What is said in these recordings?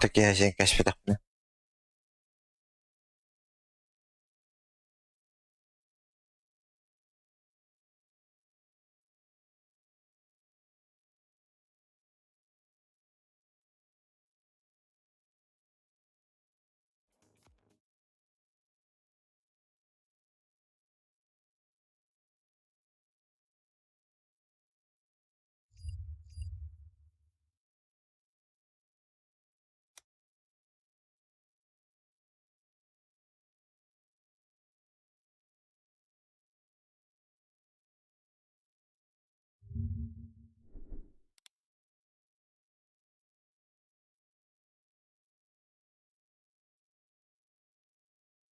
Такие азиан кашф этапны.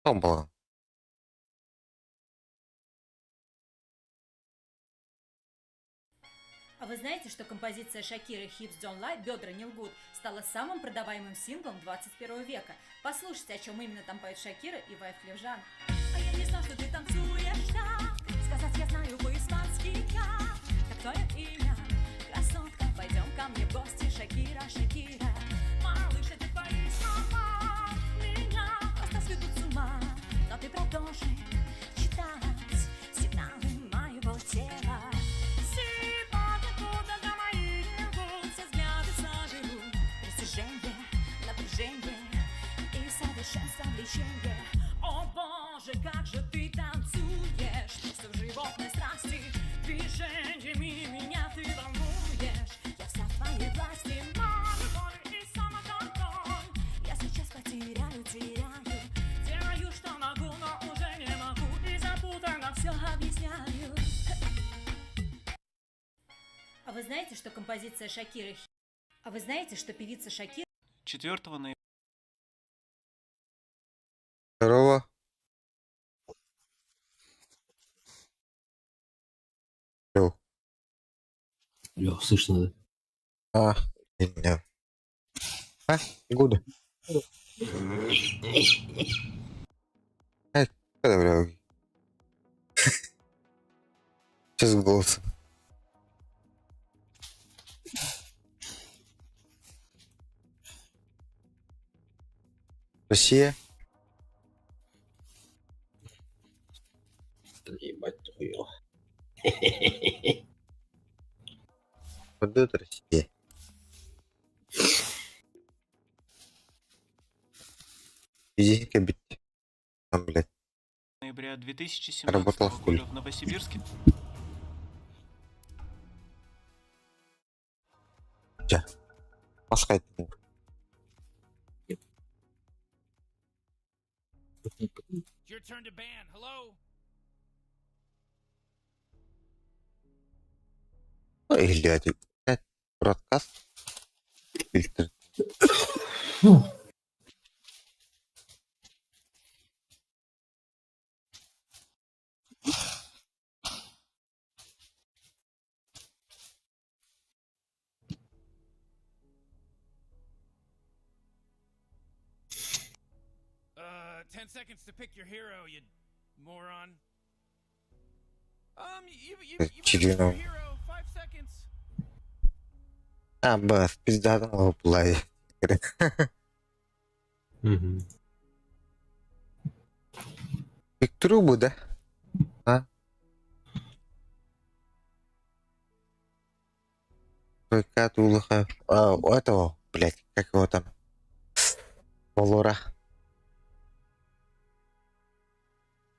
Оба. А вы знаете, что композиция Шакиры «Hips Don't Lie» «Бедра не лгут» стала самым продаваемым синглом 21 века? Послушайте, о чем именно там поет Шакира и Вайф Левжан. А я не знаю, что ты танцуешь так. Сказать я знаю по-испански как. Как твое имя? Красотка, пойдем ко мне в гости. Шакира, Шакира. Малыш, эти твои слова меня просто сведут с ума. Но ты продолжи читать сигналы моего тела. Сегодня трудно для моих губ. Все взгляды сожрут. Притяжение, напряжение и совершенство влечения. О боже, как же ты танцуешь, все в животной страсти, движениями меня ты волнуешь. Я вся в твоей власти, море, воля и самоконтроль. Я сейчас потеряю, делаю, что могу, но уже не могу. И запутанно все объясняю. А вы знаете, что композиция Шакиры... А вы знаете, что певица Шакира... 4 ноября. Здорово. Йоу. Лё, слышно, да? Не. Гуда. Когда бля. Сейчас голос. Россия. Да ебать хуёво. Вот это Россия. Физика бить. Там, блядь. Ноября 2017 Работала в года Куле. в Новосибирске. Пускай. Your turn to ban. Hello? Ой, блядь. Бродкаст. Фильтр. Uh, 10 seconds to pick your hero, you moron. You pick your Чилино. hero. 5 seconds. Бас, пиздатым лапылай. Угу. Пик трубу, да? ВК Тулаха. У этого, блядь, как его там? Полора.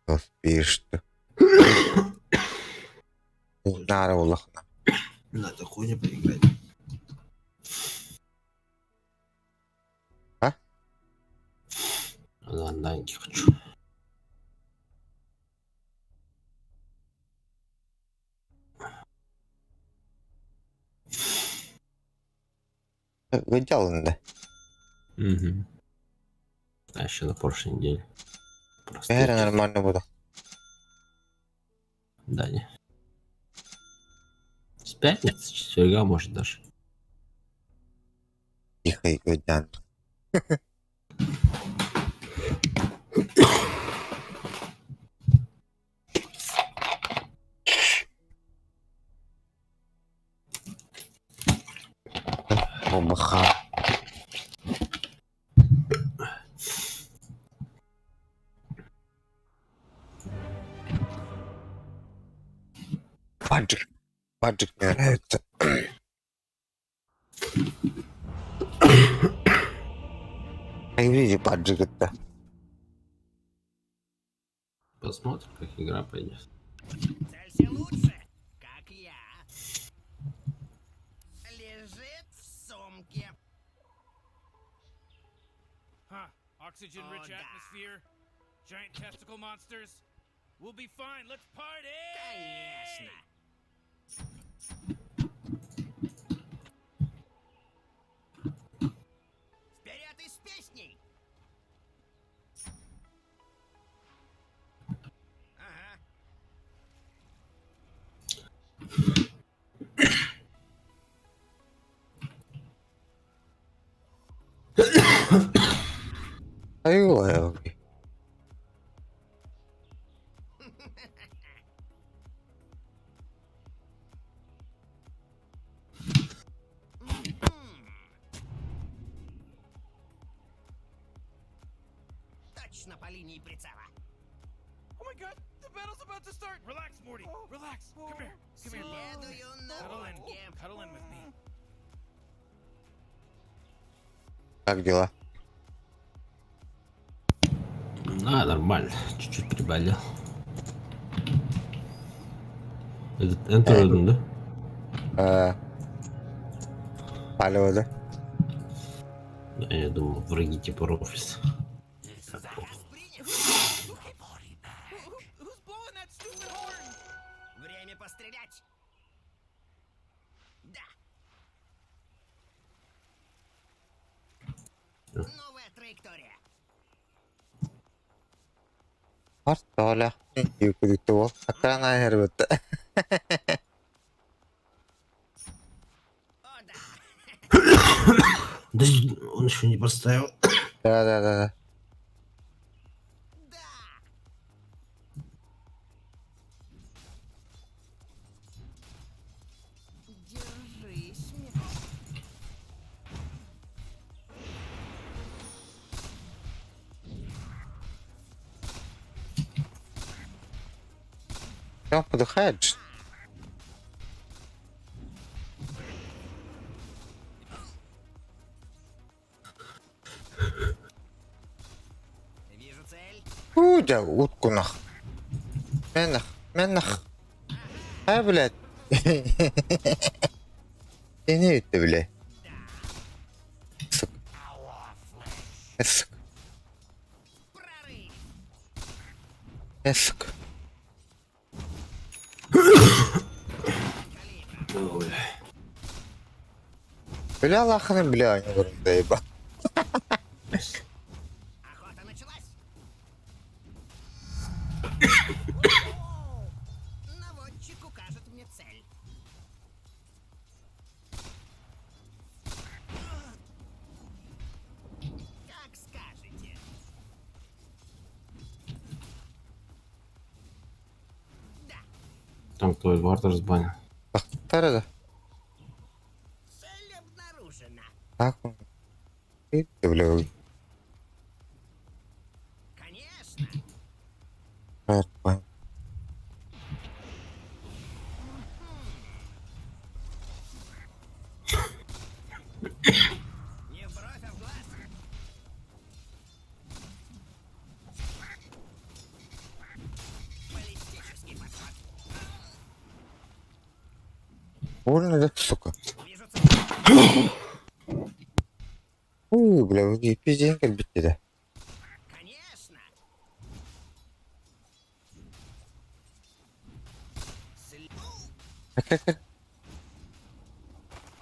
Успеешь, что? Нара улахна. Надо хуйня поиграть. А? Ладно, не хочу. Выделан, да? Угу. А еще на прошлой неделе. Просто Я нормально буду. да, не. С пятницы, с четверга, может, даже. Тихо и Гудян. Обаха. Паджик. Паджик мне нравится. Как видите, паджик это. Посмотрим, как игра пойдет. Целься лучше, как я. Лежит в сумке. Huh. Oxygen-rich Oh, da. atmosphere. Giant testicle monsters. We'll be fine. Let's party! Конечно. Вперед из песней! Ага. Ай, Точно по линии прицела. Oh my god, the battle's about to start! Relax, Morty. Relax. Come here. Come here, bud. Следую Cuddle in. наводке. Cuddle in with me. как дела? А, нормально. Чуть-чуть приболел. Это Энтер, да? Алло, да? Да, я думал, враги типа Рофлис. Заказ принят. Who's blowing that stupid horn? Время пострелять. Да. Новая траектория. Артоля. Юкудиту. Акрана hervete. О, да. Да он еще не поставил. Да. Да. Держись, Он подыхает же. Вижу цель. Да, утку нах. Менах. А, блядь. И не это, блядь. Сука. Сука. Прорыв. Сука. Ой. Бля, лаханы, бля, не говорю, да еба. Охота началась. Наводчик укажет мне цель. Как скажете. Да, Там твой вартер сбанил. Тарада. цель обнаружена. Так. И ты, бля, Конечно. понял. Не в бровь, а в глаз. Баллистический подход. Больно, да, сука. Вижу цель. Бля, вы пиздец, как бить, да. Конечно.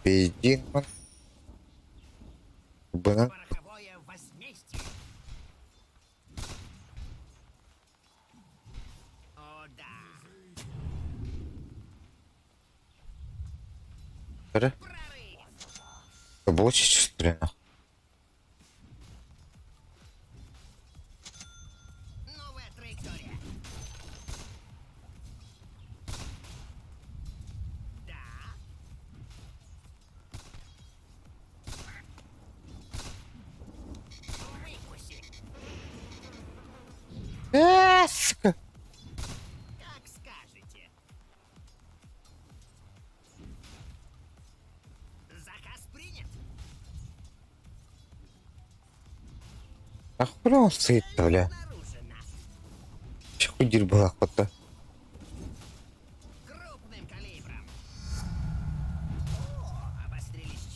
Пиздин, man. Банан. Пороховое возмездие. О, да. Да? Прорыв. Было сейчас стрельно. Новая траектория. Да. Выкуси. Сука. Как скажете. А хули он стоит-то, бля? Обнаружено. Чё худир была охота? Крупным калибром. О, обострились.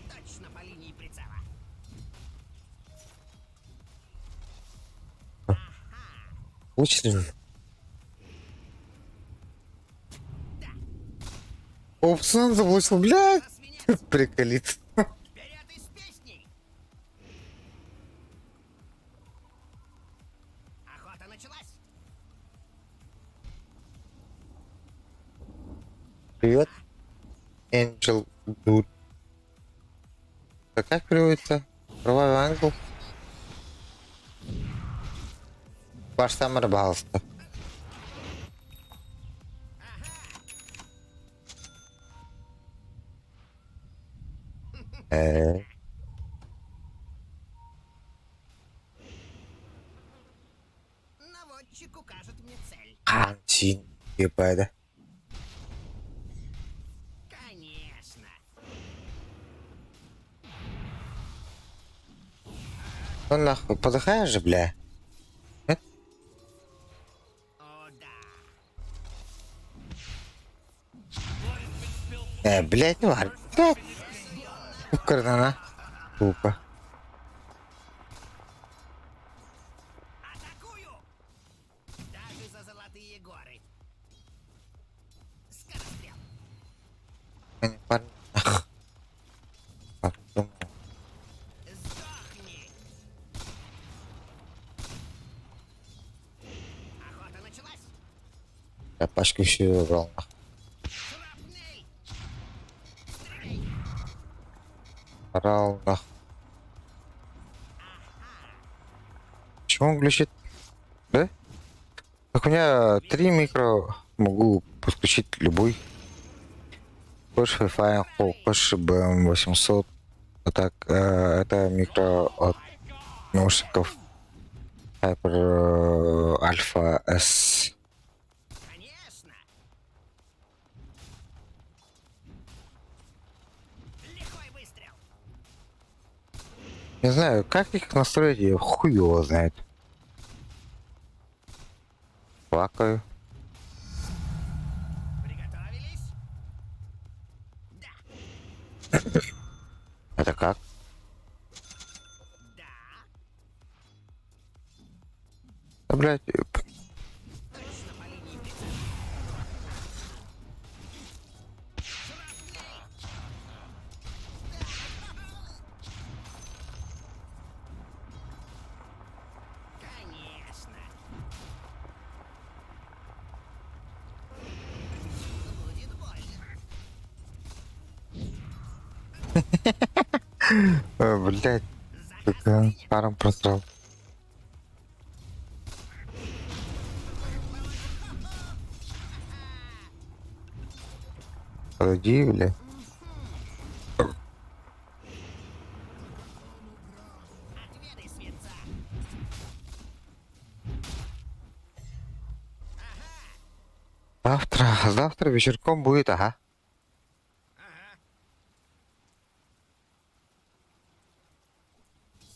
Точно по линии прицела. Лучше же. О, пацан заблочил, блядь! За свинец. Приколит. Вперед из песней! Охота началась! Привет. Angel Dude. А как переводится? Кровавый ангел? Ваш самый пожалуйста. Э, Наводчик укажет мне цель. Хансин, ебать. Конечно. Ну нахуй, подыхаешь же, бля? О, да. Блядь, ну ладно. Блядь. Укорнана. Тупо. Атакую! Даже за золотые горы. Скорострел. Я не парень. Ах. Подумал. Сдохни! Охота началась. Я пачку еще и выбрал. Нахуй. Шрапнель! Стреляй! Орал, нахуй. Почему он глючит? Да? Так у меня 3 микро. Могу подключить любой. Хочешь Wi-Fi, хочешь BM800. А так, это микро от наушников Hyper Alpha S. Конечно! Лихой выстрел! Не знаю, как их настроить, я хуй его знает. Плакаю. Приготовились? Да, Это как? да. Да, блядь, Точно по линии прицела. Шрапнель! Конечно. Будет больно. блядь, Заказ это принят. паром просрал. Подойди, блядь. Отведай свинца. Завтра вечерком будет, ага. Ага.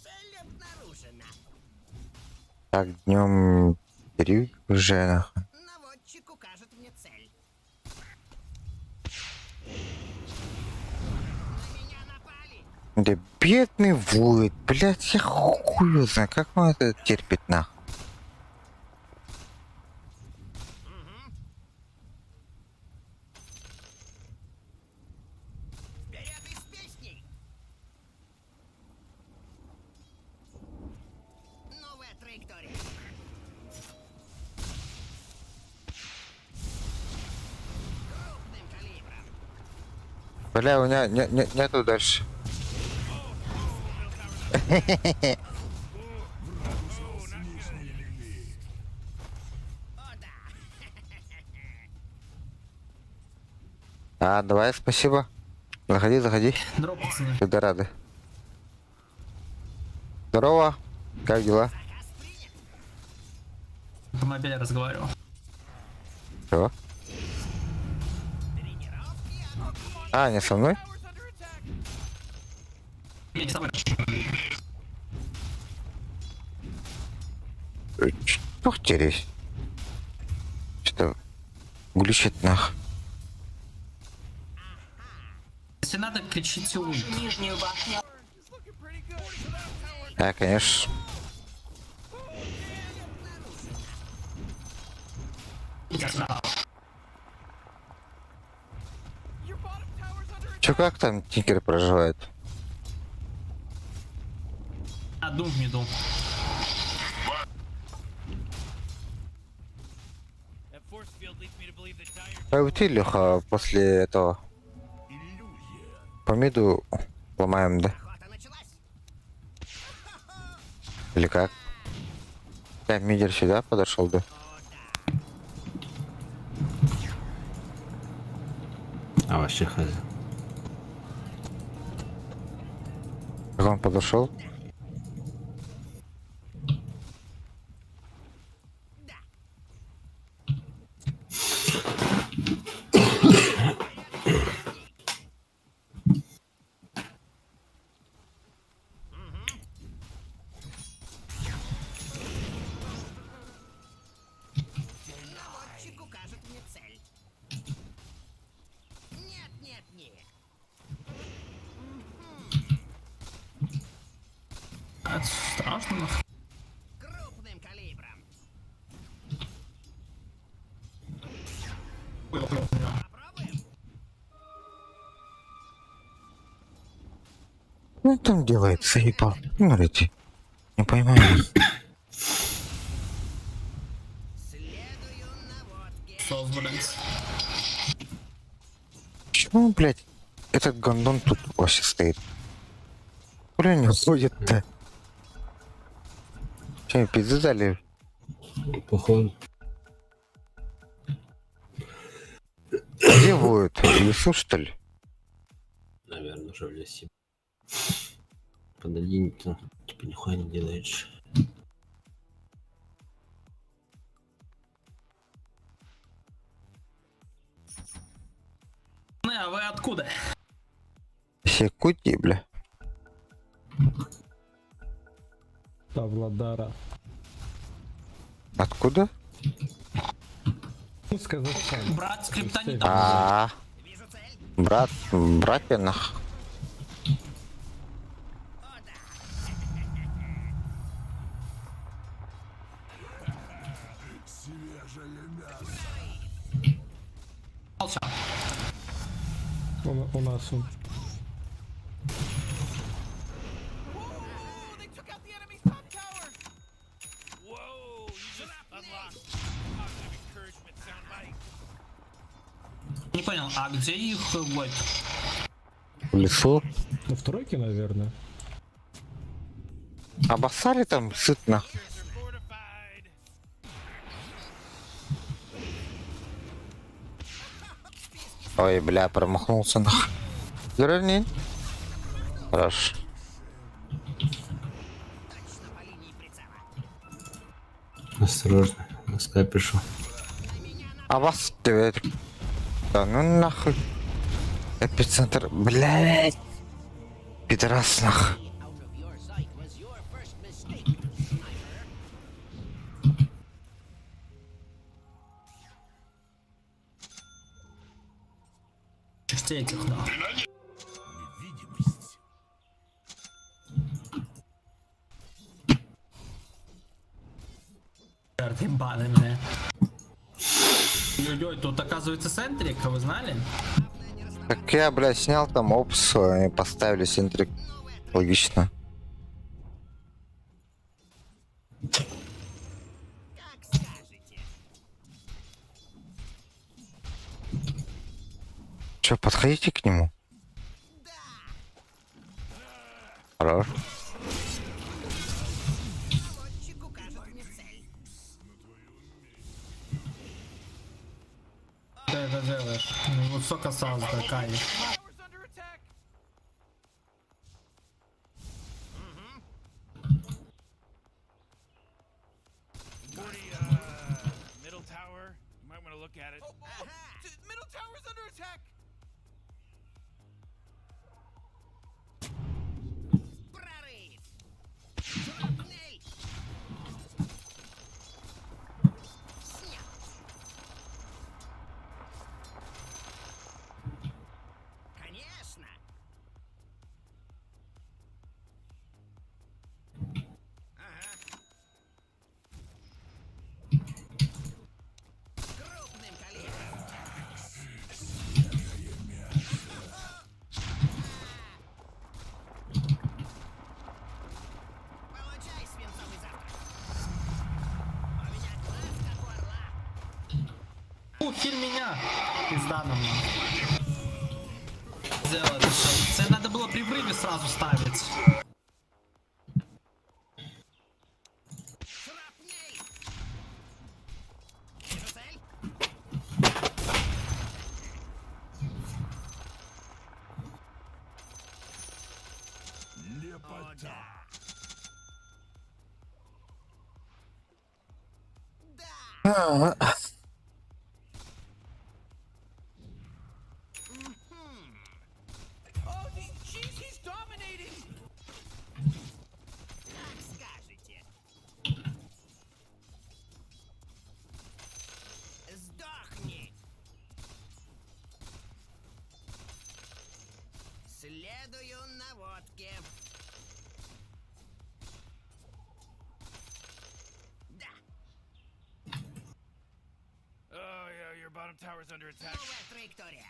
Цель обнаружена. Так, днем уже, нахуй. Наводчик укажет мне цель. На меня напали. Да бедный воет, блядь, я хуй его знаю, как он это терпит, нахуй. Вперед из песней. Новая траектория. Крупным калибром. Бля, у меня нету дальше. О, да. Давай, спасибо. Заходи, заходи. Дроп, пацаны. Когда рады. Здорово. Как дела? По мобиле разговаривал. Чего? А, не со мной? Не, не с тобой. Что терясь? Что? Глючит нах. Если надо, кричите ульт. Да, конечно. Чё, как там Тикер проживает? А, дум в миду. That force field leads me to believe that Dire А вот ты, Леха, после этого по миду ломаем, да? Охота началась. Или как? Да, мидер сюда подошел, да? А вообще хз. Как он подошел? Наводчик укажет мне цель. Нет, нет, нет. Это страшно. нахуй. Крупным калибром. Попробуем. Ну, он там делает, заебал. Ну, эти. Не поймаю. Следую наводке. Соус, блядь. Почему, блядь, этот гондон тут вообще стоит? Куда не уходит-то? Че, пизды дали? Походу. Где воют? В лесу, что ли? Наверное, уже в лесе. Подойди, то типа нихуя не делаешь. А вы откуда? Секунди, бля. Павлодара. Откуда? Ну, с Казахстана. Брат, скриптонит. А, Вижу цель. брат, братья нах. О, да. Молча. У нас он. Oh, they took out the enemy's top tower! Whoa, you just unlocked positive encouragement soundbite. Не понял, а где их войд? В лесу. Ну, в тройке, наверное. Обоссали там сытно. They're fortified. Ой, бля, промахнулся нах. Верни. Хорош. Точно по линии прицела. Осторожно, носка пришел. А вас тебе... Да ну нахуй. Эпицентр, блядь. Пидорас нах. Out of your sight was your first mistake, sniper. Частей этих, да. Карты банами. Ой-ой, тут оказывается центрик, а вы знали? Так я, блядь, снял там опс и поставили центрик. Логично. Как скажете. Че, подходите к нему? Хорош. Наводчик укажет мне цель. Ты это делаешь. Ну, вот что касалось, да, кайф. Tower's under attack! look at it. Ага. Middle tower's under attack. Прорыв! Шрапнель! Снят! Конечно! Ага. Крупным калибром! Получай свинцовый завтрак! У меня глаз, как у орла! Кіль меня! Пизда нам. Сделали. Це надо было при врыве сразу ставить. Шрапнель! Вижу цель! О, да! Да! А, Oh, jeez, he's dominating. Как скажете. Сдохни. Следую наводке. Да, Oh, yeah, your bottom tower's under attack. новая траектория.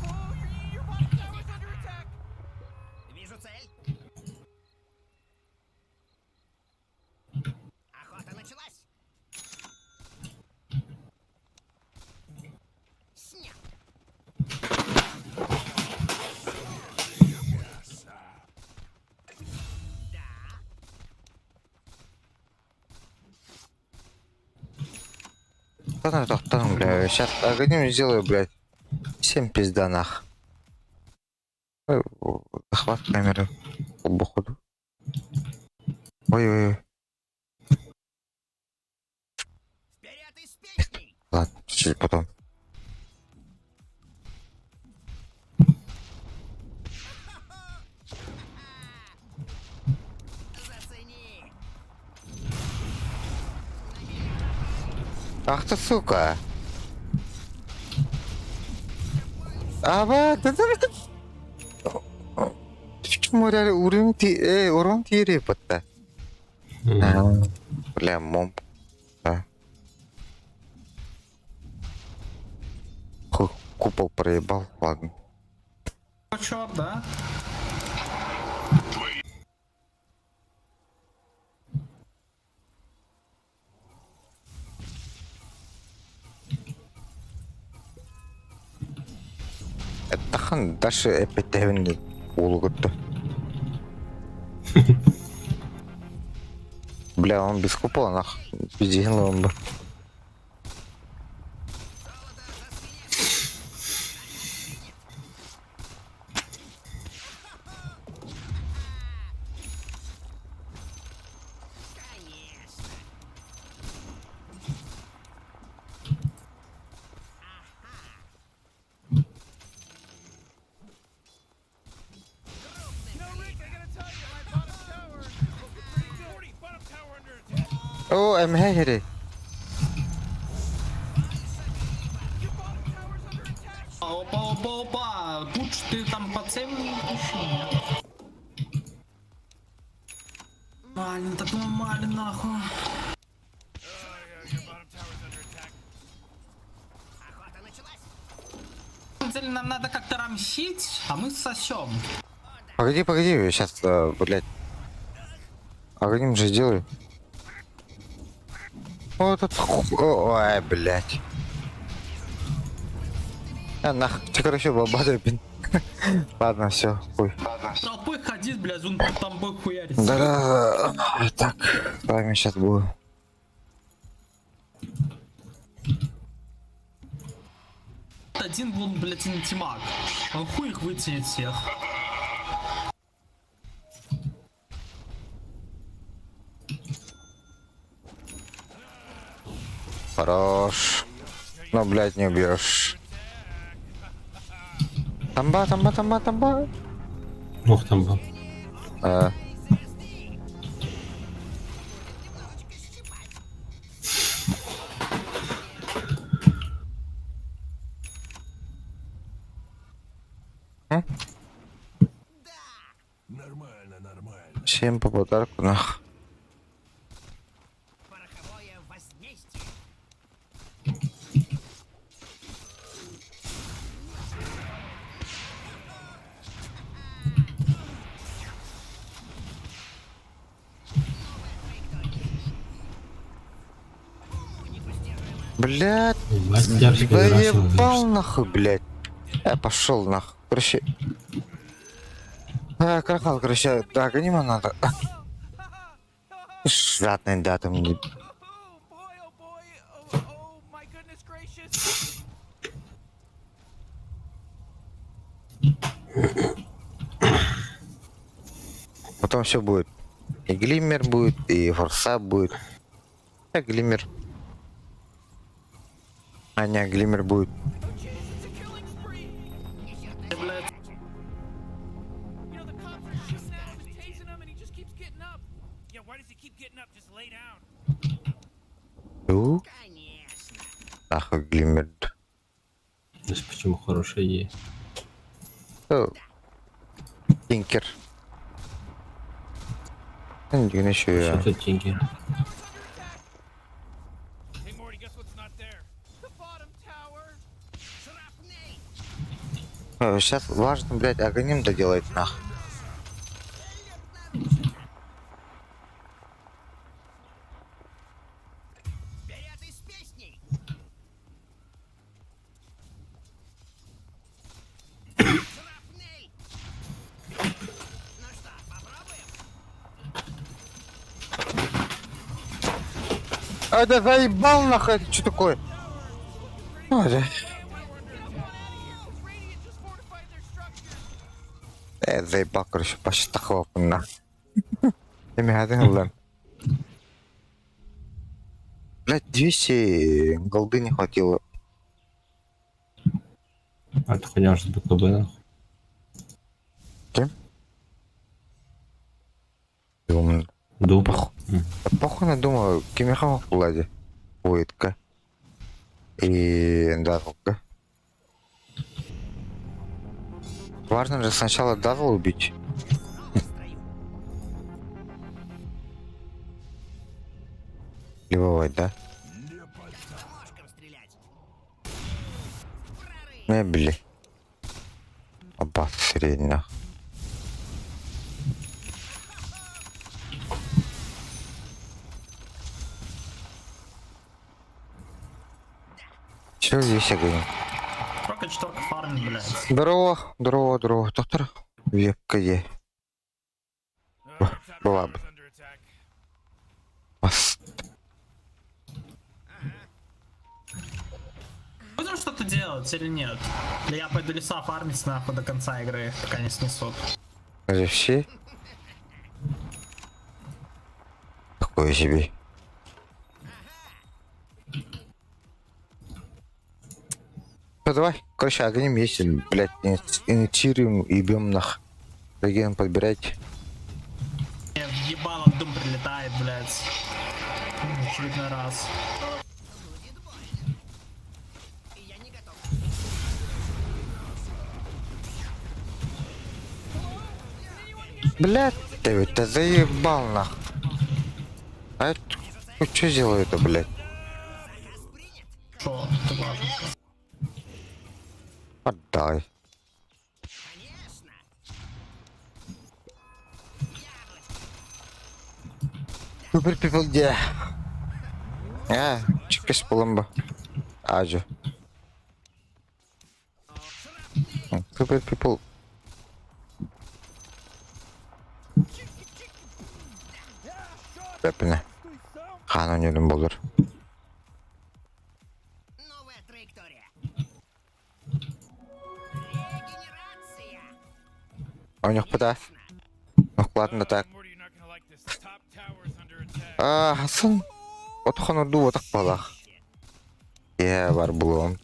Oh, your bottom tower's under attack. Вижу цель. Охота началась. Снят. Да. Тоқтан, бля, сейчас огонем сделаю, блядь. Всем пизда нах. Захват камеры. Походу. Ой-ой-ой. Вперед из песней. Ладно, чуть потом. Зацени. Ах ты сука. Да. Почему реально урон тирепот-то? Бля, мом. Да. Купол проебал, ладно. Ну чё, да? Это хан даже эпитевенный улгуту. Бля, он без купола, нах. Пиздил он бы. Конечно. No, Rick, I gotta tell you, my bottom tower. Morty, bottom tower under attack. О, эмхэгери. Your bottom tower's under attack. Опа. Пуч, ты там по цели пиши. Малин, так нормально нахуй. Oh, yeah, your bottom tower's under attack. Охота началась. На самом деле нам надо как-то рамсить, а мы сосем. Погоди, сейчас, блядь. Огоним же сделаю. Вот тут. Ой, блядь. Нах, ты, короче, бабада, блин. Ладно, все, хуй. Толпой ходит, блядь, он там бой хуярит. Да, так, с вами сейчас буду. Один вон, блядь, антимаг. Он хуй их вытянет всех. Хорош. Но, блядь, не убьешь. Тамба, тамба, тамба, тамба. Ох, там был. А, всем по подарку, нах. Пороховое возмездие. Блядь, Мастерский заебал красный. нахуй, блядь. Пошел нахуй. Короче. Крахал, короче, да, гонима надо. Жадный, да, там не... Oh boy, oh boy, oh my goodness gracious. Потом все будет. И глиммер будет, и форса будет. Глиммер. А не, глиммер будет. It's a killing spree. You know, the cops are shooting at him and tasing him, and he just keeps getting up. Yeah, why does he keep getting up? Just lay down. Конечно. Нахуй глиммер. Знаешь, почему хорошая идея? Тинкер. Еще я. Что тут деньги? Hey, Morty, guess what's not there? The bottom tower. Шрапнель. Сейчас важно, блядь, агоним доделать нах. Вперед из песней. Шрапнель. Ну что, попробуем? Да заебал нахуй, это что такое? Да. Radiant just fortified their structures. Заебал, короче, почти такого на. Ладно. Блядь, 200 голды не хватило. А ты ходил с БКБ, нахуй. Думаю, Дуб. похуй на думаю, Кимиха в ладе. Уитка. И Дазлка. Важно же сначала Дазл убить. Ливовать, да? Ложком стрелять. Прорыв. Мебели. Оба средних. Че здесь я говорю? Только четверка фармит, блядь. Здорово, здорово, здорово, доктор. Вепка е. Top Была tower бы. is under attack. Будем что-то делать или нет? Или я пойду леса фармить нахуй до конца игры, пока не снесут. Разве все? Такое себе. Ну давай, короче, огоним есть, блядь, инициируем и бьем нах. Реген подбирайте. Мне в ебало дум прилетает, блядь. В очередной раз. Будет больно. И я не готов. Блядь, ты ведь ты заебал нах. А что делаю это, блядь? Заказ принят. Шо, ты важно. Отдай. Конечно. Супер пипл где? Чекай поломба. Аджу. Супер пипл. Пепіне. Хану не болдыр. Новая траектория. Регенерация. А у них ПД. Ну, ладно, так. Morty, you're not gonna like this. The top tower is under attack. Хасан. От хану ду, вот так палах. бар булуым.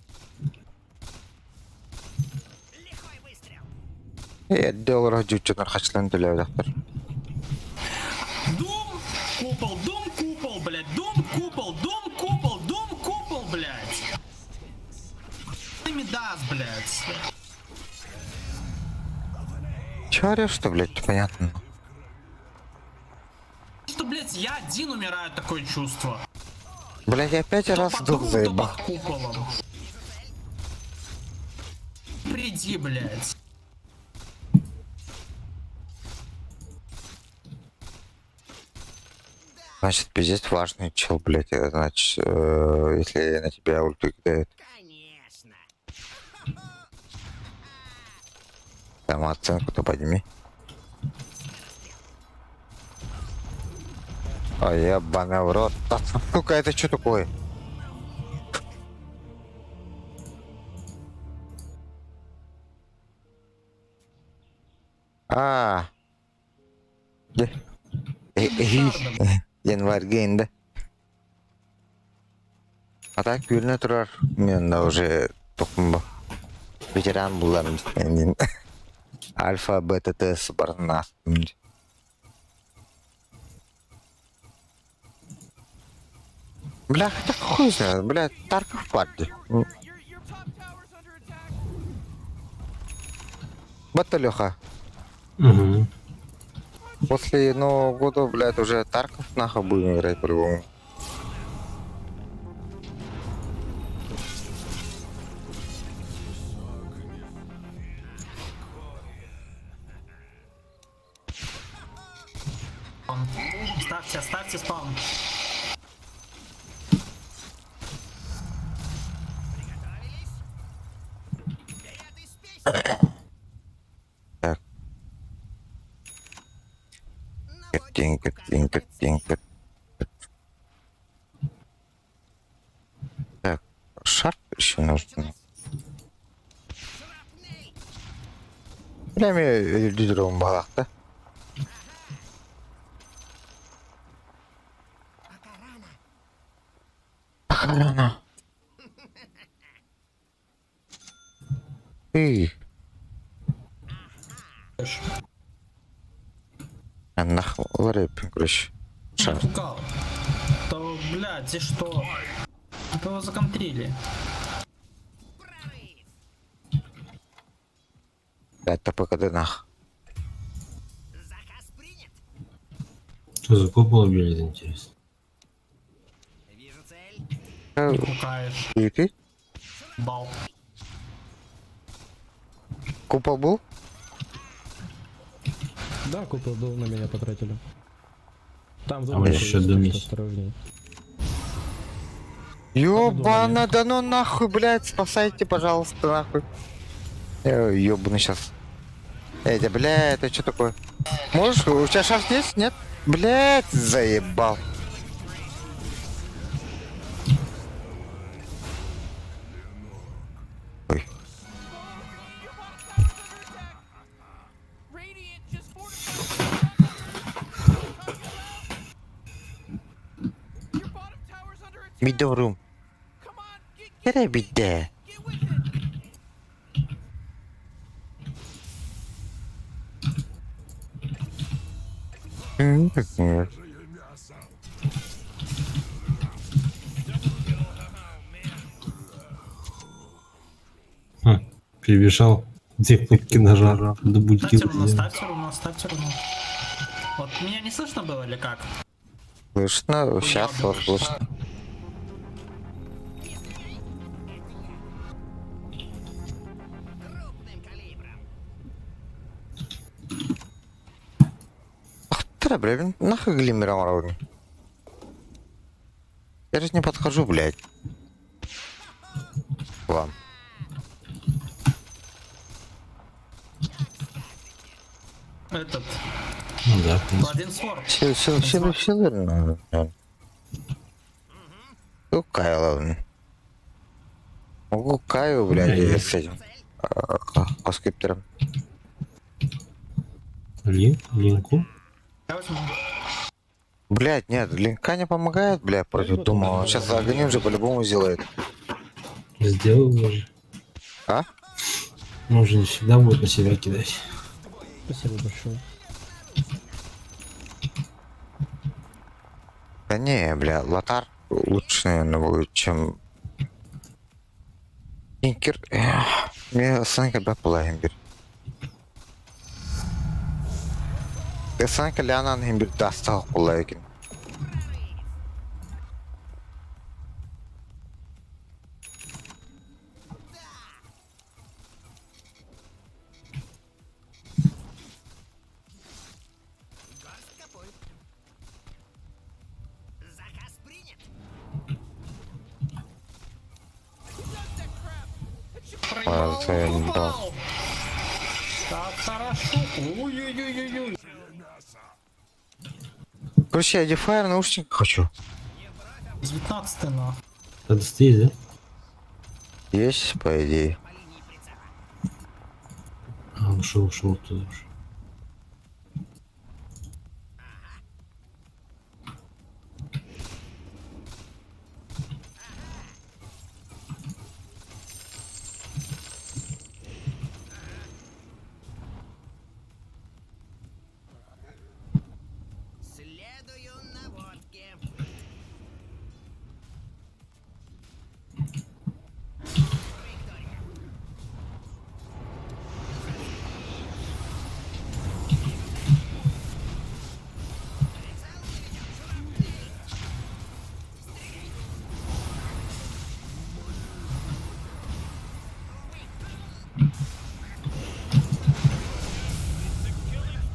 Лихой выстрел. $7 жүүчнэр хачлан төлөө дактар. Дум, купол, блядь, дум, купол, блядь. Ты Мидас, блядь. Чё орёшь, что, блядь, непонятно. Что, блядь, я один умираю, такое чувство. Блядь, я 5 раз Под дух кругом, заебал. под куполом. Приди, блядь. Значит, пиздец важный чел, блядь. Значит, если на тебя ульту кидает, Конечно. там оценку-то подними. Ой, ебаный в рот. Да, сука, это что такое? А. Январьга инде. А так күліне тұрар. Мен да уже тоқым ба. Ветеран бұларым. Альфа, бета, тес барын астым. Бля, хотя хуй знает, бля, Тарков парти. Your top tower's under attack. Вот Леха. Угу. После Нового года, блядь, уже Тарков нахуй будем играть по-любому. Ставьте спаун. Приготовились? Вперед из песни. Так, Наводим тинка, пока тинка, запрыгнуть. тинка. Так, шарп еще нужно. Шрапнель. Прямо лидером балахта. Пока рано. Охрана. Ты. Нахуй, рэп, короче. Шар. Напугал. То, блядь, здесь что? Это его законтрили. Прорыв. Это ПКД нах. Заказ принят. Что за купол убили, интересно? Вижу цель. Пукаешь. И ты? Бал. Купол был? Да, купол был, на меня потратили. Там А вы еще думаете? осторожней. Ёбана, да ну нахуй, блядь, спасайте, пожалуйста, нахуй. Ёбаный сейчас. Эти, блядь, это что такое? Можешь, у тебя шарф есть? Нет? Блядь, заебал. Ой. Radiant just fortified. Your bottom tower's under attack. Middle room. Come on, get Get a bit there. with it. Нет. Перебежал. Где кнопки нажал? Да будет Ставьте равно. Вот меня не слышно было или как? Слышно, сейчас вот слышно. Крупным калибром. Ах ты, блядь, нахуй глиммером ровно. Я же не подхожу, блядь. К вам. Этот. Ну да, в принципе. Один свор. Все, ну, Каю, ладно. Могу Каю, блядь, Не, с этим. По скриптерам. Линку. Я возьму. Блядь, нет, линка не помогает, блядь, против Дума. Он сейчас загоним же по-любому сделает. Сделал уже. А? Он же не всегда будет на себя кидать. Спасибо большое. Да не, бля, Лотар лучше, наверное, будет, чем... Инкер... Мне Санка бапала имбир. Санка Леонан имбир дастал кулайкин. Горстка пуль. Заказ принят. Проебал. Так хорошо. Ой-ой-ой-ой-ой. Короче, я дефайр наушник хочу. 19 на. Надо стоит, да? Есть, по идее. По линии прицела. А, ушел туда уже. Следую наводке. Виктория.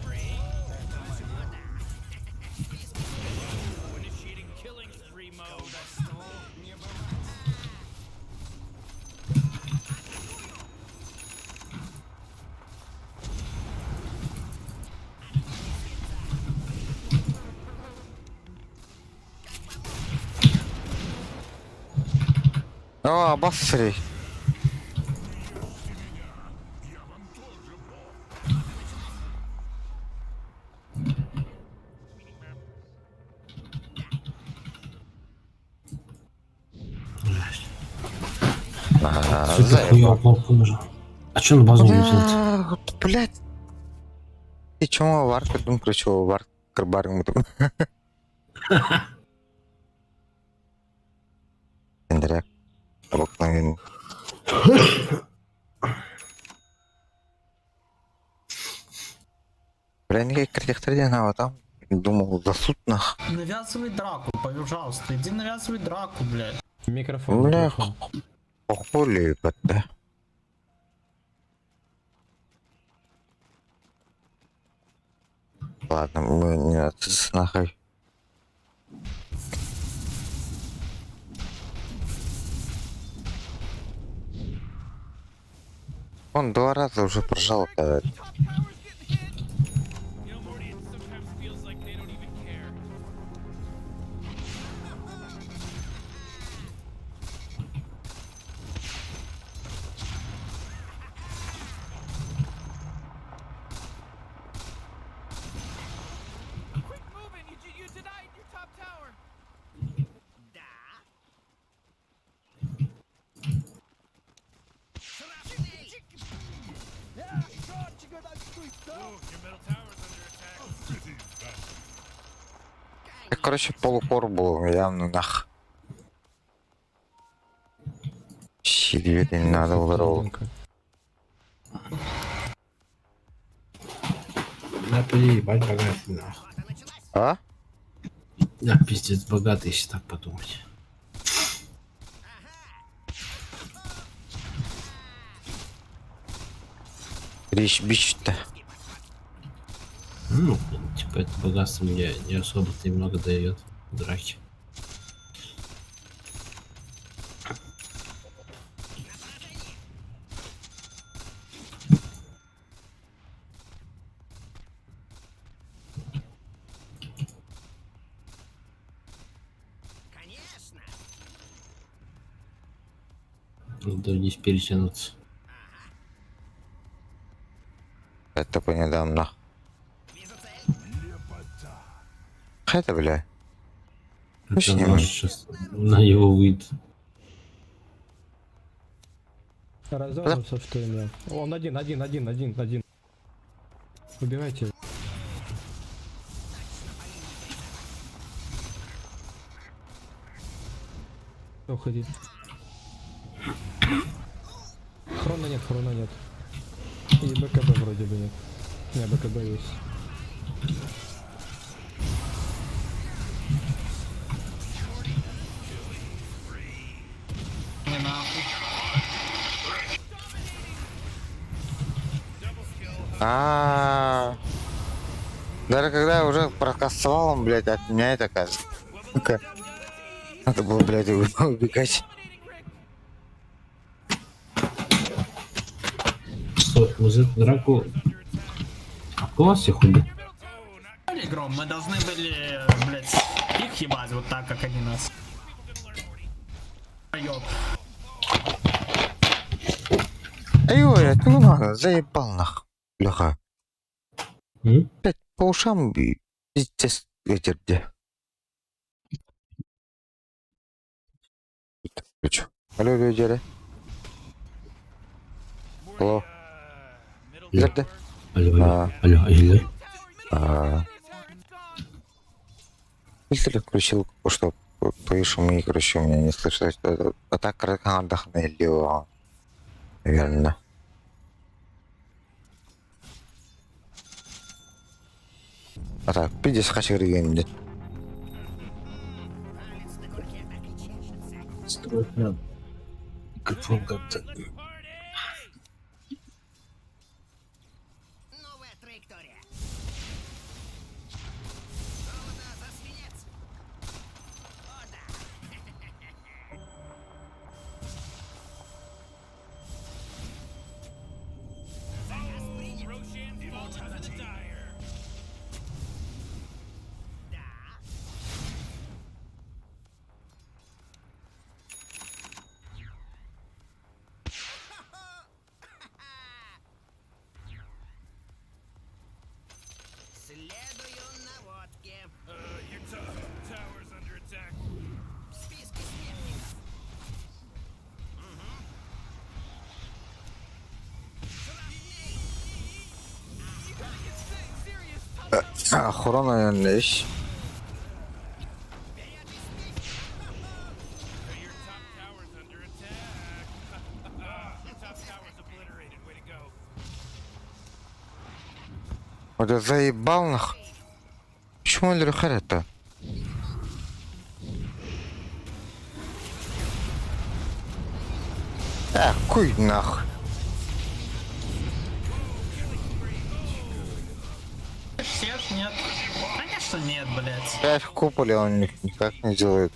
Прицел наведен. Журавль. Initiating killing spree mode. О, обосри. Хуя, плохо уже. А чё на базу не взять? Блять. И чему варка дум ключевого варка баринг дум. Эндряк. Обыкновенный. Бля, никаких архитектор не знаю, там. Думал, за суд нах. Навязывай драку, пожалуйста. Иди навязывай драку, блядь. Микрофон. Бля, микрофон. похули, да. Ладно, мы не с нахуй. Он 2 раза уже прожал, когда... Top tower's getting hit. You know, Morty, it sometimes feels like they don't even care. Quick moving! You denied your top tower! Да. Журавль. Oh, your middle tower's under attack. Короче, полукор был, явно нах. Щит не надо ударов. Тонко. Да, поебать богатый, нахуй. Охота началась. А? Да, пиздец, богатый, если так подумать. Речь бич-то. Ну, типа, это богатство мне не особо-то и много дает в драке. Конечно. Надо вниз перетянуться. Это такой недавно. Вижу цель. Это, бля. Это Почему? может сейчас на его выйдет. Развернулся, что имел. Он один. Убивайте. Уходи. Хрона нет. И БКБ вроде бы нет. Не, БКБ есть. Не нахуй. А. Даже когда я уже прокастовал, он, блядь, от меня это кажется. Надо было, блядь, убегать. Что, вот эту драку... А кто вас всех убил? Гром, мы должны были, блядь, их ебать вот так, как они нас. Ёб. Ой, это ну надо, заебал нахуй. Леха. М? Блядь, по ушам и пиздец ветер где. Ты чё? Алло, люди. Алло. Где? Алло. Или? Фильтр включил, что твои шумы, короче, у меня не слышно. А так как отдохнули, наверное. А так, пиздец, хочу регенить. Палец на курке так и чешется. Строить надо. Микрофон как-то... Новая траектория. Золото за свинец. О, да. Заказ принят. Да. Следую наводке. В списке смертников. Охрана, наверное, есть. Вот я заебал нах. Почему он лихарит-то? Хуй нах. Всех нет. Конечно нет, блядь. 5 куполей он никак не делает.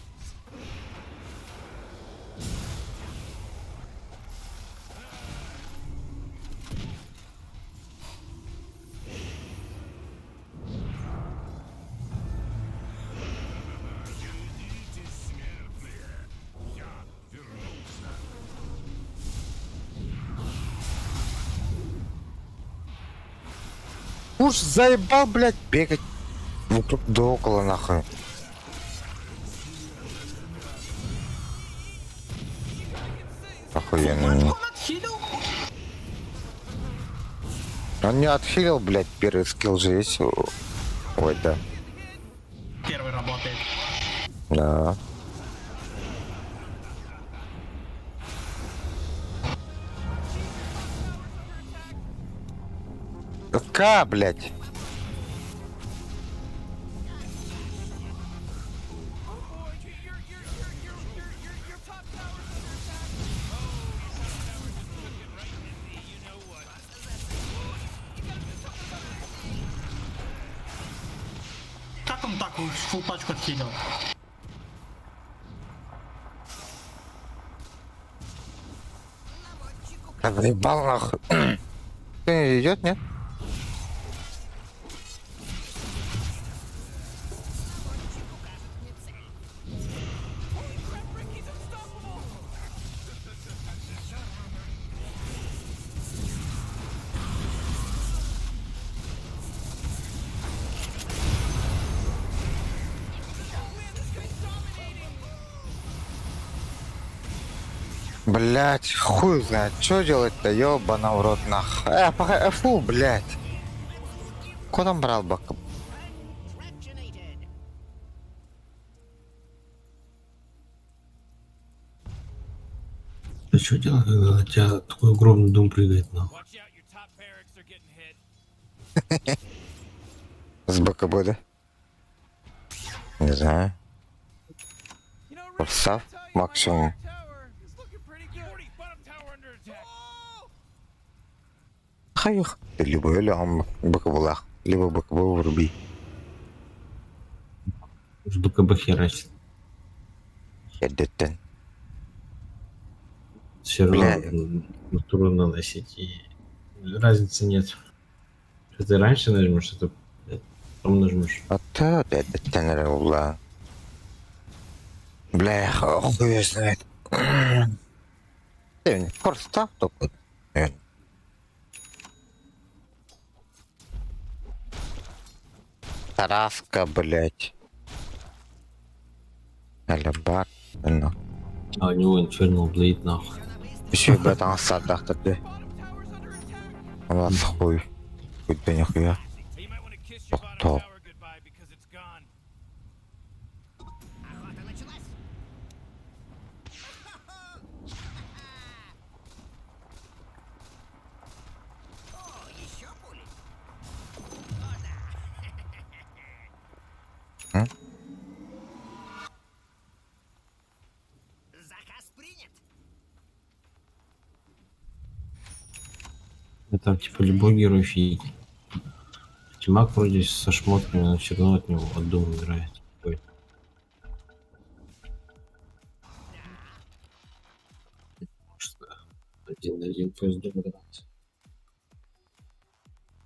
Уж заебал, блядь, бегать вокруг да около нахуй. Охуенно. Он отхилил. Он не отхилил, блядь, первый скилл же есть. Ой, да. Первый работает. Да. Ка, блядь. Как он так фул пачку отхилил? Заебал нахуй. Ты идет, нет? Блять, хуй знает, что делать-то, ёбана в рот нах. Фу, блять. Куда он брал бак? Fractionated. Ты что делать, когда на тебя такой огромный дом прыгает, нахуй? Watch out, your top barracks are getting hit. С БКБ, да? Не знаю. You know, Rick, Форсав I'll tell you, my максимум. bottom tower is looking pretty good. 40, bottom tower under attack. Хайх. Ты либо лям БКБ, либо БКБ вруби. С БКБ херачит. Едетен. Все равно Бля. натуру наносить, и разницы нет. Что ты раньше нажмешь, что ты потом нажмешь. А то едетен раула. Бля, хуй знает. Ты форстав только. Тараска, блять. Алябар, ну. А у него Infernal Blade, нахуй. Еще и братан садах ты. У вас хуй. Хуй да нихуя. So you might want to kiss your bottom Top. tower goodbye because it's gone. Охота началась. О, еще пули. О, да. М? Заказ принят. Ну, там типа любой герой фиг. Тимак вроде со шмотками, но все равно от него от дома играет. Ой. Может, один на один поезд добраться.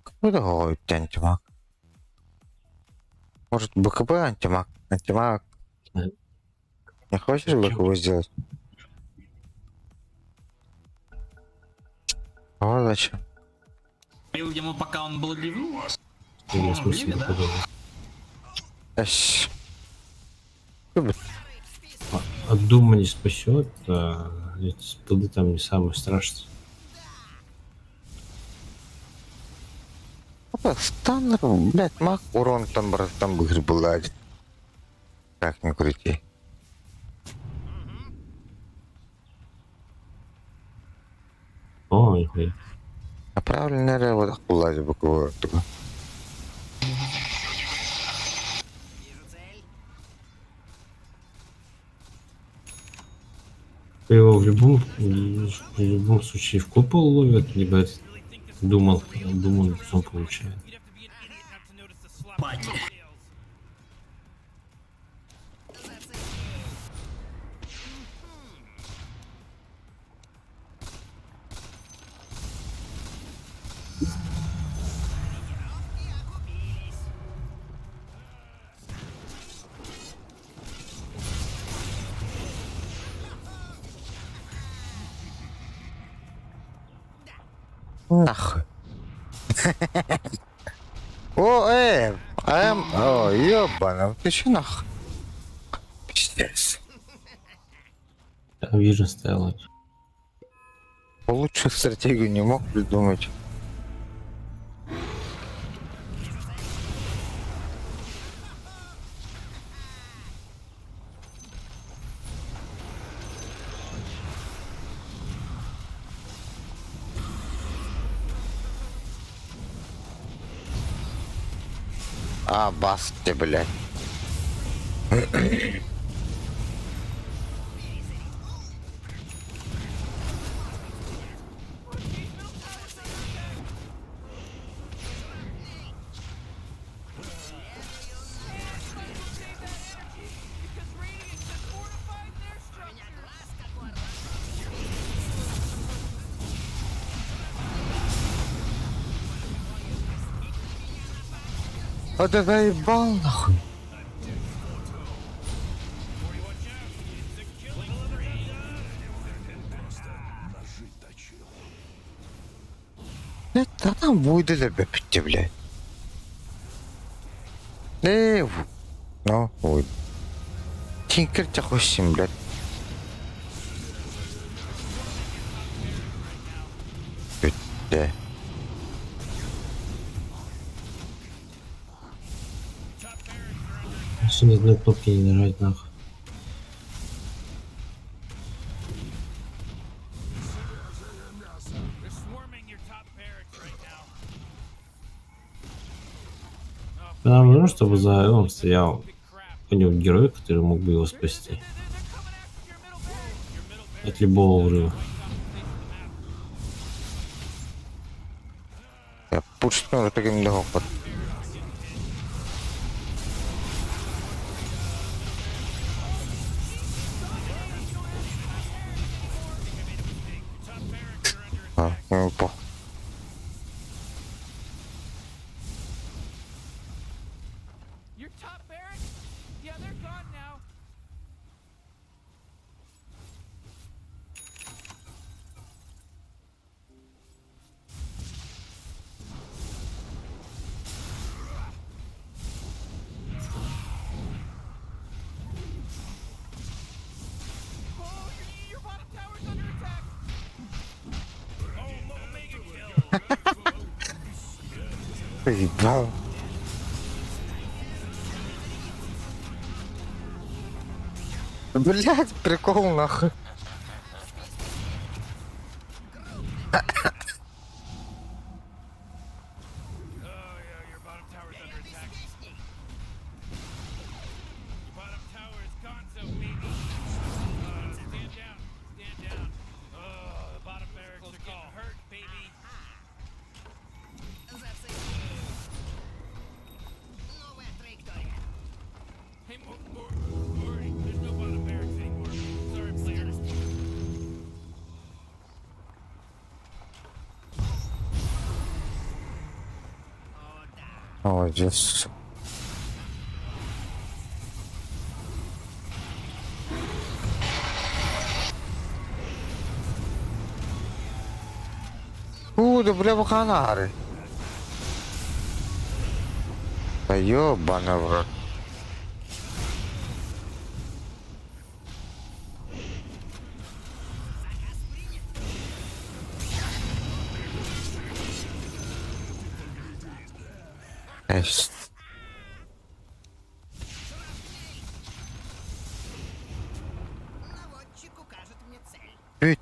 Какой такой антимаг? Может БКБ антимаг? Антимаг. Не хочешь БКБ сделать? А зачем? Бил ему, пока он был ливу. Или в смысле Ливи, да? БКБ? Эш. От Дума не спасет, а эти спылы там не самое страшное. Станнер, блять, маг, урон там, брат, там бы была. Так не крути. О, нихуя. Направленная рева, хула БКБ. Вижу цель. Его в любом случае в купол ловят, либо этот думал лицом получает. You'd have to be an idiot not to notice the slot. Бать. Нахуй. О, о, ёбана, ты чё нахуй? Пиздец. Там вижу стояла. Лучшую стратегию не мог придумать. А, басты, блядь. Вот это ебал нахуй. Это там будет лебедь, блядь. Ну, ой. Тинкер тебя хусим, блядь. Бля. Все ни одной кнопки не нажать нахуй. They're swarming your top barracks right now. Нам нужно, чтобы за он стоял Big crap. какой-нибудь герой, который мог бы его спасти They're coming after your middle barracks. Your middle barracks. от любого взрыва. Я пушну таким легко. А, ну, по. Your top barracks? Yeah, they're gone now. Oh, your bottom tower's under attack. Oh, mega kill. Поебал. Блять, прикол нахуй. Oh yeah, your bottom tower's under attack. Your bottom tower is gonzo, baby. Stand down, stand down. Oh, the bottom barracks are getting hurt, baby. Новая траектория. Hey, Morty, there's no bottom barracks anymore. Sorry, player. О, здесь. Да бля, буханары. Да ёбаный в рот. Эш. Наводчик укажет мне цель. Ведь.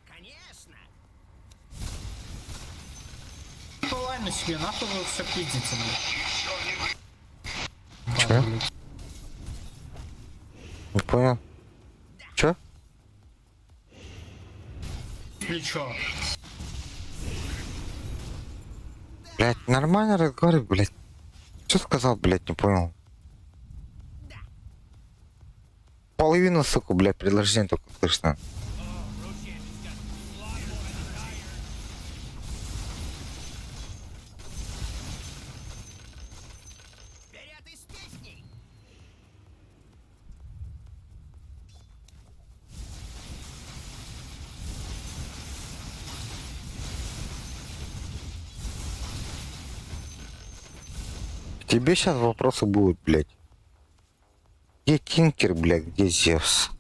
Конечно. Ладно себе, нахуй вы все пиздите, Чё? блядь. Не понял. Чё? Плечо. Блять, нормально разговаривай, блять. Что сказал, блять, не понял. Половину, сука, блять, предложение только слышно. Вперед из песней. К тебе сейчас вопросы будут, блять. Где Тинкер, блять, где Зевс?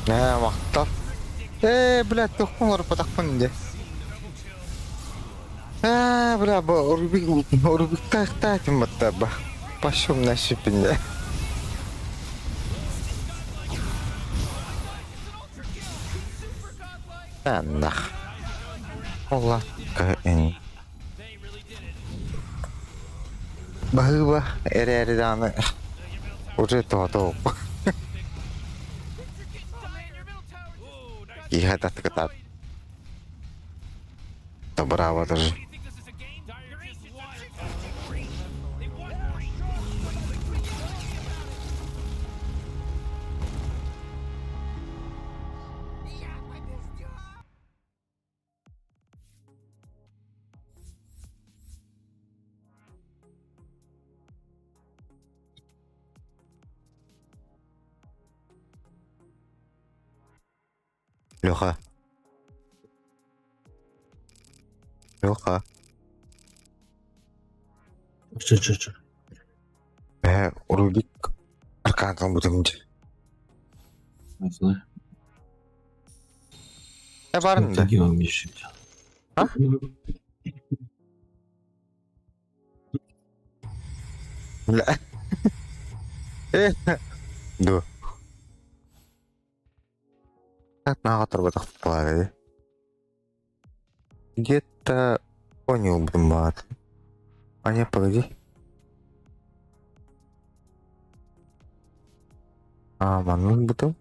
Мақтап. Блядь, тухмалар потақпын де. Бля, Рубик тақтатым бітті, ба. Пошел на шипінде. Нах. Ола, КН. Багыба, эре-эреданы. Уже то-то. Oh man, your middle И это так. Да браво даже. You think this is a game? Dire just want it. They want more Я побежден! Леха. Леха. Че. Рубик. Арканком будем идти. Не знаю. Я барн, да? Где он ищет? А? Бля. Да. Как на отрубах плавали. Где-то понял бы мат. А не, погоди. А, манун бутыл?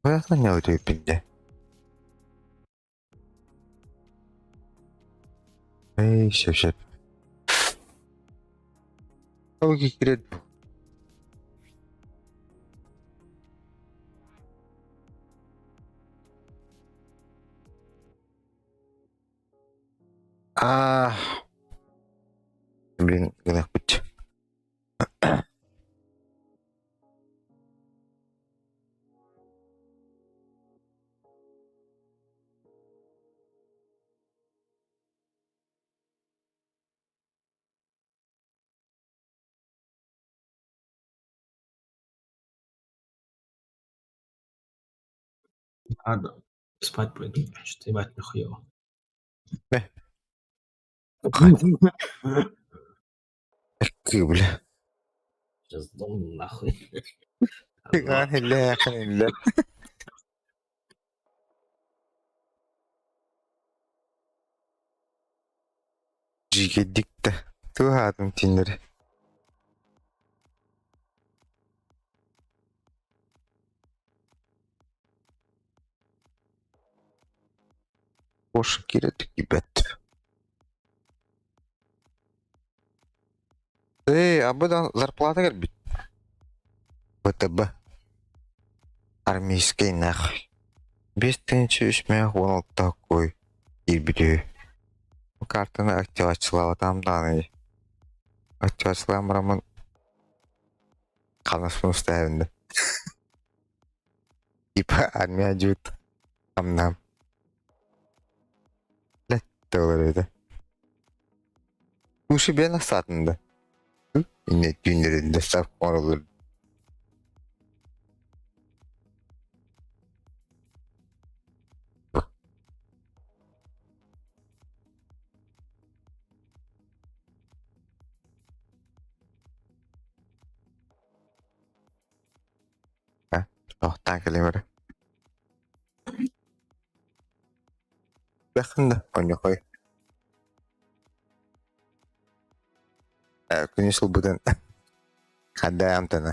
Я понял, ты пинде. Эй, все. Луки кирет. А, блин, гнах путь. Ладно. Спать пойду. Что-то ебать нахуево. Ты, бля. Сейчас дом нахуй. Ля. Жиге дикті. Туғадым тендері. Бошы кереді кебет. А бұдан зарплата кірбит. ВТБ. Армейский нахуй. 5300 он такой. И блю. Картаны активачылау там даны. Активачылау мұрамын. Қалныспын ұстайынды. Типа армия жут. Амнам. Ләтті олар еді. Уши бен асатынды. Инне күндерінде сап қорылыр. Тоқтан келемері. Бәқінді, оны қой. Күнесіл бұдан қандай амтаны.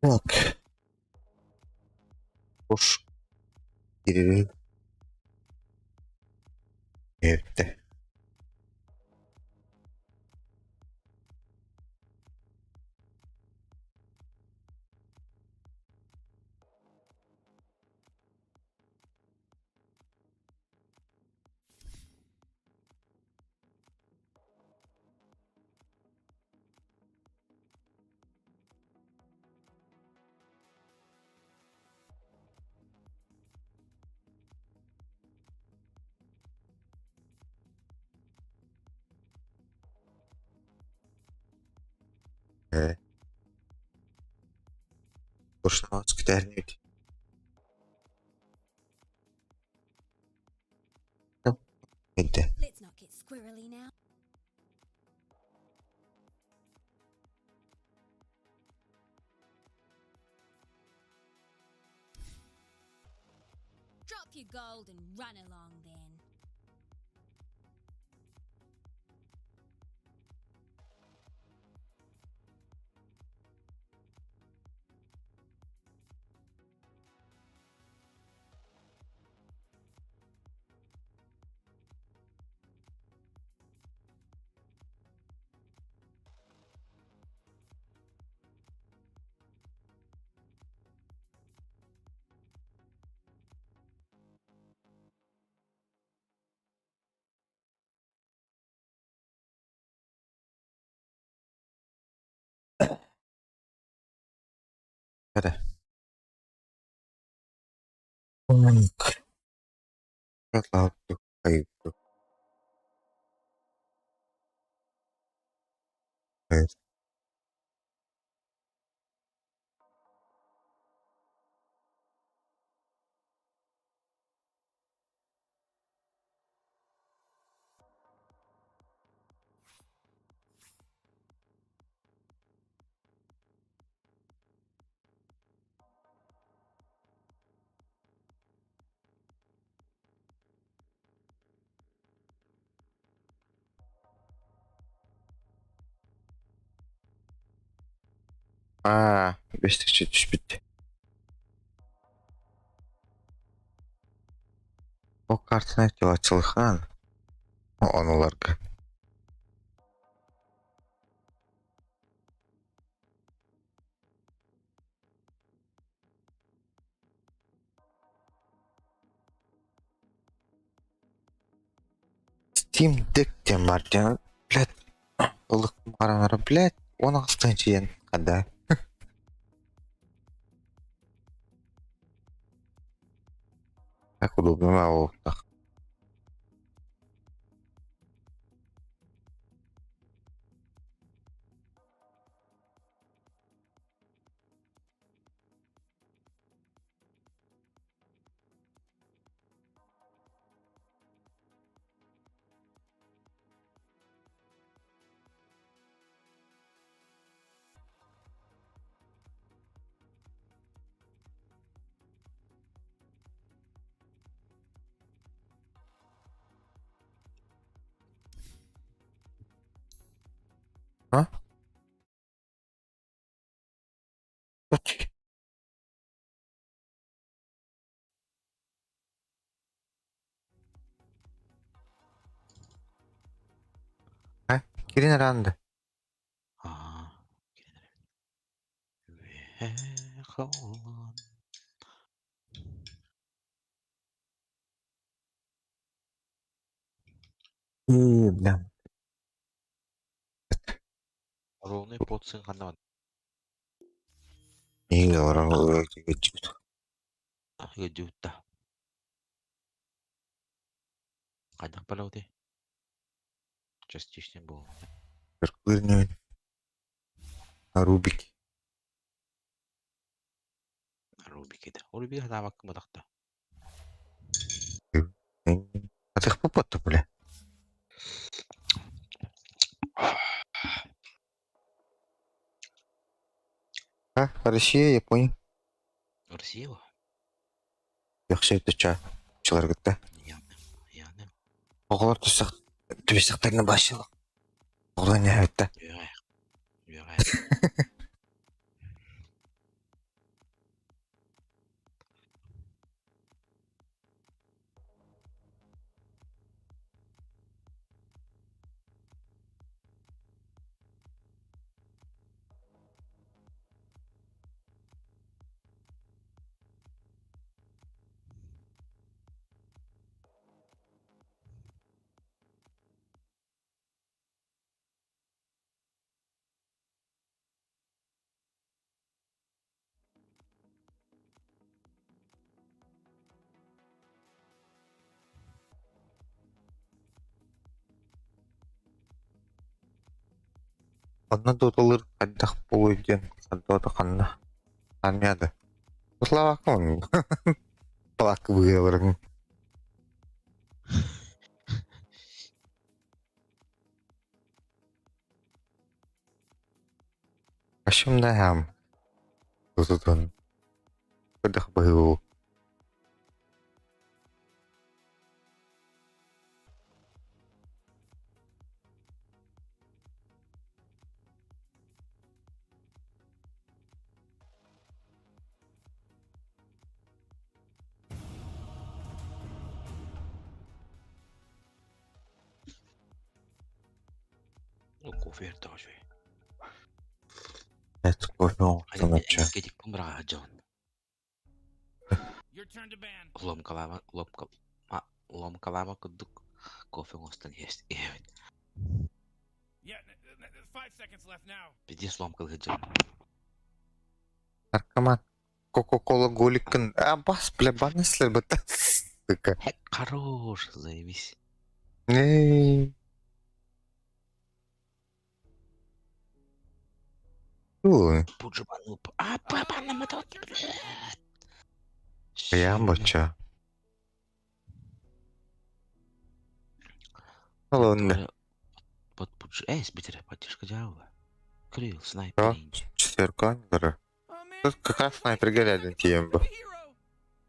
Так. Уж. Перерыв. Это. Boşuna gider neydi? Neydi? Let's not get squirrely now. Drop your gold and run along then. Hadi. Allah Allah. Hayır. Evet. Beşiktaş'a düş bitti. O kartın acaba açılgan. O anılarga. Steam Deck diye var ya. Блядь. Ilık maranları блядь. Onu астынчы ен. Kada. Как удобно мало. Ha? Okey. Ha? Girin herhalde. Блин. Ровный подсын ғана İyi orang geçiyor. юутта. Қайдақ балау де? Частичный был. Görünüyor. Рубик. Рубик еді. Рубик ғана баққы мұдақта. А ты их попотто, бля. А, Россия, Япония. Россия ба? Яхшы өтүчө. Чылар кетти. Яны. Оголор төсөктөрүнө башылык. Оголор не айтты? Үйрайық. Онна дотолыр кайдах болуйден. Адота канна. Анмяды. Славакон. Плак выговорын. Ашымда хам. Тутутун. Кайдах быгыл. Ну, кофе тоже. Это кофе он ночью. Кедик помра Джон. Your turn to ban. Лом калама кудук. Кофе остан есть. Yeah, 5 seconds left now. Пиди слом Джон. Наркоман. Кока-кола голикин. А бас, бля, банеслер бы та. Сука. Хорош, заебись. Эй. Ой, Пуджубану. А, папа, на мотот. я бача. Ладно. Под пудж... Сбитер, поддержка дьявола. Крил, снайпер, инч. Четверка, да. Oh man. Тут как раз снайпер горядин тем бы. Hero.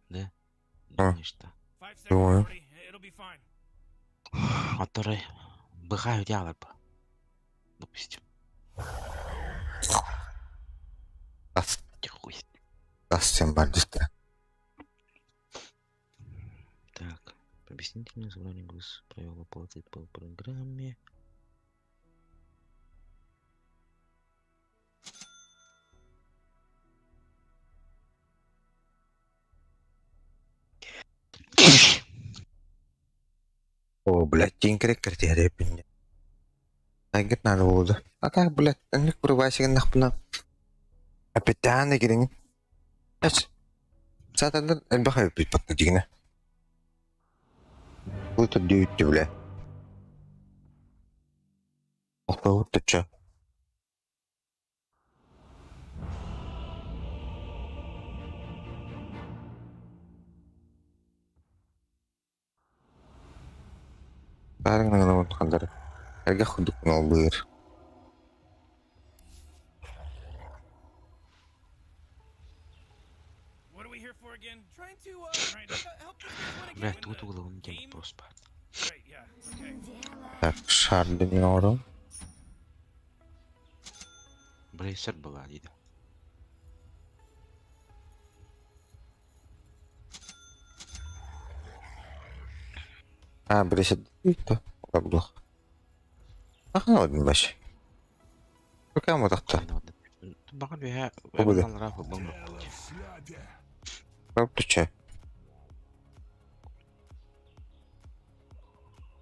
Да? Думаешь, что? 5 seconds, Думаю. Morty. It'll be fine. Который быхаю дьявол бы. Допустим. Даст, Хуй. даст всем бандиста. Так, объясните мне задание груз правила платы по программе. О, блядь, тинкерек критерия пинне. Агет надо было. А как, блядь, они курвасик нахпна. Капитаны гирин. Эс. Сатадан элбахай пить подтягина. Вот это дьюти, блядь. Ото вот это чё? Барың нагана вот хандар. Эрге худук нол быыр. What are we here for again? Trying to help this guy win a Бля, game. тут угловым Game? тем просто. Great, yeah. Okay. Так, шарды не ору. Брейсер была, дида. А, бресет. Это. Лаблах. Ах, ну один баш. Какая мы так-то? Bakın bir ha, Bu böyle. bunlar rafa bomba. Как ты че?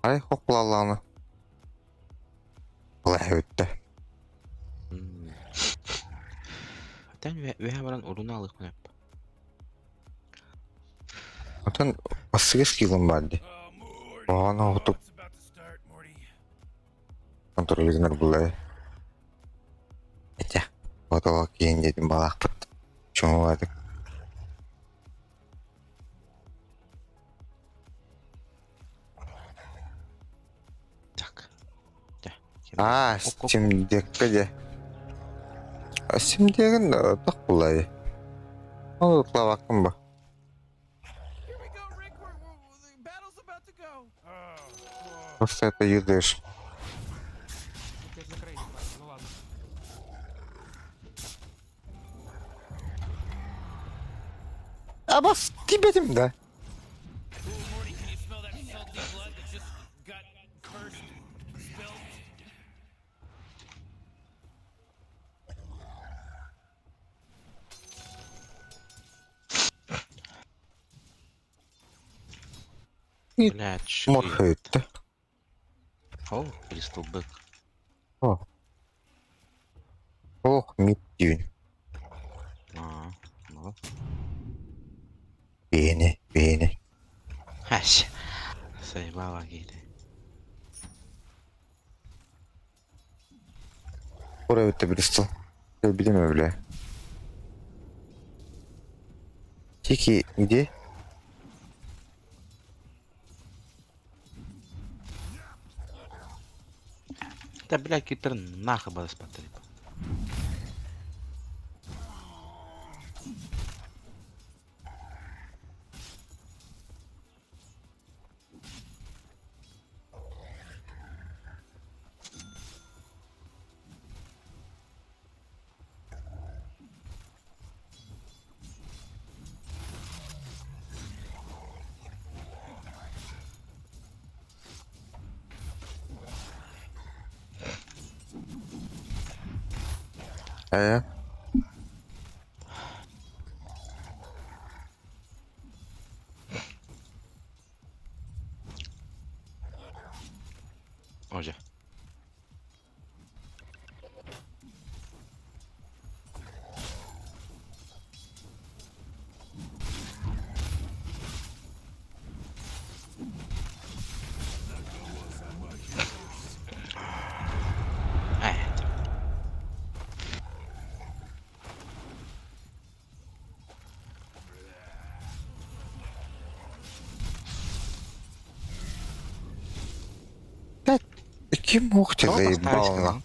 Ай, хоплаланы. Былай өтті. Тен ve hemen orunu alık mı yap? Отын басыгы скилым барды. Oh, Morty. Оғана Oh, ұтып it's about to start, Morty. контролегінер бұлай. Әтя, отыға кейін дедім балақ бұд. Чоңыладық. Так. А, стимдекке де. Стимдегін тақ бұлай. Ол ұтлавақым ба. Here we go, Rick. The battle's about to go. Oh, Просто это юдыш. А бас тебе дем, да? Morty, can you smell that salty blood that just got cursed, spilled? Блядь, Морха өтті. О, приступбек. О. Ох, мид дюн. Ну. Бейне, бейне. Хаш. Заебала гиде. Oraya öte Bristol. Bilmiyorum öyle. Тики, где? Да, блядь, китер нахуй бы смотри. А? Oye. Ким мог ты заебал, на?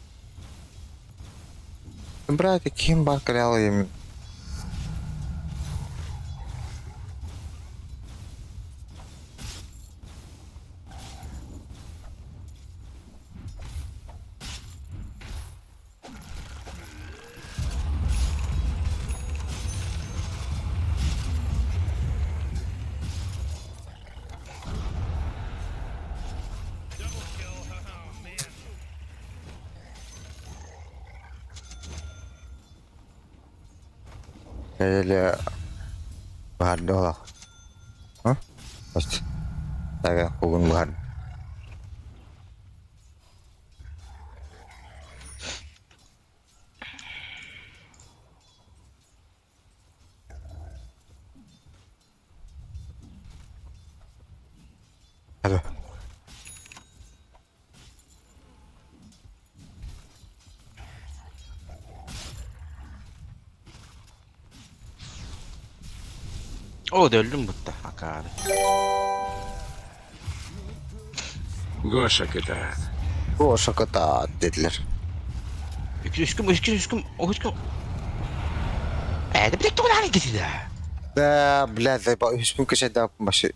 Брат, ким бакалял им? Double kill. Oh, man. Или... Бардола. А? Просто. Так, хугун бard. Алло. O da öldüm butta. Akar. Гоша кита. О, шокота, dediler. Üsküm. De bir dakika ulan gidi de. Да, блядь, заебал. Hiç mümkün daha başı.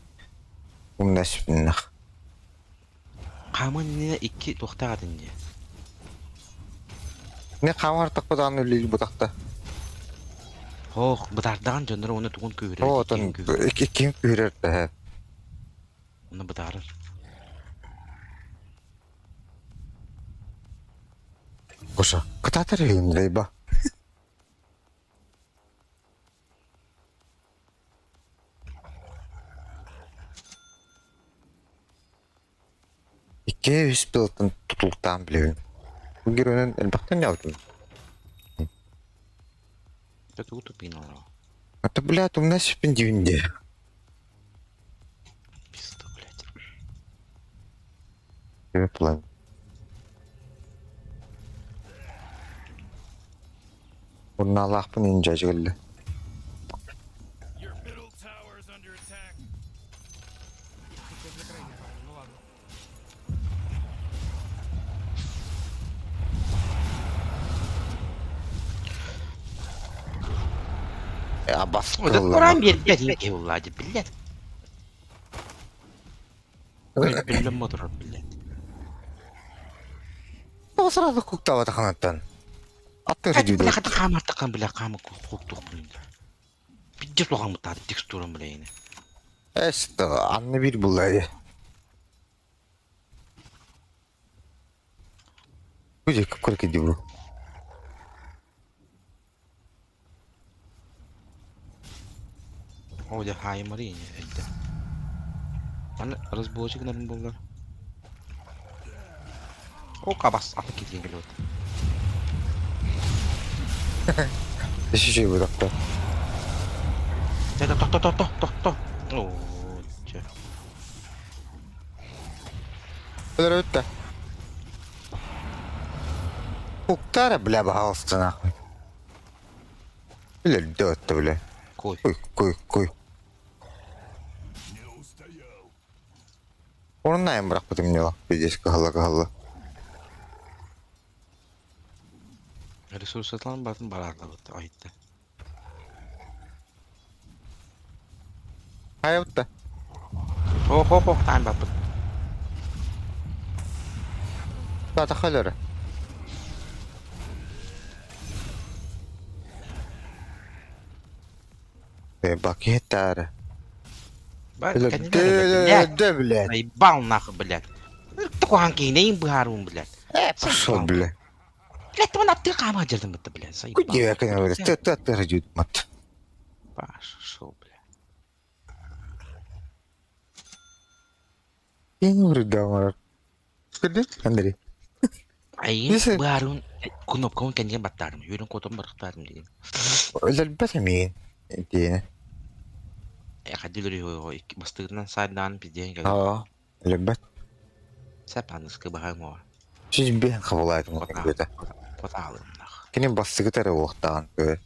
Bu nasip minnak. Kaman ne iki doktor adın diye. Ne kamartak bu dağın ölüyle bu dağda. Oh, bıdardan canları onu tuğun köyürür. O, ton, kim kuyurer de hep. Onu bıdarır. Koşa, kıtatar yayın zayıba. İki üst pilotun tutuluktan biliyorum. Bu giro'nun elbaktan ne yaptın? Kötü utupin olur. Это, блядь, у нас шпиндивинде. Пизду, блядь. Тебе план. Bunun Allah bunu incacı geldi. Your middle tower is under attack. Ya bas O da Kur'an bir bedin evladı, billet. Bilmem motor, billet. O sırada kukta var kanattan. Attı Hadi gidiyor. bile hadi kamar takan bile kamar koktuk bulundu. Bir cep lokan mı tadı tekstürüm bile yine. İşte anne bir bulayı. Kucak kukura gidiyor bu. O da hayır yine evde. Bana arız boğacı gınarım bunlar. O kabas atı gidiyor geliyor. Düşüşüyor bu dakika. Toh. Oo, çe. Öyle öte. Уктара, бля, пожалуйста, нахуй. Бля, да это, бля. Кой. Кой. Урнаем, брак, потемнело. Здесь кагала. Ресурслар батын барарда вот айтты. Hayatта. Хоп, тайм бапыт. Тата халера. Бакетара. Да, блядь. Наебал нахуй, блядь. Такой ханкинейн бухарун, блядь. Пошел, бля. Блядь, ты на ты кама жерден бітті, блядь. Заебал. Куди я говорю, ты отпердют, мат. Пошел, блядь. Я не говорю, да, марат. Скажи, Андрей. Айын Neyse. бухарун кнопкаун кенген баттарым. Юрин котом барықтарым деген. Лальбата мин. Дина. Хадилери хой бастырынан сайдан пизден geldi. Aa. Лальбат. Сәпаныз кыбағай моа. Siz ben kabul ettim bunu böyle. Поталым нах. Kinin bastığı tarafı oktağın böyle.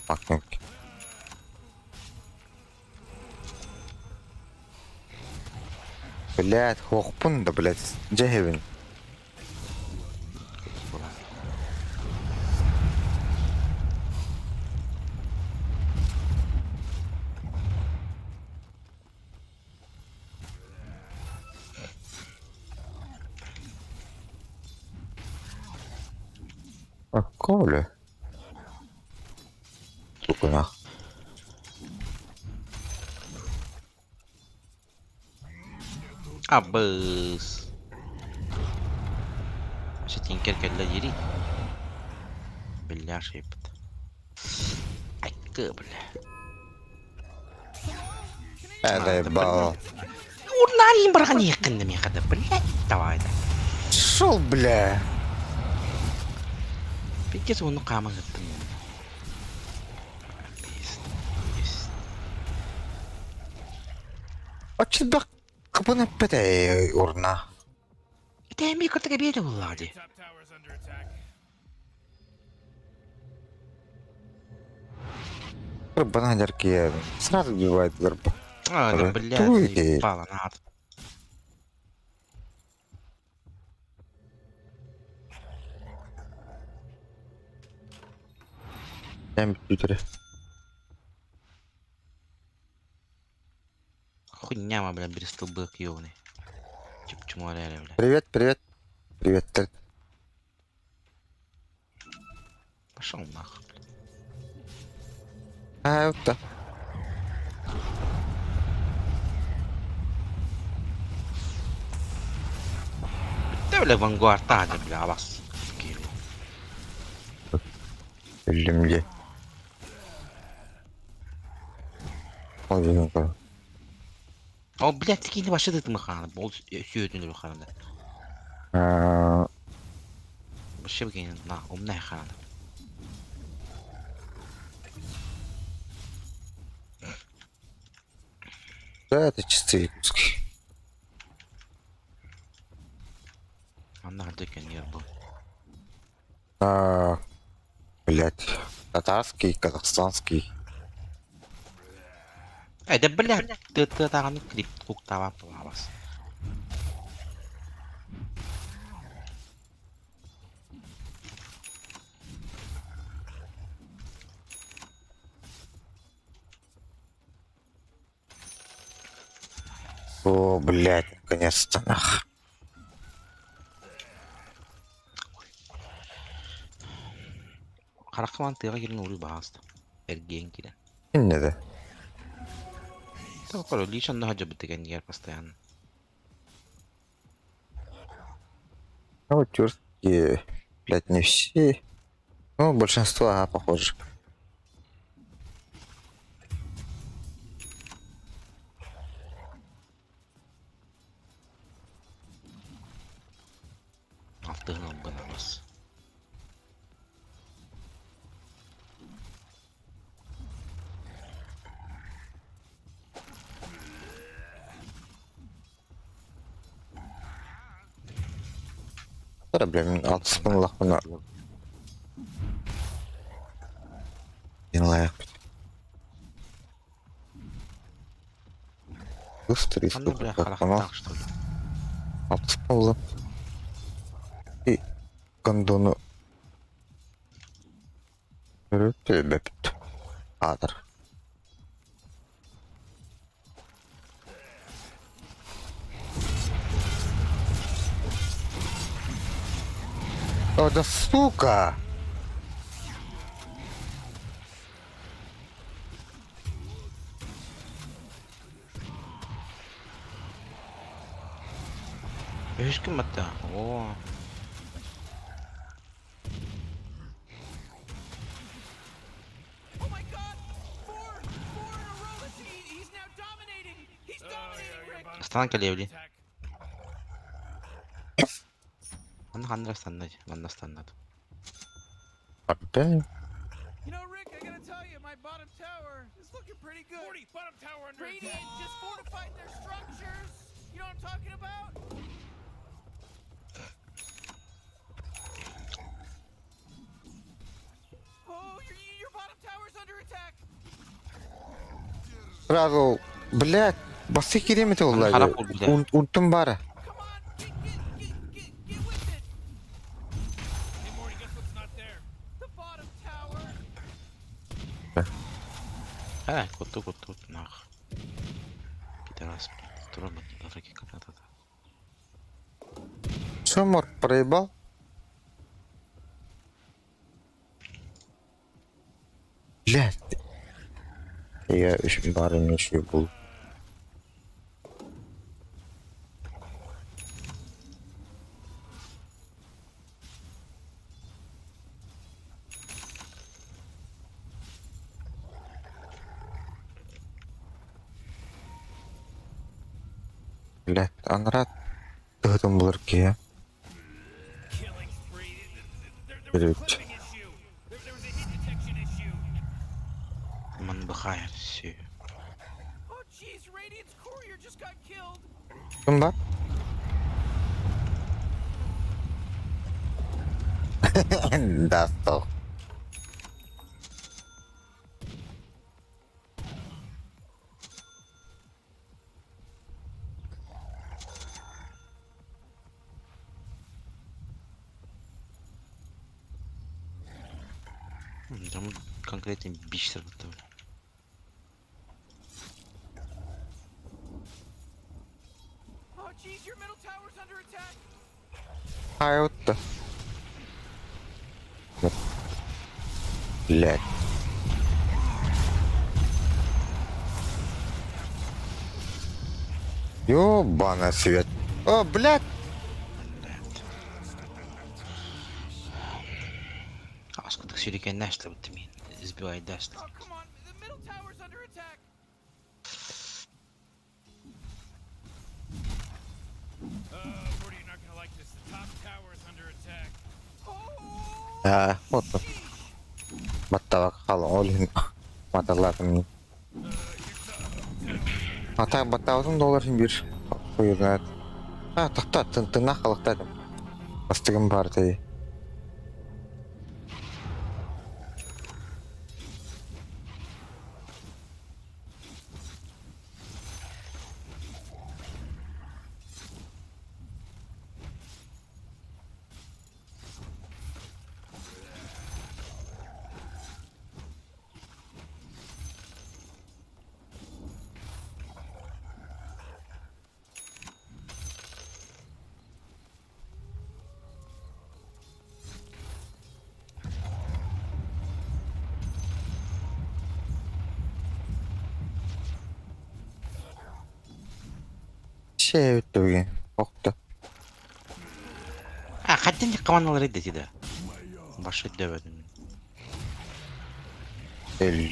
Bakın. Блядь, хохпун да, блядь, джехевин. Коля. Сука, нах. Абыз. Вообще тинкер келді жери. Бля шепт. Айкы, бля. Ебал. Урнарин барған екінді мен қады, блядь, давайды. Шел, бля. Пекес оны қамын жаттым. А тебя капана петай урна. Это я мне как-то беда была, ди. Top tower's under attack. Рыбана дерки сразу убивает горба. А, да, блядь, Туй ты. заебало, надо. Я компьютере. Хуйня, бля, бристолбэк ёвный. Чему реально, бля. Привет, привет. Привет, ты. Пошел нахуй, бля. А, вот так. Да, бля, вангуарда, бля, вас. Лимге. Ой, ну-ка. О, блядь, такие ваши ты махана, бол сүйетінде махана. Вообще бігенен, на, умная хана. Да, это чистые куски. Анна дөкен ер был. Блять. Татарский, казахстанский. Эй, да, блядь, ты тағаны клип құқтава вас. О, блять, наконец-то, нах. Қарақыман тыға келін ұры бағасты. Эрген келен. Не да. Так, короче, лишь он находит бытыген ер постоянно. Ну, вот тюрки, блять, не все. Ну, большинство, похоже. Алтыгынан бынамыз. Тара, бля, мен 60 мың лақпына. Лайық. Быстрый, Ладно, бля, сколько характак, что ли. 60 мың лақ. И кондону. Көріп, бәпіт. Адыр. О, да сука! Ешкім бәтті? О, Oh my god! Four in a row. He's now dominating. He's dominating, Rick. астана келевли. Attack. Аны қандыр астанады, манда астанады. Опять? You know, Rick, I gotta tell you, my bottom tower is looking pretty good. 40, bottom tower under Radiant just fortified their structures. You know what I'm talking about? Oh, your bottom tower's under attack. Сразу, блядь, басы керемет олай. Харап бол, бля. Ультым бары. Come on, get with it. Hey, Morty, guess what's not there? The bottom tower. Куту, нах. Пидорас, блядь. Трома, раки капната. Че, Морг, проебал? Блядь. Я еще бары ничего был. Блядь, анрат. Дыгдым булар ке. Killing spree. There was a Блядь. clipping issue. There was a hit detection issue. Ман бахайр, все. Oh, jeez, Radiant's courier just got killed. Кім бар? Да, стоп. Там конкретный бич сработал. Oh, jeez, your middle tower's under attack. А, вот то. Блядь. Ёбаный свет. О, блядь. Аскудық сүйреген нәшті бұтты мен. Избивай дәшті. Oh, come on, the middle tower's under attack. Morty, you're not gonna like this. The top tower is under attack. Oh, А, вот то. Баттава қалың олин. Маталатын. Ата баттаудың долларын бир. Қойырнат. А, тақта, тыңна қалықтадым. Бастығым бар дей. Şey öttüğün. Oktu. Қаттен де қаманалар еді деді. Башы дөбәдім. Дәлі.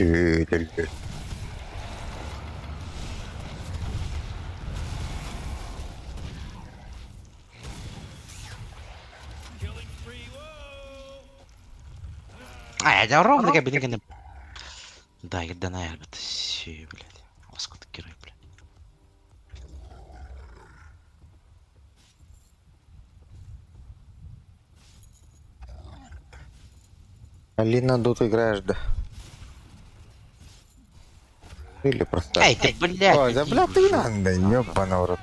killing spree. Whoa. Я ровно как бы. Да, я да, наверное, это все, блядь. Аскудық герой, блядь. Алина, тут играешь, да? Или просто... Эй, ты, блядь! Ой, да, иди бля, ты уже. надо, ёбаный в рот.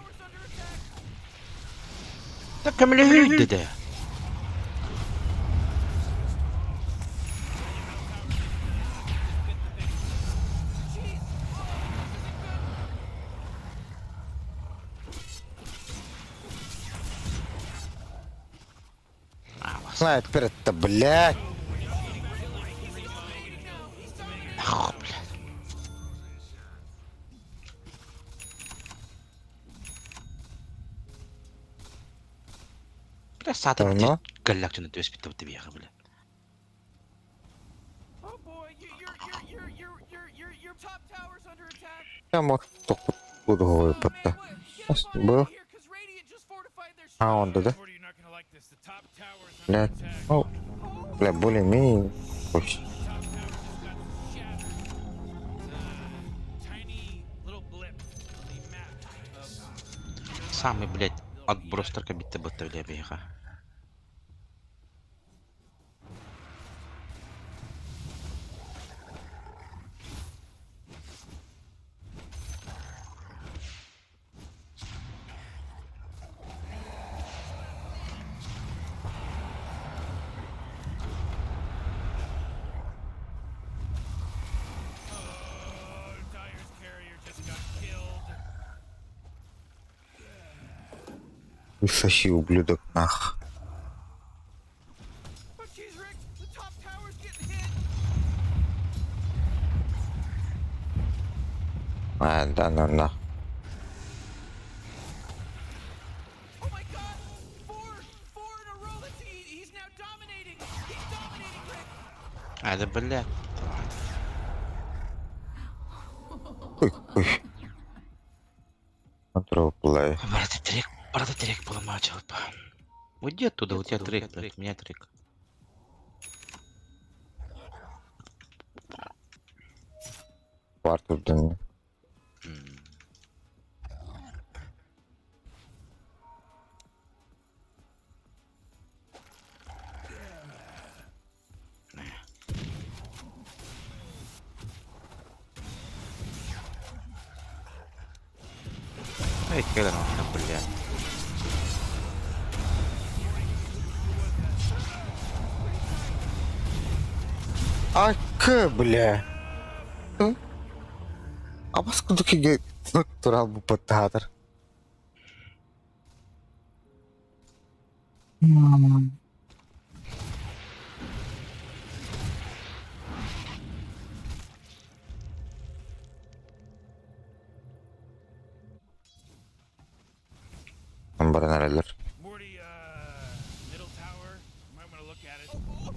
Да камлю да. Знает, теперь это, блядь. Ах, блядь. Бля, сада, Давно? где галактику на 25 века, бля. Oh boy, your top tower's under attack. Я мог только буду говорить, Oh, man, потому what? Get что Bonnie был. out here, 'cause Radiant just fortified their А, он, да? You're not gonna like this. The top tower's under Бля, attack. ну, бля, более-менее... Пусть. Top tower just got shattered. It's a tiny little blip on the map of Самый, блядь, отброс только битты быттı бега. Dyer's carrier just got killed. Высоси, ублюдок, нах. But geez, Rick, the top tower's getting hit. А, да, ну, нах. Oh my god! Four in a row. He's now dominating. He's dominating, Rick. А, да, блядь. Ой, ой. Control play. Брат, трек поломал, челпа. Уйди оттуда, у тебя трек, блядь, у меня трек. Кварту, да, не. Эй, когда нахуй, блядь. А, бля. А поскольку ты натурал бы потатор. Барнареллер. Morty, middle tower. You might want to look at it. Oh,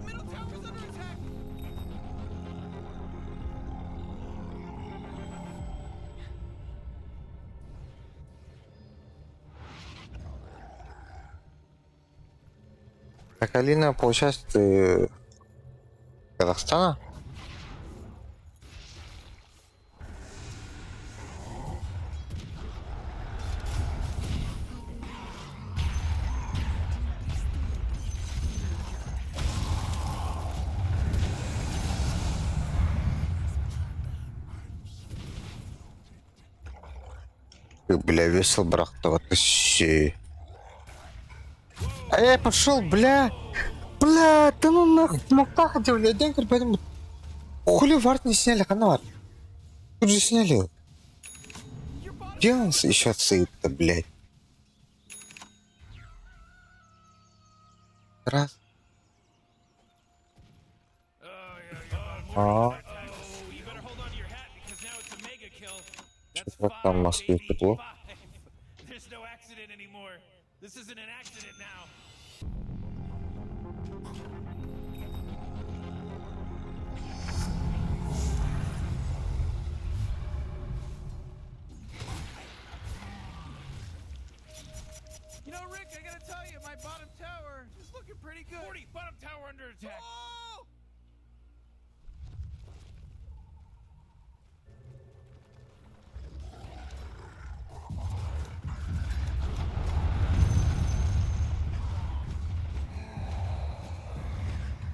middle tower's under attack. Так, Алина, получается, ты Казахстана? Ты, бля, весел, брахтова, ты щи. Эй, пошел, бля! Бля, да ну нахуй, ну как это, бля, дядя, поэтому... Хули вард не сняли, канал? Тут же сняли. Где он еще стоит-то, блядь? Раз. Oh, yeah. А, Oh, you better hold on to your hat because now it's a mega kill. That's что там в Москве тепло? 5v5. There's no accident anymore. This isn't an accident now. You know, Rick, I gotta tell you, my bottom tower is looking pretty good. 40, bottom tower under attack. Oh!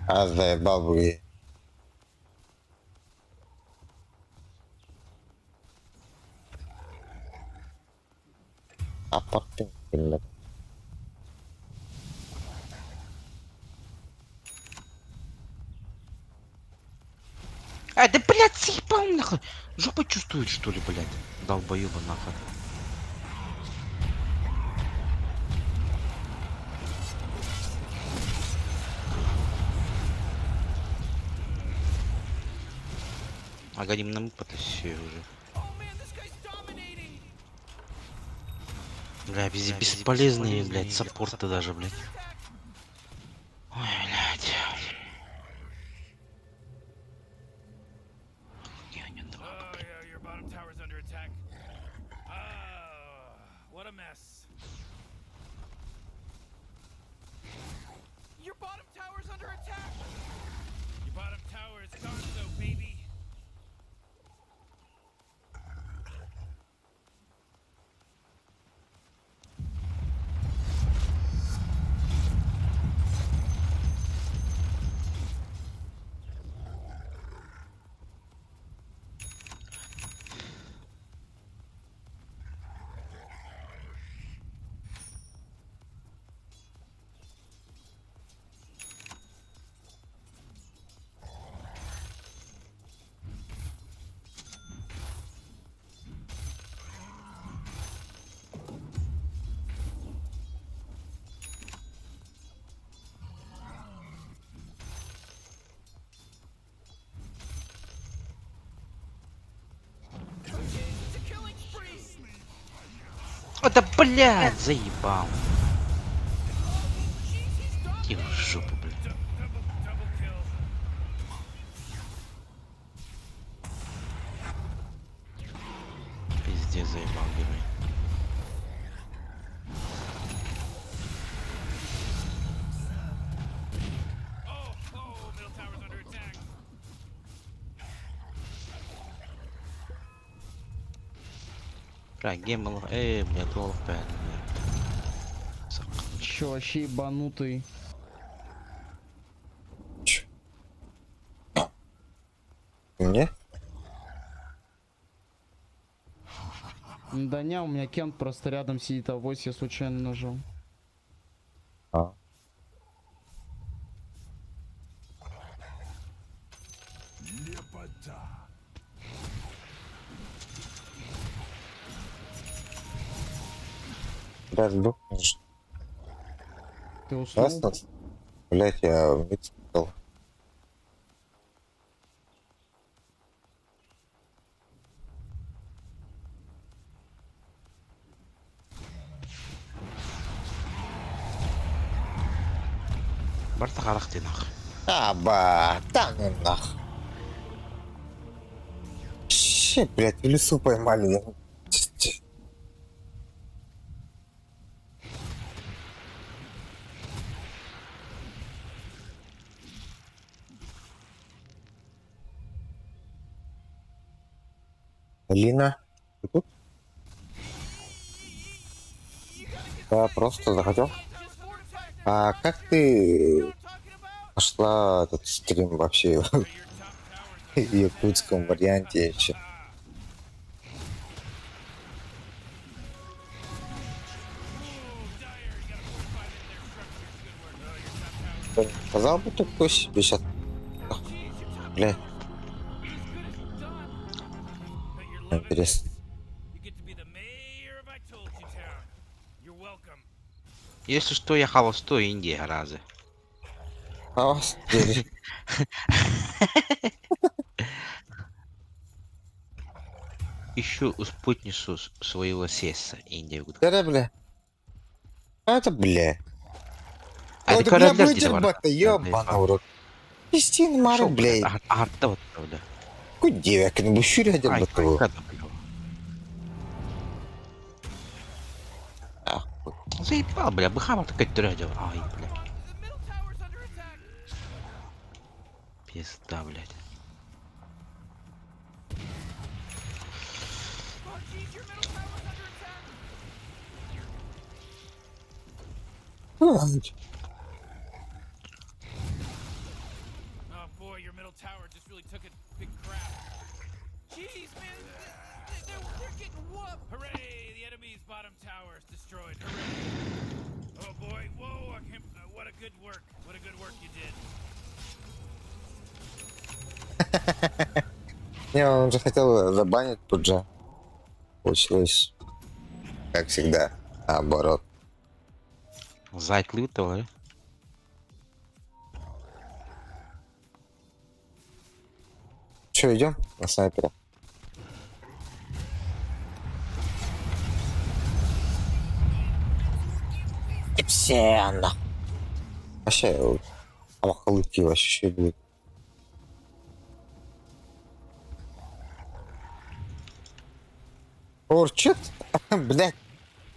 А, заебал, блин. А потом, блин. Да, блядь, съебал нахуй. Жопа чувствует, что ли, блядь? Долбоёба нахуй. Агоним нам потащи уже. Бля, бесполезные, блядь, саппорты даже, блядь. Ой, блядь. Я не думал, Oh, блядь. yeah, your bottom tower's under attack. Ah, what a mess. Your bottom tower's under attack. Your bottom tower is Gonzo, baby. Да, блядь, заебал. Иди в жопу, блядь. Double kill. Пиздец, заебал, герой. Oh, middle tower's under attack. Бля, гембл, блядь, лол-пэд, Чё, вообще ебанутый? Мне? Да не, у меня Кент просто рядом сидит, а вось я случайно нажал. А. Да, сдохнешь. Ты уснул? Ясно? Блять, я мид сказал. Барта харах ты нахуй. Да ну нах. Че, блять, в лесу поймали. Лина, ты тут? Да, просто захотел. А как ты нашла этот стрим вообще в якутском варианте еще? Сказал бы такой себе сейчас. Бля. Интересно. You get to be the mayor of I told you town. You're welcome. Если что, я холостой Индии, разы. А вас теперь. Ищу спутницу своего сеса Индия. Да, бля. А это, бля. А Вот, это бля, корабля будет бата, ёбаный в рот. Истин мары, блядь. Да вот, да. Куди, як не бушюрі гадя Ай, бату. когда, бля. Заебал, бля, быхама такая трёдя. Ай, бля. The middle tower's under attack. Пизда, блядь. Oh, jeez, your middle tower's under attack. tower just really took a big crap. Jeez, man, they're getting whooped. Hooray! The enemy's bottom tower is destroyed. Hooray! Oh boy, whoa! I can't, what a good work! What a good work you did. Не, он же хотел забанить тут же. Получилось, как всегда, наоборот. Зайк лютого, Че, идем на снайпера? Все на. Вообще, алхалыки вообще будет. Орчит? Блять.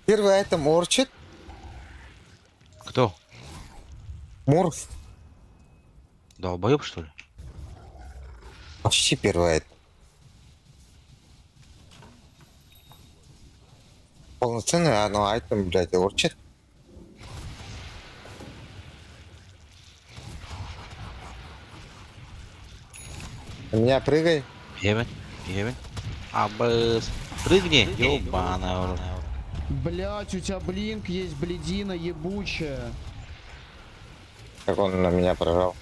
Первый айтем орчит. Кто? Морф. Долбоёб, что ли? Вообще первый айтем. Полноценный, но айтем, блять, орчит. У меня прыгай. Ебень. Абыс. Прыгни, ёбаная. Блять, у тебя блинк есть, бледина ебучая. Как он на меня прожал.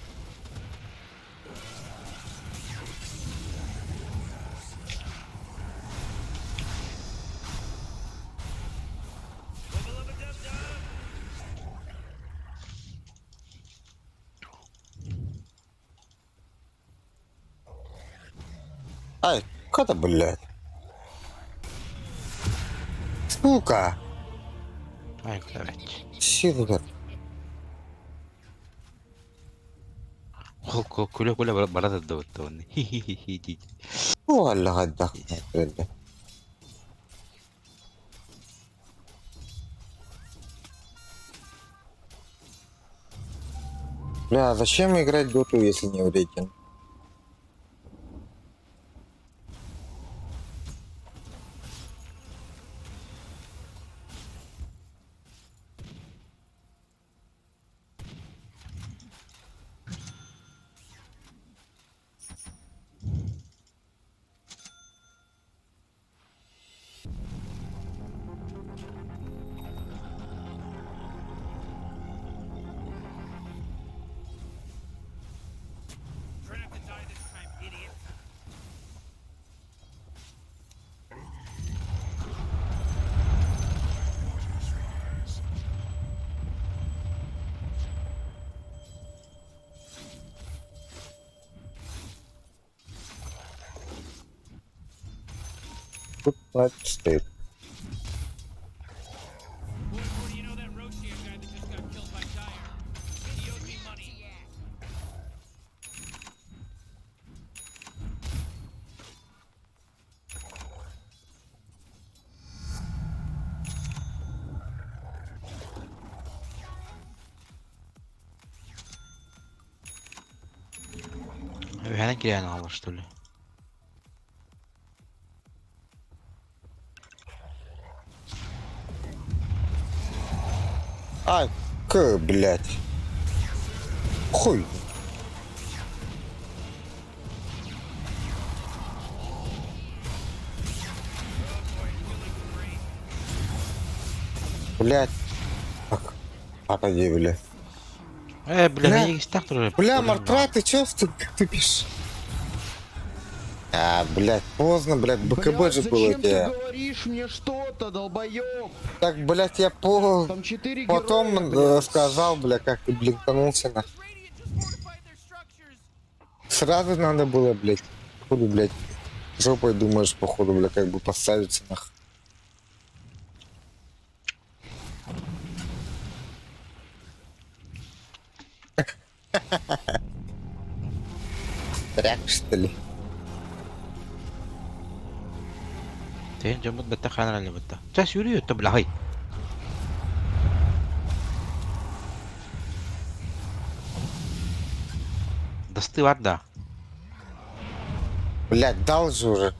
Ай, куда, блядь? Сука! Ай, блядь. Силука. Куля барада довтон. Хи-хи-хи-хи. Валля, отдохнуть, блядь. Бля, зачем играть в доту, если не в рейтинг? Try not to die this time, idiot. Тут лайк стоит. Boy, do you know that Roshian guy that just got killed by Dire? He owed me money. Вяна кириана, что ли? Ай, блядь. Хуй. Блядь. Так, погоди, бля. Бля, Бля. я так тоже. Бля, Мартра, ты чё тупишь? А, блядь, поздно, блядь, БКБ Блядь, же было зачем ты тебе. говоришь мне что-то, долбоёб? Так, блядь, я Там 4 потом героя, блядь. сказал, бля, как ты блинканулся на. Radiant just fortified their structures. Сразу надо было, блядь, походу, блядь, жопой думаешь, походу, бля, как бы поставиться нах. Тряк, что ли? Sen jambut betta kanalnya betta. Cas yürüyor tabi lah. Досты вода. Блядь, дал же уже.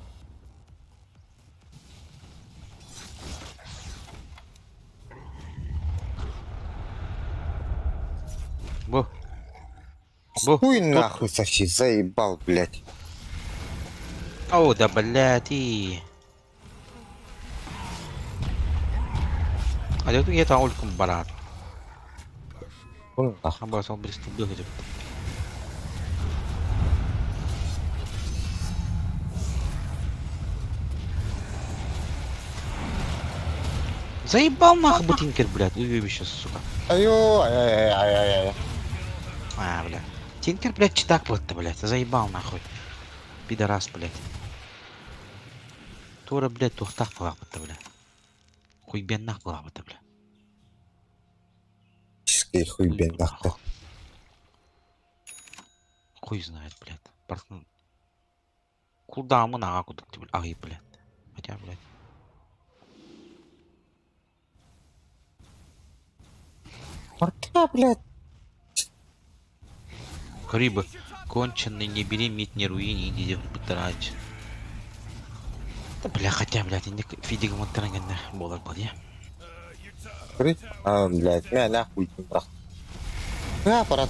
Бо. Хуй нахуй соси, заебал, блядь. О, да блядь, и... А это где-то ульком барат. Хуй нахуй. Або сол приступил где-то. Заебал нахуй ботинкер, блядь, уебище, сука. Ай-ой, ай-яй-яй-яй-яй. А, блядь. Тинкер, блядь, читак вот-то, блядь, заебал нахуй. Пидорас, блядь. Тура, блядь, тухтах плавать-то, блядь. Хуй беннах плавать-то, блядь. Чистый хуй бен нахуй. Хуй знает, блядь. Портну. Куда мы на куда ты, блядь? Ай, блядь. Хотя, блядь. Марта, блядь. Рыба. Конченый, не бери, мить, не руини, иди в батарач. Да, бля, хотя, блядь, не фидик монтарангенна болар был, я. Курить? А, блядь, меня нахуй не брах. Я аппарат.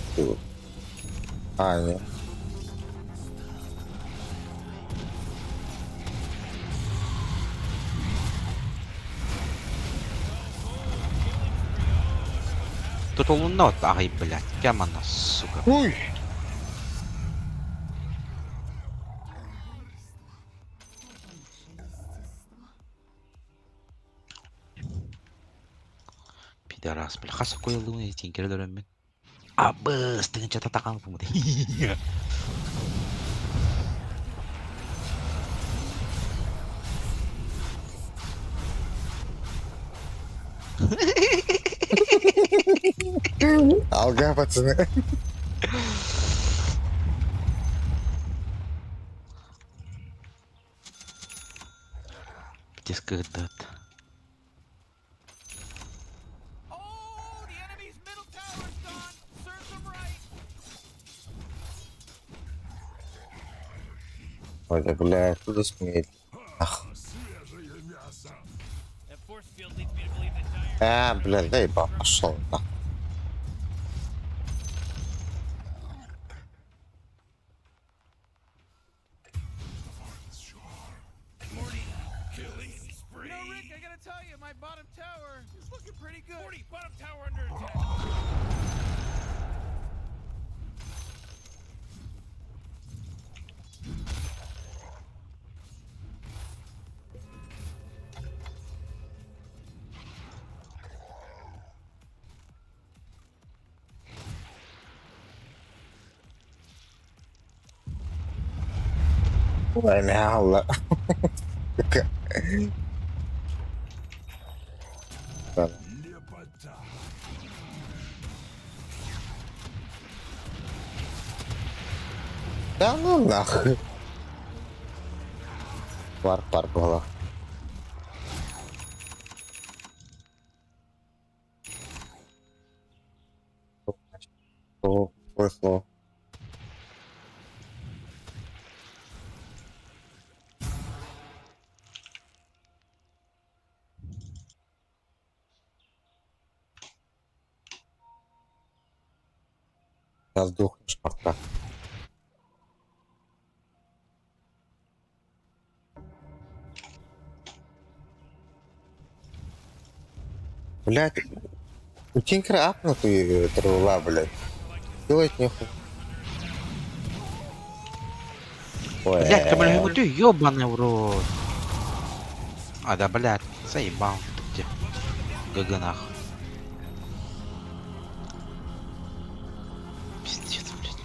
А, нет. Тут он нот, ай, блядь, прямо на, сука. Уй! Пидорас, бля, хаса койлуун тинкер дөрөммүн. Абыс, тыгынча татакан бумуд. Алга, пацаны. Дискредат. Oh, the enemy's middle tower's gone. Serves them right. Ой, да, блядь, куда смеет? Ах. That force field leads me to believe that Dire. Блядь, заебал, пошел нахуй. You know, Rick, I gotta tell you, my bottom tower is looking pretty good. 40, bottom tower under attack. Ой, мяла. Да ну нахуй. Пар была. О, пошло. Сейчас сдохнешь, пока. Блядь, у Тинкера апнутый трула, блядь. Делать нехуй. Ой, Блядь, блядь, ты ёбаный в рот. А, да, блядь, заебал. Где? ГГ нахуй. Пиздец, блядь.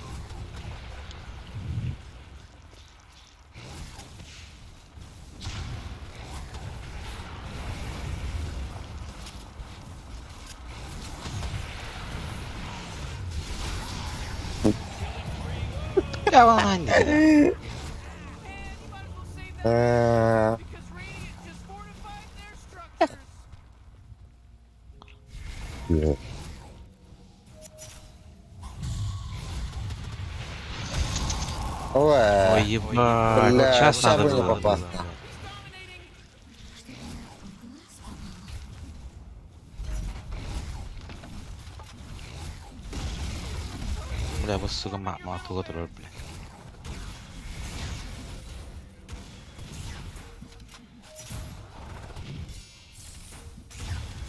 Бля, ладно. э, Because Radiant just fortified their structures. блядь. Ой, Ой, ебать. бля, Вот сейчас ща надо бы не было. попасть. Бля, вот сука матуга турар, бля.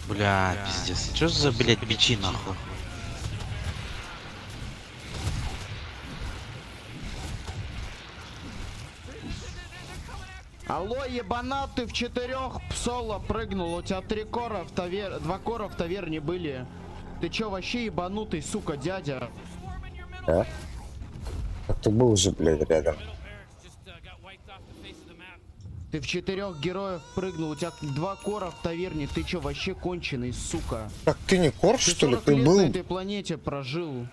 Бля, пиздец. Чё за, блядь, бичи нахуй? Алло, ебанат, ты в 4 соло прыгнул, у тебя 3 кора в тавер... 2 кора в таверне были. Ты чё вообще ебанутый, сука, дядя? Да? А ты был уже, блядь, рядом. Ты в 4 героев прыгнул, у тебя 2 кора в таверне, ты чё вообще конченый, сука? Так ты не кор, Ты что ли? 40 Ты лет был... на этой планете прожил.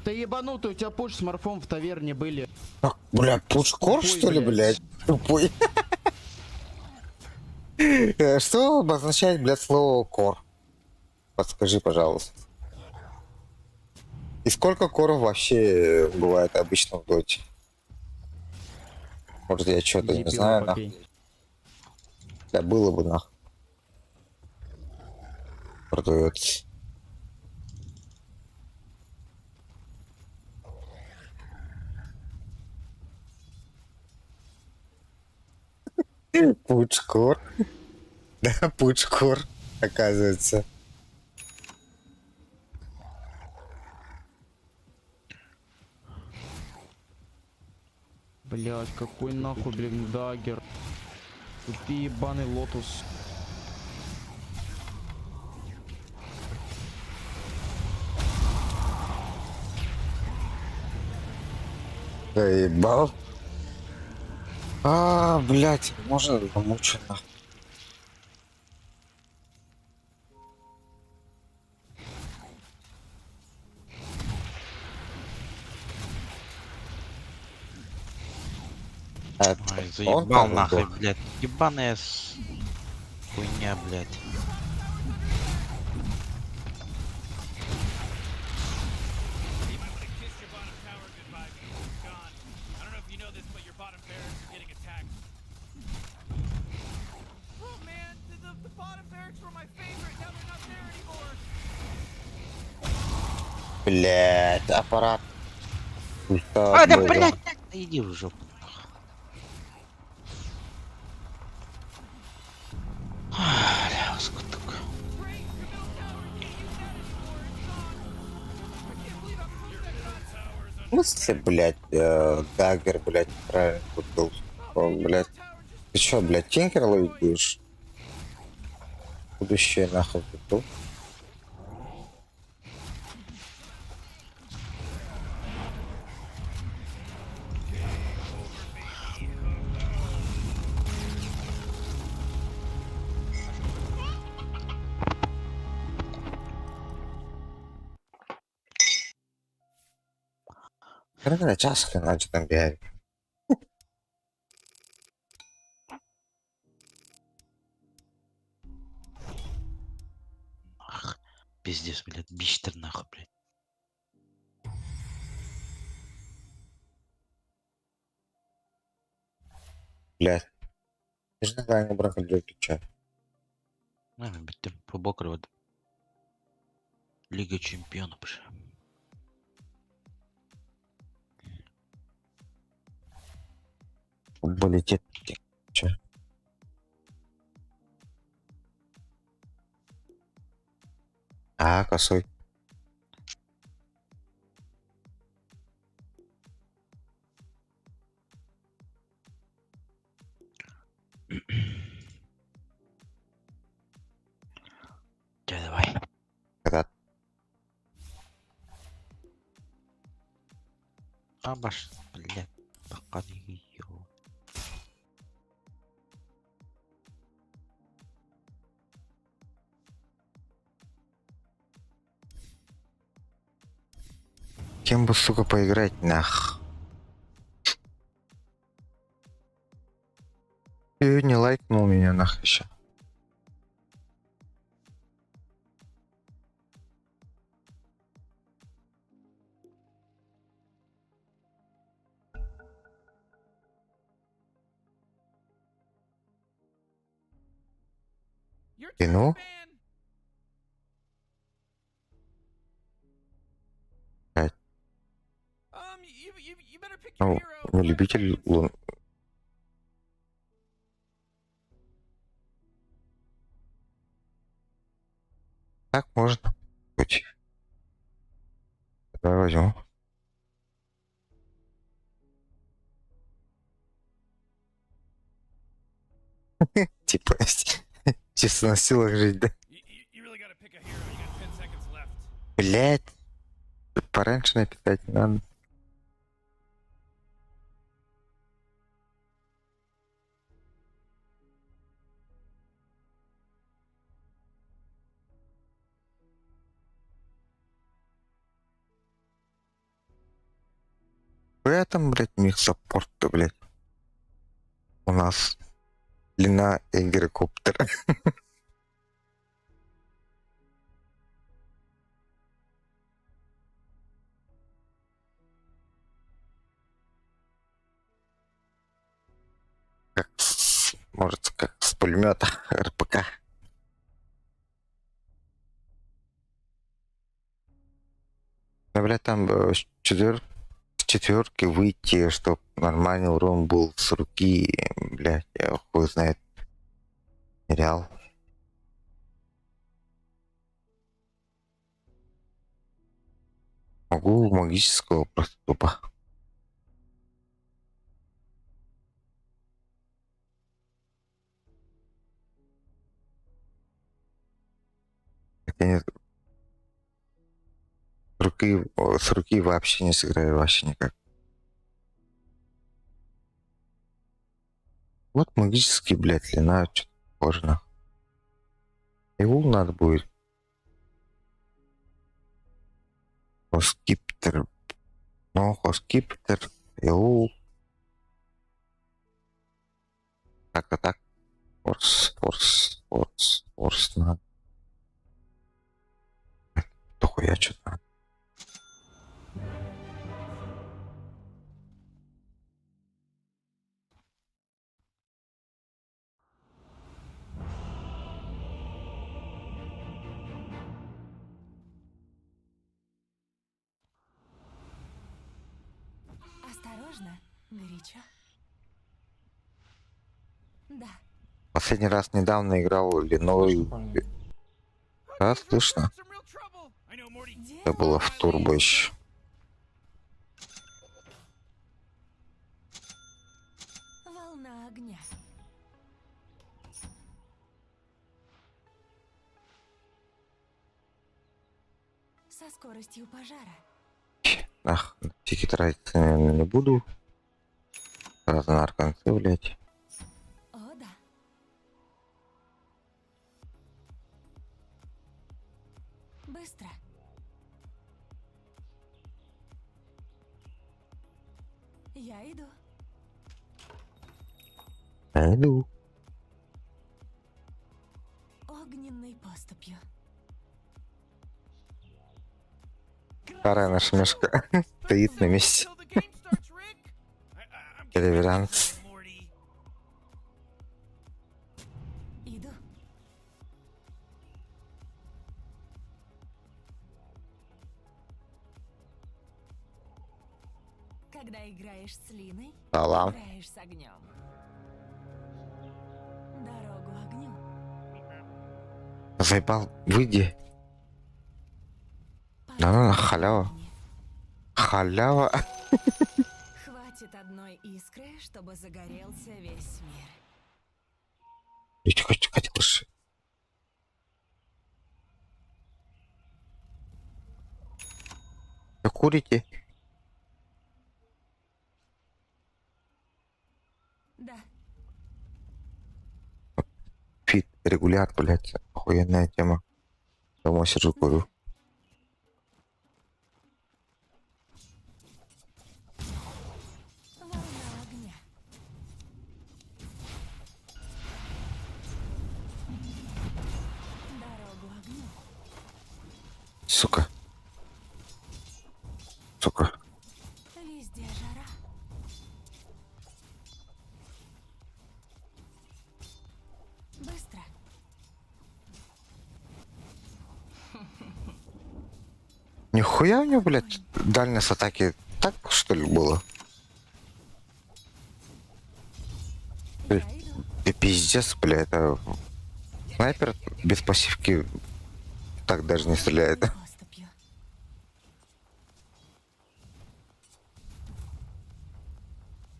Ты ебанутый, у тебя пуш с морфом в таверне были. Так, бля, пуш кор, Тупой, что ли, блядь? Тупой. Что обозначает, блядь, слово кор? Подскажи, пожалуйста. И сколько коров вообще бывает обычно в доте? Может, я что-то не Иди пиво знаю, попей. нахуй. Да было бы, нахуй. Продается. Пучкор. Да, пучкор, оказывается. Блять, какой нахуй, блин, дагер. Ты ебаный лотус. Заебал. А, блять, можно замучу нахуй. Ой, заебал нахуй, блядь. Ебаная хуйня, блядь. Блять, аппарат. А, да, блядь! Иди в жопу. Бля, сколько такое? В смысле, блять, дагер, блять, правильно тут был. О, блять. Ты чё, блять, тинкер ловить будешь? Будущее нахуй тут был. Когда час начал там бегать. Пиздец, блядь, бичтер нахуй, блядь. Блять. Ты же нагло брахать выключай. Наверное, биттим побокривать. Лига чемпионов, бля. Полетит. Че? А, косой. Чё, давай. Когда Абаш, блядь, пока не её. кем бы, сука, поиграть, нах. Ты не лайкнул меня, нах, еще. И ну? Блять. Ну, не любитель лун. Так можно. Хоть. Давай возьму. Типа, чисто на силах жить, да? You really gotta pick a hero. You got 10 seconds left. Блять. Пораньше напитать не надо. В этом, блядь, у них саппорт-то, блядь. У нас длина гирокоптера. Может, как с пулемета РПК. Ну, блядь, там с четверки выйти, чтоб нормальный урон был с руки, блядь, я хуй знает. Реал. Могу магического просто тупо. Хотя нет. С руки вообще не сыграю, вообще никак. Вот магический, блядь, длина, что-то похоже на. Его надо будет. Хоскиптер. Ну, хоскиптер. Его. Как-то так. Форс надо. Дохуя что-то надо. Осторожно, горячо. Да. Последний раз недавно играл Леной. Да, слышно? Some real trouble. I know, Morty. Это было в турбо еще. Волна огня. Со скоростью пожара. Ах, тики тратиться, наверное, не буду. Сразу на арканцы, блядь. О, да. Быстро. Я иду. Иду. Огненной поступью. Старая наша мешка стоит на месте. Till the game starts, Rick. I'm getting Реверанс. Morty. Иду. Когда играешь с Линой, Салам. играешь с огнем. Дорогу огню. Заебал, выйди. Да ну, халява. Халява. Хватит одной искры, чтобы загорелся весь мир. Тихо, тихо, тише. Вы курите? Да. Фит, регуляр, блядь. Охуенная тема. Дома сижу, курю. Волна огня. Дорогу огню. Сука. Сука. Везде жара. Быстро. Нихуя у него, блядь, дальность атаки так, что ли, было? Ты, ты пиздец, бля, это... Снайпер без пассивки так даже не стреляет. Поступью.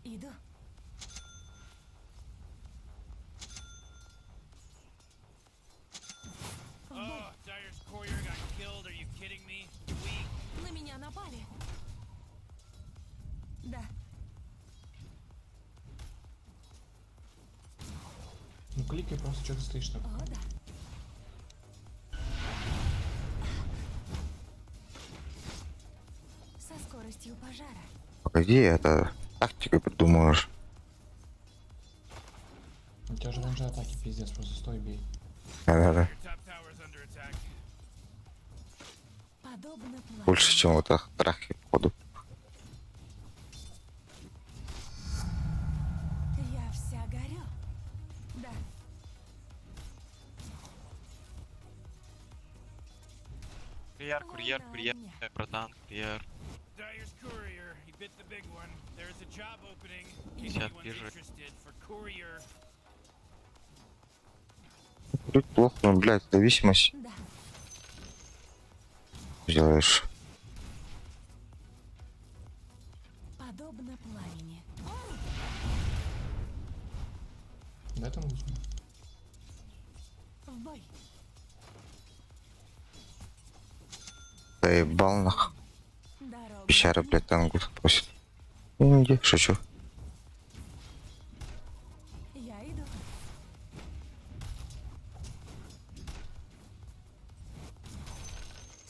Иду. Oh, Dyer's courier got killed. Are you kidding me? Weak. На меня напали. Да. Ну кликай просто, что ты стоишь так. О, да. Со скоростью пожара. Погоди, это тактику придумаешь. У тебя же рейнджи атаки пиздец, просто стой и бей. Да-да-да. Your top tower's under attack. Подобно пламени. Больше, чем вот так трахи, походу. Я вся горю. Да. Курьер, курьер, Волна курьер, огня. братан, курьер. Dyer's courier. He bit the big one. There's a job opening. If Сейчас anyone's вижу. interested for courier. Тут плохо, ну, блядь, зависимость Да. делаешь. Подобно пламени. Дай там лучше. В бой. Заебал нах. Дорога. Пещера, блядь, тангут просит. Иди, шучу. Я иду.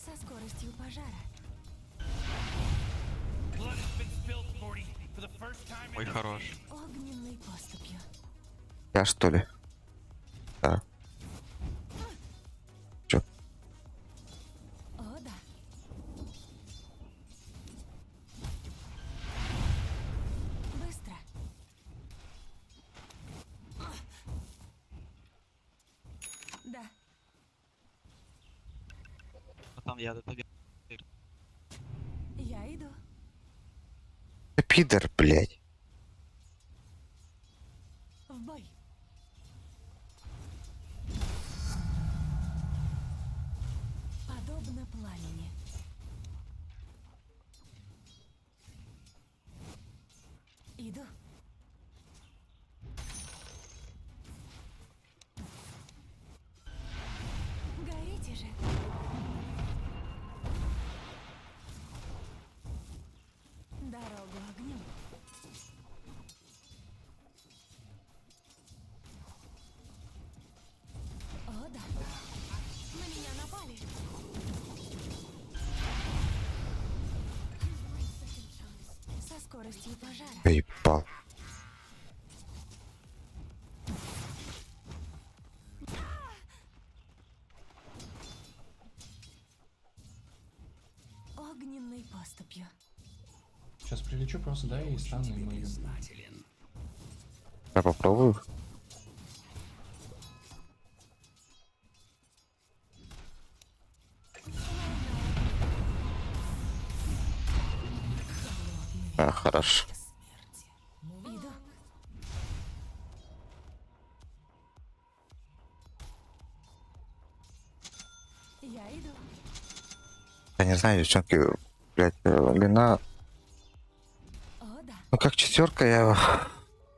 Со скоростью пожара. Blood has been spilled, Morty, for the first time in Ой, this хорош. game. Огненной поступью. Я что ли? Да. Чё? О, да. Быстро. Да. Братан, я до тебя. Я иду. Пидор, блядь. В бой. Подобно пламени. Иду. Горите же. Дорогу огню. О, да. На меня напали. Со скоростью пожара. Заебал. Огненной поступью. Сейчас прилечу просто, да, и стану и мою. Я попробую. А, хорош. Иду. Я иду. Я не знаю, девчонки, блядь, Лина. О, да. Ну как четверка, я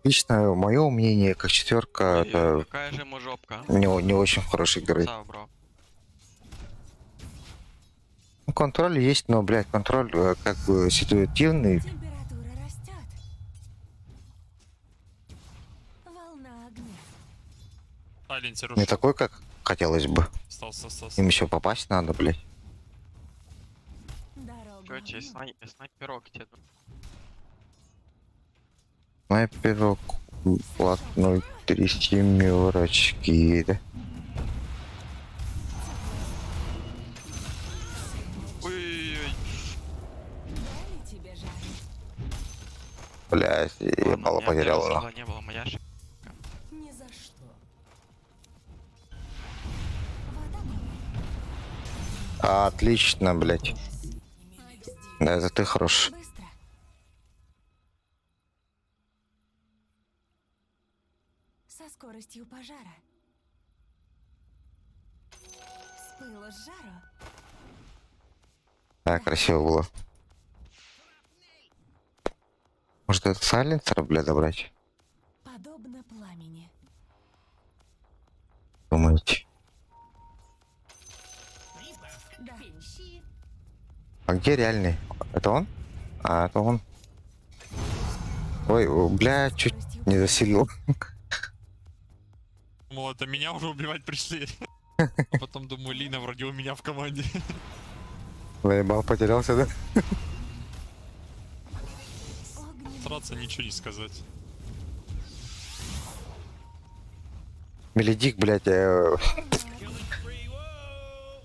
лично мое мнение, как четверка, это Какая же ему жопка? не очень хороший игры. Красава, бро. Ну, контроль есть, но, блядь, контроль как бы ситуативный. Температура растет. Волна огня. Не такой, как хотелось бы. Им еще попасть надо, блядь. Дорога Чё, тебе огню. снайперок тебе? Снайперок, платной, 3 семерочки, да? Ой-ой-ой. Дали тебе жарить. Блядь, я Ладно, мало у меня потерял, первого но. сила не было, моя ошибка. Ни за что. В атаку. Отлично, блядь. Да, это ты хорош. Быстро. Со скоростью пожара. С пылу с жару. Да, красиво было. Может, это сайленсер, бля, добрать? Подобно пламени. Думаете? Да. А где реальный? Это он? А, это он. Ой, бля, чуть не заселил. Думал, это меня уже убивать пришли. А потом думаю, Лина вроде у меня в команде. Заебал, потерялся, да? Стараться ничего не сказать. Меледик, блядь,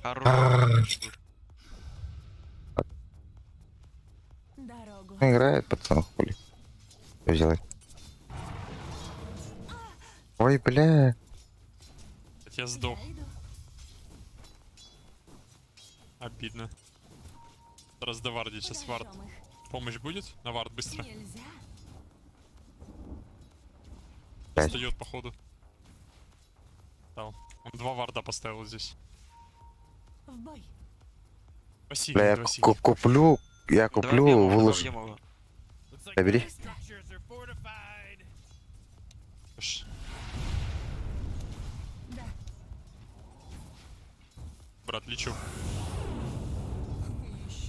Хорош. Дорогу. играет, пацан, хули. Что делать? Ой, бля. Я сдох. Я иду. Обидно. Раз до варди, сейчас вард. Прожжём их. Помощь будет? На вард быстро. Нельзя. Блядь. Встает походу. Да, он 2 варда поставил здесь. В бой. Спасибо, Бля, я спасибо. куплю, выложу. Забери. Да. Брат, лечу.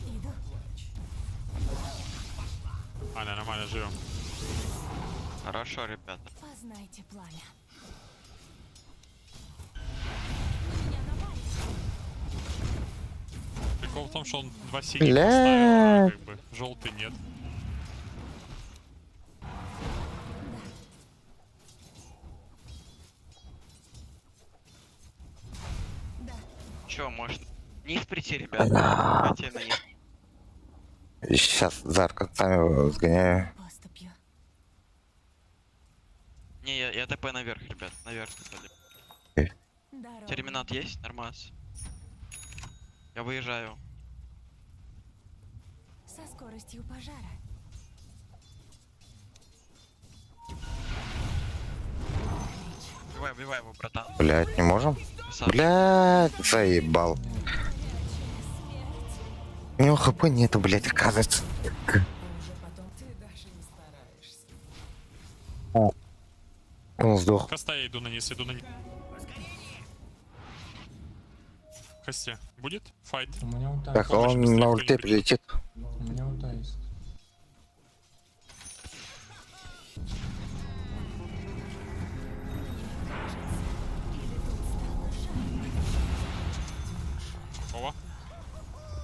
Иду. Нормально, живем. Хорошо, ребята. Познайте пламя. Меня напали. Прикол в том, что он 2 синих Бля. поставил, а как бы желтый нет. Да. Чё, может, низ прийти, ребята? Давайте на низ. Сейчас за арканцами сгоняю. Поступью. Не, я ТП наверх, ребят. Наверх посадим. Дорогу. Терминат есть? Нормас. Я выезжаю. Со скоростью пожара. Убивай его, братан. Блять, не можем? Красавчик. Блять, заебал. У него хп нету, блять, оказывается. О. Он сдох. Коста я иду на низ, Косте, будет? Файт? У меня ульта. Так, Помощь он быстрее на ульте кто-нибудь. прилетит. У меня ульта есть. Ова.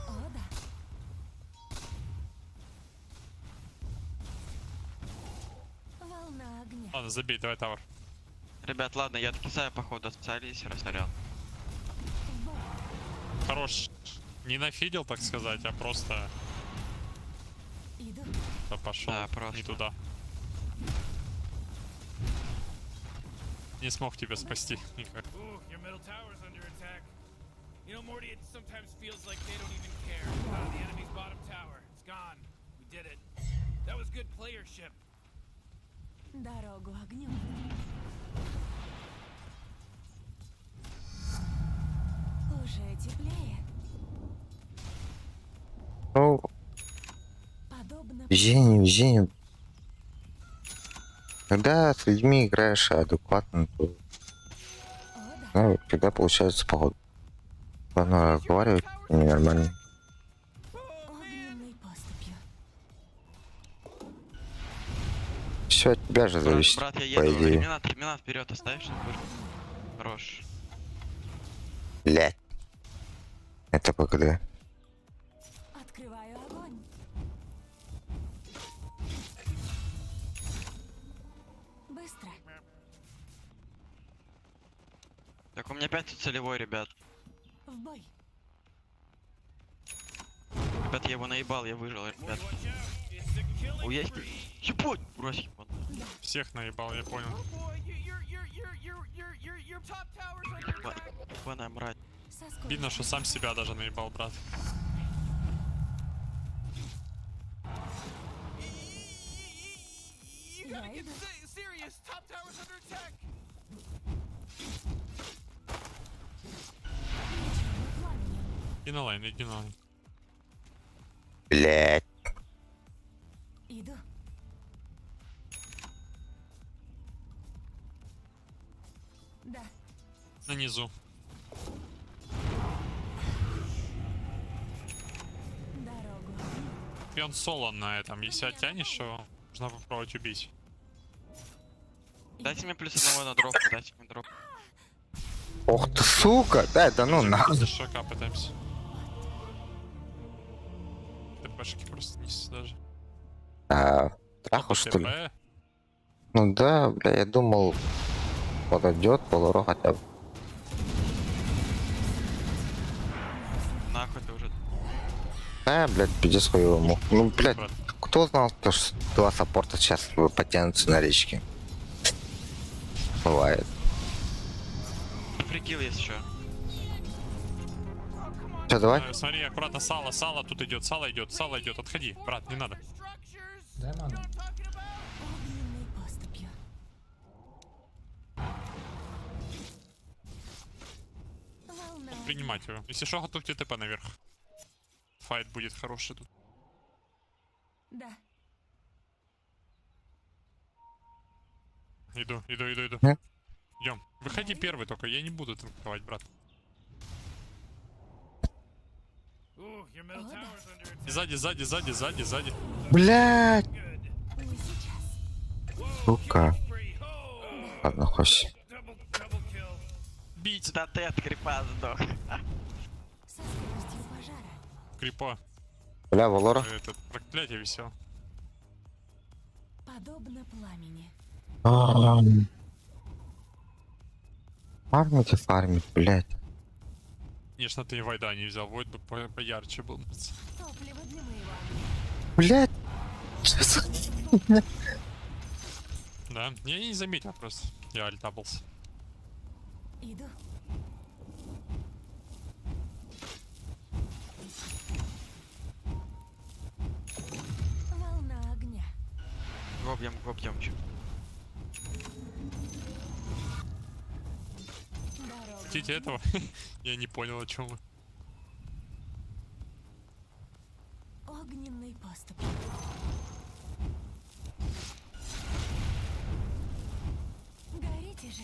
О, да. Волна огня. Ладно, забей, давай тавр. Ребят, ладно, я откисаю походу от Салиси, сорян. В бой. Хорош. Не нафидел, так сказать, а просто Иду. пошел Да, просто. не туда. Не смог тебя спасти никак. Ooh, your middle tower's under attack. You know, Morty, it sometimes feels like they don't even care. The enemy's bottom tower. It's gone. We did it. That was good playership. Дорогу огню. Уже теплее. Ну, Подобно везение. Когда с людьми играешь адекватно, то О, да. ну, всегда получается походу. Главное разговаривать с ними нормально. Огненной поступью. Все от тебя же зависит, Брат, я по еду. идее. Терминат вперед оставишь? Хорош. Блять. Это ПКД. Открываю огонь. Быстро. Так, у меня 5 целевой, ребят. В бой. Ребят, я его наебал, я выжил, ребят. Watch out. It's a killing Уесть. spree. Ебать! Брось его. Всех наебал, я понял. Oh boy, your top tower's under attack. Ебаная мразь. Со скоростью. Видно, что сам себя даже наебал, брат. You gotta Я get иду. serious. Top tower's under attack. Иди на лайн, иди на лайн. Блять. Иду. Да. На низу. Дорогу. И он соло на этом. Если оттянешь его, можно попробовать убить. Дайте мне плюс одного на дроп, дайте мне дроп. Ох ты, сука. Да ну нахуй. За шока пытаемся. ТПшки просто не даже. Траху что ли? ТП. Ну да, бля, я думал, подойдет полуро хотя бы. Нахуй ты уже. Блядь, пиздец хуёвому. Ну, блядь, кто знал, что два саппорта сейчас потянутся на речке? Бывает. Прикил есть еще. Что, давай? Смотри, аккуратно, сало тут идет, сало идет, отходи, брат, не надо. Дай ману. Огненной поступью. Волна. Принимать его. Если что, готовьте ТП наверх. Файт будет хороший тут. Да. Иду. Нет? Идем. Выходи первый только, я не буду танковать, брат. Ooh, your middle Oh, tower's under attack. Сзади. Блядь, Не сейчас. сука. Free. Oh, Ладно, хоть. double kill. Бить! Да ты от крипа сдох. Со скоростью пожара. Крипа. Бля, Валора. Этот проклятие висел. Подобно пламени. Фармить, блядь. Конечно, ты и Вайда не взял, Войд бы поярче был. Топливо для моего. Блядь. Да, я не заметил просто. Я альтаблс. Иду. Волна огня. Гобьем, чё. Дорога. Хотите этого? Я не понял, о чем вы. Огненный поступ. Горите же.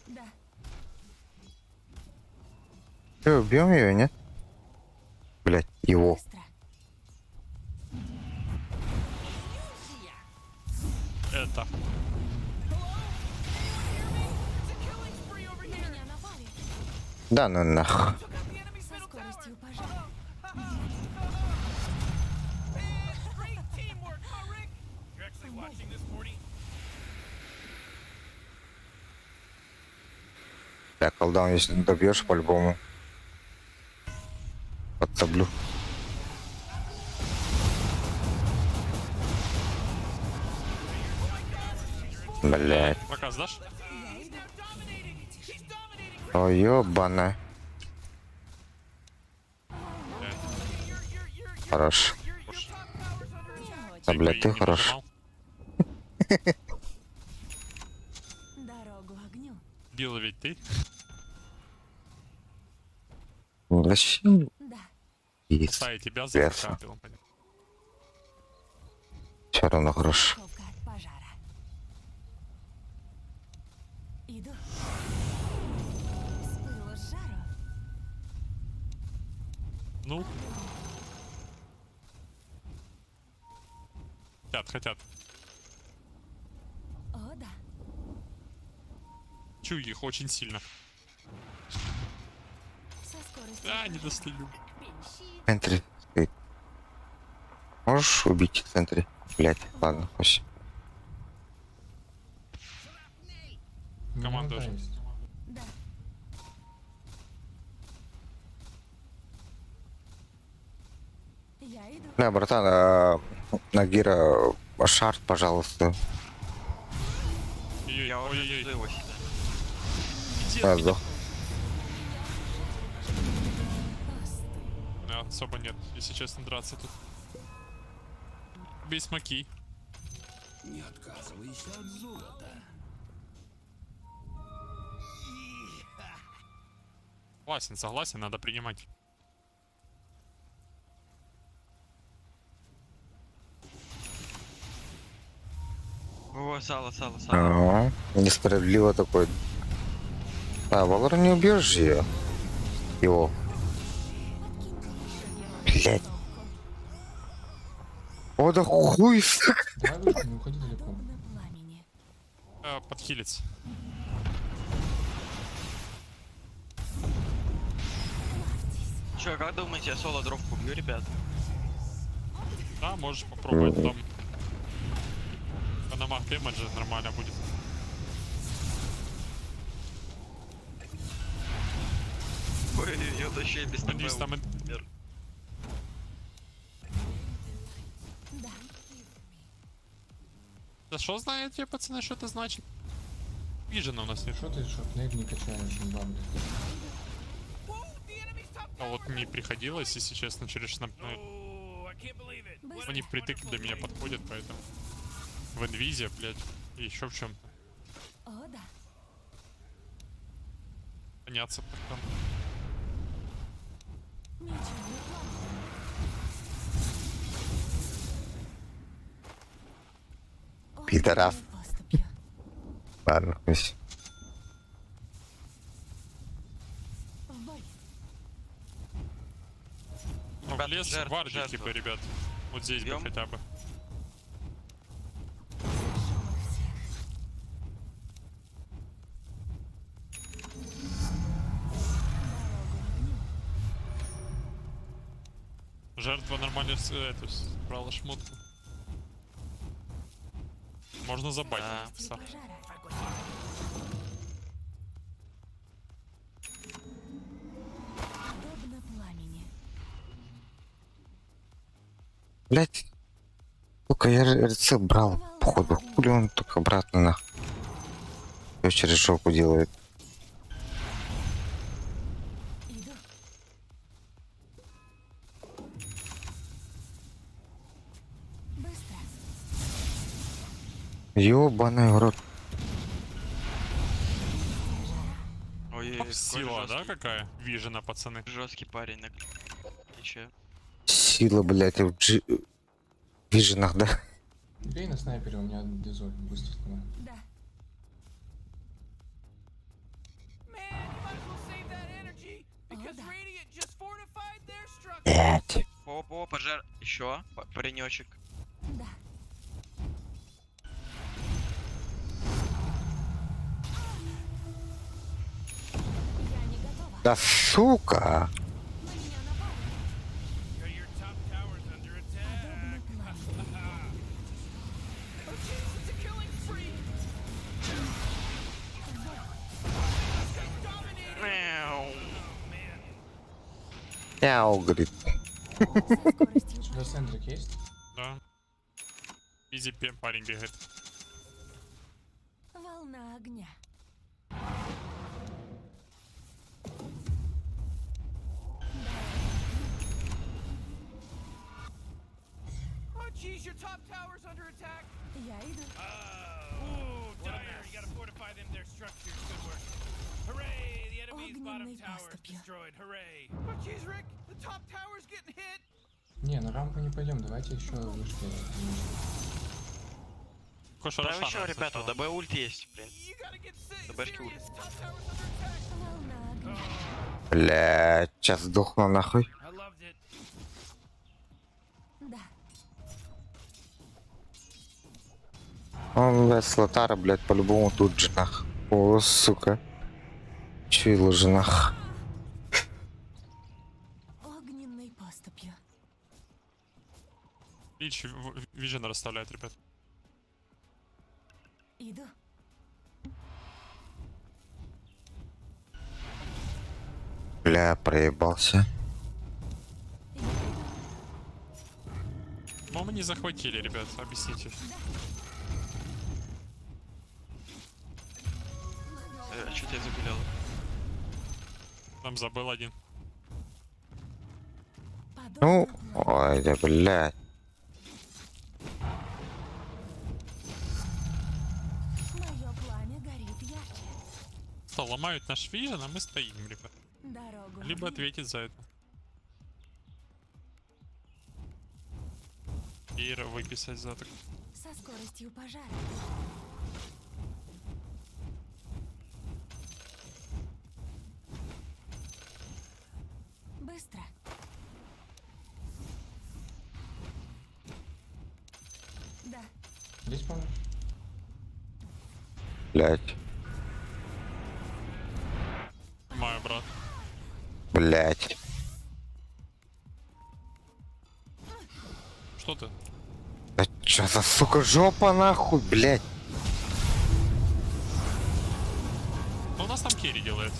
Да. Че, убьем ее, нет? Блядь, его. Быстро. Это. На меня напали. Да ну нахуй. Со скоростью пожара. Great teamwork, huh, Rick? You're actually watching this, Morty? Бля, колдаун, если не добьешь по-любому. Подтоплю. Блядь. Проказ дашь? О, ёбана. Хорош. А, блядь, ты Не хорош. нажимал. Дорогу огню. Бил ведь ты. Зачем? Да. Есть. Сай, тебя Верно. закапил. Все равно хорош. Ковка от пожара. Иду. С пылу с жару. Ну. Хотят. О, да. Чую их очень сильно. Со скоростью А, не пожара. достаю. В центре стоит. Можешь убить в центре? Блять, ладно, хоть. Команда уже. Да. Я иду. Бля, братан, Нагира, шарт, пожалуйста. Я уже Ой-ой-ой. жду его сюда. Иди Я от меня. сдох. У меня особо нет, если честно, драться тут. Бей смоки. Не отказывайся от золота. Согласен, согласен, надо принимать. О, сало. Несправедливо такой. А, Валор, не убьешь же ее. Его. Блять. О, да хуй. Давай выйди, не уходи далеко. Подобно пламени. Подхилиться. Че, как думаете, я соло дровку бью, ребят? Да, можешь попробовать там. На мах демеджа нормально будет. Ой, я вообще без Надеюсь, там Да. Да что знаете, пацаны, что это значит? Вижена у нас нет. Что ты, шотнейв не качаешь, имба, блядь? А вот не приходилось, если честно, через снап... Они впритык до меня подходят, поэтому... В инвизе, блядь, и еще в чем-то. О, да. Поняться потом. Ничего не плохо. Пидорас. Огненной поступью. Ладно, пусть. В бой. Ну, в Ребят, лес, жертва, гвардии, жертва. типа, ребят. Вот здесь Бьем? бы хотя бы. Сожжем их всех. Жертва нормально эту брала шмотку. Можно забать. Да. Действие пожара. Подобно пламени. Блять. Сука, я рецепт брал, походу. Хули он только обратно нахуй. Всё через жопу делает. Иду. Быстро. Ёбаный в рот. Ой, Сила, да, какая? Вижена, пацаны. Жесткий парень. Ничего. Сила, блять, в виженах, да? Бей на снайпере, у меня дизоль, быстро становится. Да. Man, you might as well save that energy because да. Radiant just fortified their structure. Блять. О, пожар. Еще. Паренечек. Да. Я не готова. Да сука. На меня напали. Your top tower's under attack. Подобно пламени. Oh jeez, it's a killing spree. Мяу. Мяу, говорит. Со скоростью У тебя сендрик есть? Да. Изи парень бегает. волна огня. Oh jeez, your top tower's under attack. Я иду. Ooh, dire. You gotta fortify them their structures. Good work. Hooray! The enemy's bottom Огненной tower is поступью. destroyed. Hooray! Oh jeez, Rick, the top tower's getting hit. Не, на рампу не пойдем, давайте еще вышли. Коша, Там еще, ребята, у ДБ ульт есть, блин. You gotta get ДБшки ульт. serious. Top tower's under attack. Волна огня. Блять, сейчас сдохну нахуй. I loved it. Да. Он, блядь, Слотара, блядь, по-любому тут же нах. О, сука. Чуяла же нах. Огненной поступью. Лич Вижен расставляет, ребят. Иду. Бля, проебался. Но мы не захватили, ребят, объясните. Что тебя загулял? Там забыл один. Ну, Подобно пламени. ой, да, блядь. просто ломают наш вижен, а мы стоим, ребят. Дорогу Либо огню. ответить за это. Ира выписать за так. Со скоростью пожара. Быстро. Да. Здесь, по-моему. Блять, Мой брат. блять. Что ты? Да чё за сука жопа нахуй, блять. Что у нас там керри делает?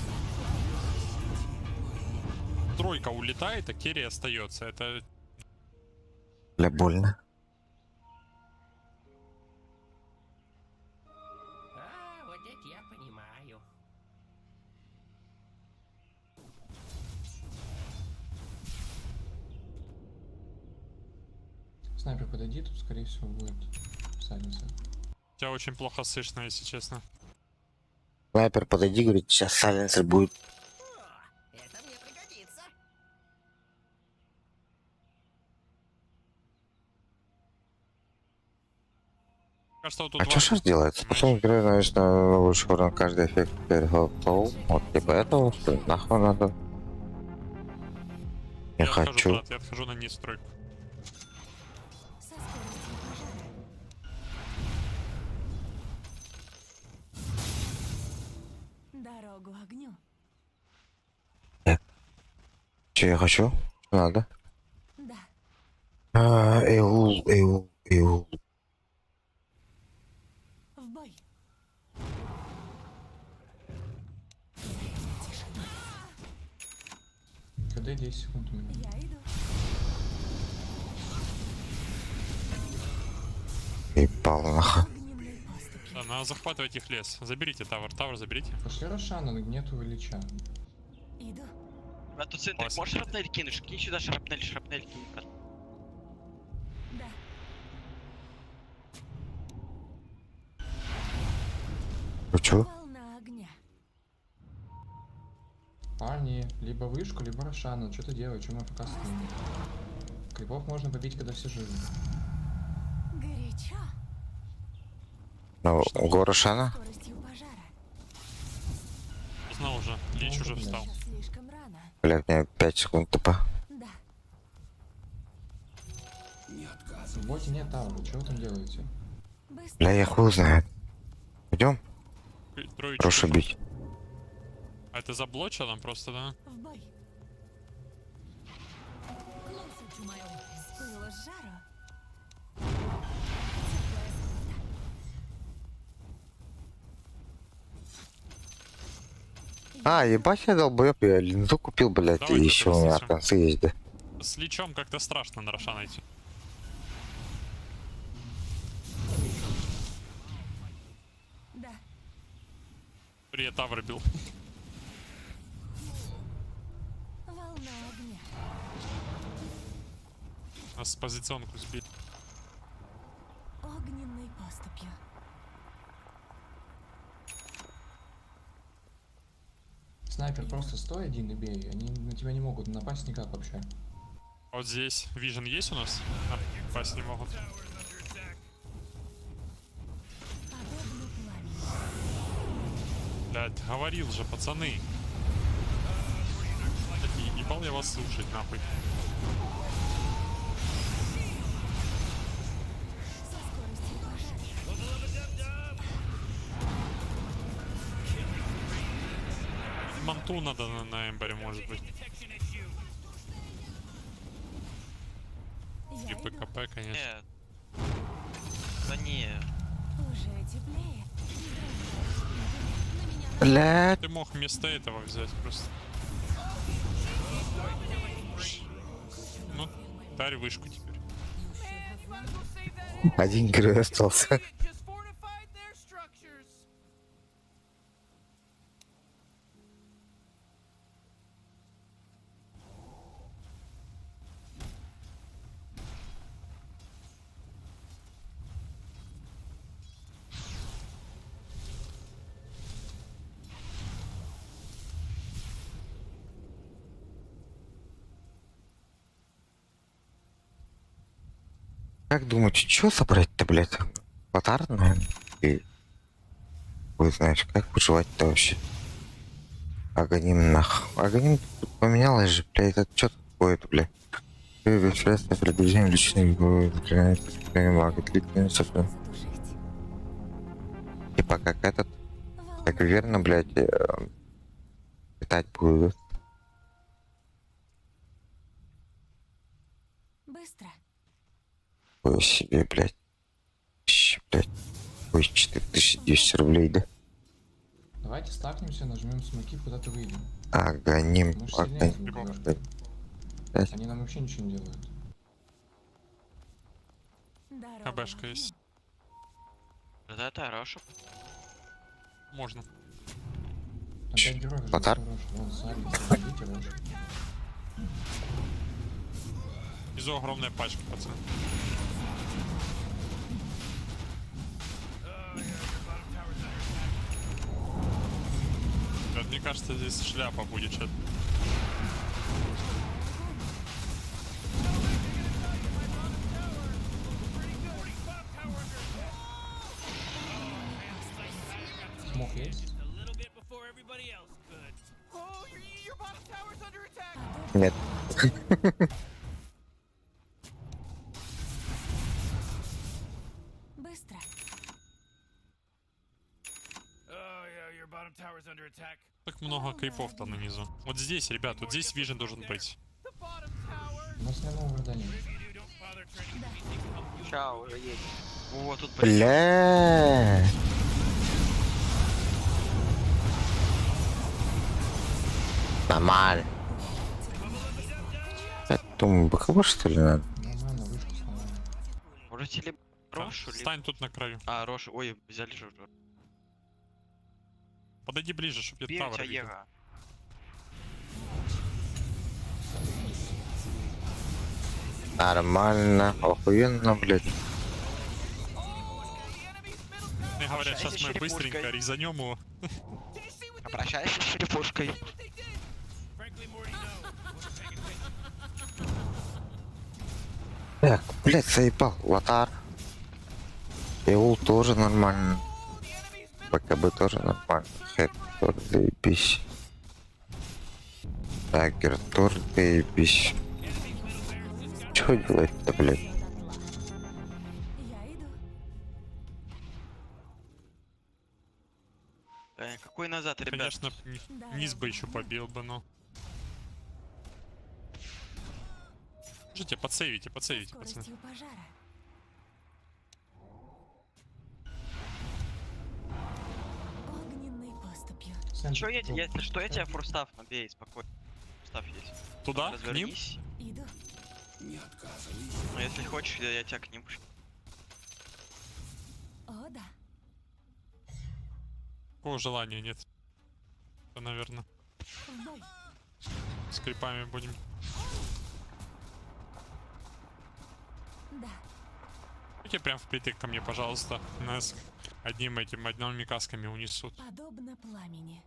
Тройка улетает, а керри остается. Это Бля, больно. А, вот это я понимаю. Снайпер, подойди, тут, скорее всего, будет сайленсер. тебя очень плохо слышно, если честно. Снайпер, подойди, говорит, сейчас сайленсер будет. О, это мне пригодится. Кажется, вот тут А что сейчас делается? Потом играю, конечно, лучше на каждый эффект переготовил. Вот типа этого, что ли, нахуй надо. Не я отхожу, хочу. брат, я отхожу на низ тройку. Со скоростью пожара. Дорогу огню. Че я хочу? Что надо? Да. Эул. В бой. КД 10 секунд у меня. Я иду. Ебал нахуй. Огненной поступью. Да, надо захватывать их лес. Заберите тавр, заберите. Пошли Рошана, нету Ильича. Иду. А тут центр, Класс. можешь шрапнель кинуть? Кинь сюда шрапнель кинь, брат. Да. Хочу? Волна огня. Парни, либо вышку, либо Рошана. Что ты делаешь? Чем мы пока стоим? Крипов можно побить, когда все живы. Горячо. Ну, Горошана? Скоростью пожара. Знал уже, Лич уже встал. Сейчас слишком рано. Блять, мне 5 секунд тупо. Да. В боте нет тавра, что вы там делаете? Быстро. Бля, я хуй знает. Идем? Троечку. Прошу бить. А это заблочил там просто, да? В бой. Лошадь мою. С пыла с жару. Теплая А, ебать, я долбоёб, я линзу купил, блять, и Давайте еще у меня пересечем. концы есть, да. С Личом как-то страшно на Рошана идти. Да. Я тавр бил. Волна огня. Нас позиционку сбили. Огненной поступью. Снайпер, просто стой один и бей. Они на тебя не могут напасть никак вообще. Вот здесь вижен есть у нас? Напасть не могут. Подобно пламени. Блядь, говорил же, пацаны. Такие, ебал я вас слушать, нахуй. Со скоростью пожара. Манту надо на эмбаре, может быть. Я И иду. ПКП, конечно. Нет. Да не. Уже теплее. Блять. Ты мог вместо этого взять просто. Ну, дарь вышку теперь. Один герой остался. Just fortified their structures. Как думаете, что собрать-то, блядь? Лотар, наверное? И... Вы знаешь, как выживать-то вообще? Аганим нахуй. Аганим тут поменялось же, блядь. Это что такое-то, блядь? Средства передвижения личных мага длительность. Типа как этот. Так верно, блядь, летать буду. Быстро. Ой, себе, блядь. Блядь. Ой, 4200 рублей, да? Давайте стакнемся, нажмем смоки, куда-то выйдем. Аганим, Мы ж сильнее аганим. будем. Блядь. Они нам вообще ничего не делают. Дорога. есть. Да, Роша. Можно. Там 5 героев же Лотар? Рош. Вон, Сари, заберите Рош. Внизу огромная пачка, пацаны. Мне кажется, здесь шляпа будет что-то. Смог есть? A little bit before everybody else could. Oh, your bottom tower's under attack. Нет. Быстро. Oh yeah, your bottom tower's under attack. Так много кайфов-то на низу. Вот здесь, ребят, вот здесь вижен должен быть. The bottom tower. У нас ни одного врага нет. If you do, don't bother turning to me. Take help you. Чао, уже едет. О, тут Бля. Нормально. Это думаю, боково что ли надо? Нормально, вышку сломали. Можете ли Рошу, либо... Стань тут на краю. А, Рошу, ой, взяли же уже. Подойди ближе, чтобы я Бей тавер тебя, видел. Ега. Нормально, охуенно, блядь. Мне говорят, Общайся сейчас с мы черепушкой. быстренько резанем его. Обращайся с черепушкой. Frankly, Morty, no. Wasn't paying attention. Так, блядь, заебал, лотар. Эул тоже нормально. БКБ тоже нормально. Хэт тоже заебись. Даггер тоже заебись. Чё делать-то, блядь? Я иду. Какой назад, ребят? Конечно, низ бы еще побил бы, но... Слушайте, подсейвите, пацаны. Скоростью пожара. Огненной поступью. Что едет? Если что, я тебя фурстав набей, спокойно. Фурстав есть. Туда? К ним? Развернись. Иду. Ну, если хочешь, я тебя к ним пошлю. О, да. Такого желания нет. Это, наверное, В бой. с крипами будем. Да. Идите прям впритык ко мне, пожалуйста. Нас одними касками унесут. Подобно пламени.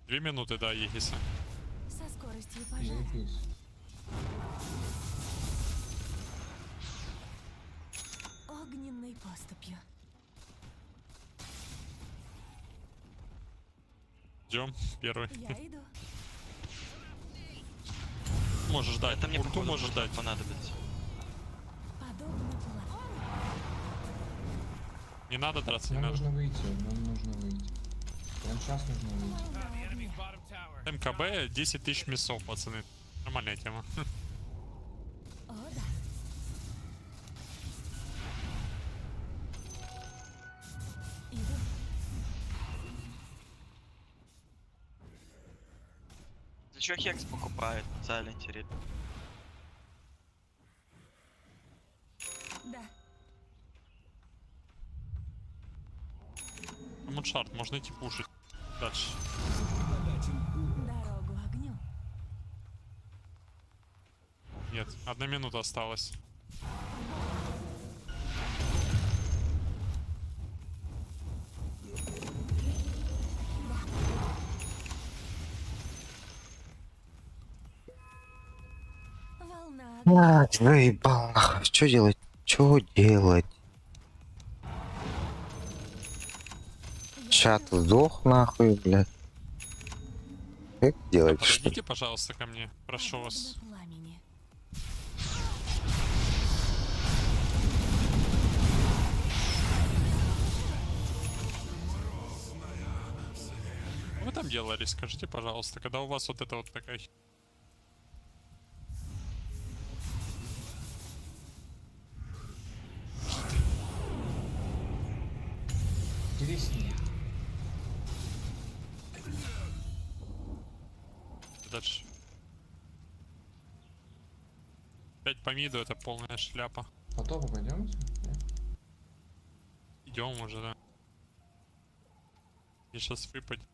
2 минуты, да, Егиса. Со скоростью пожара. Заебись. Огненной поступью. Идем, первый. Я иду. Можешь ждать. Это мне Урту походу можешь ждать. понадобится. Подобно пламени. Не надо драться, не Нам надо. нужно выйти, нам нужно выйти. Прям сейчас нужно выйти. The enemy's bottom tower. МКБ 10 тысяч мясов, пацаны. Нормальная тема. О, да. Иду. За что Хекс покупает в Сайленте? Да. Мудшарт, можно идти пушить. Дальше. Дорогу огню. Нет, 1 минута осталась. Волна. Заебал нахуй. Что делать? Что делать? Чат сдох нахуй, блядь. Как делать? Что? Подойдите, пожалуйста, ко мне. Прошу вас. Пламени. Что вы там делали? Скажите, пожалуйста, когда у вас вот это вот такая... Интереснее. Дальше. 5 по миду, это полная шляпа. По топу пойдемте? Идем уже, да. Я сейчас выпадет.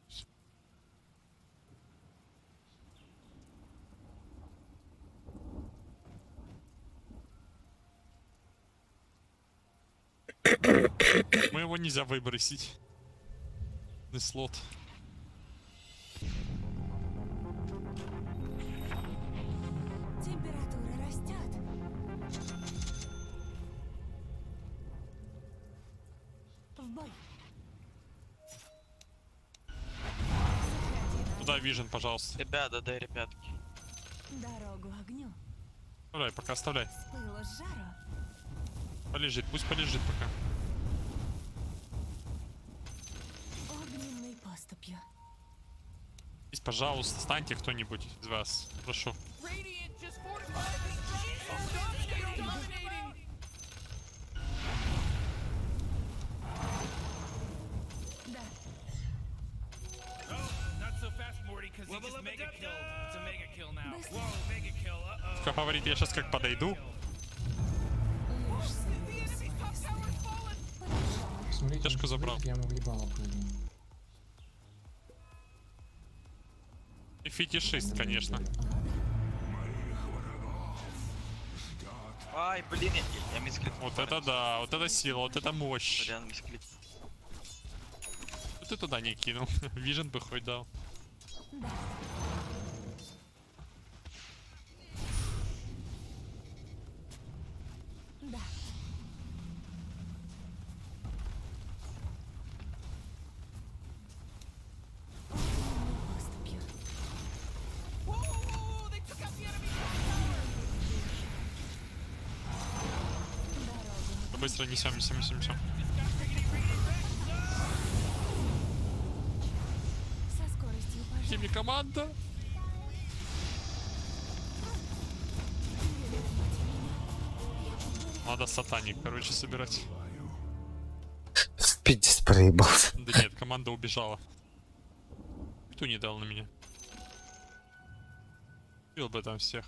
Мы его нельзя выбросить. Слот. Температура растет. В бой. Туда вижен, пожалуйста. Ребята, да, ребятки. Дорогу огню. Оставляй, пока оставляй. С пылу с жару. Полежит, пусть полежит пока. Огненной поступью. Здесь, пожалуйста, станьте кто-нибудь из вас. Прошу. Radiant just fortified the stop dominating. Да. Oh, not so fast, Morty, because he just mega killed. It's a mega kill now. Whoa, mega kill. Uh-oh. Как говорит, я сейчас как подойду. Лишь соберу свои сны. Смотрите, Тяжко забрал. я ему въебало прыгну. И фетишист, конечно. Ай, блин, я мисклик. Вот это да, вот это сила, вот это мощь. Сорян, мисклик. Что ты туда не кинул? Вижен бы хоть дал. Да. Да. Огненной поступью. Whoa, whoa, whoa, they took out the enemy. Дорогу. Быстро несем. Со скоростью пожара. Тими команда. Надо сатаник, короче, собирать. Спидис проебался. Да нет, команда убежала. Кто не дал на меня? Убил бы там всех.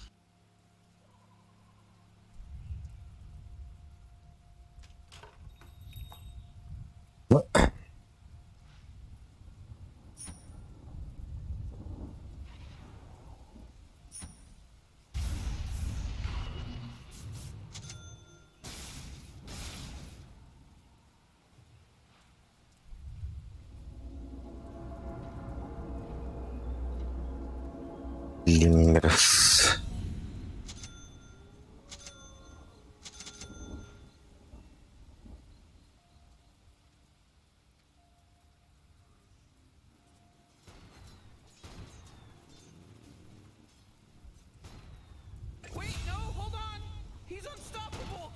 Лимерс. Wait, no, hold on. He's unstoppable.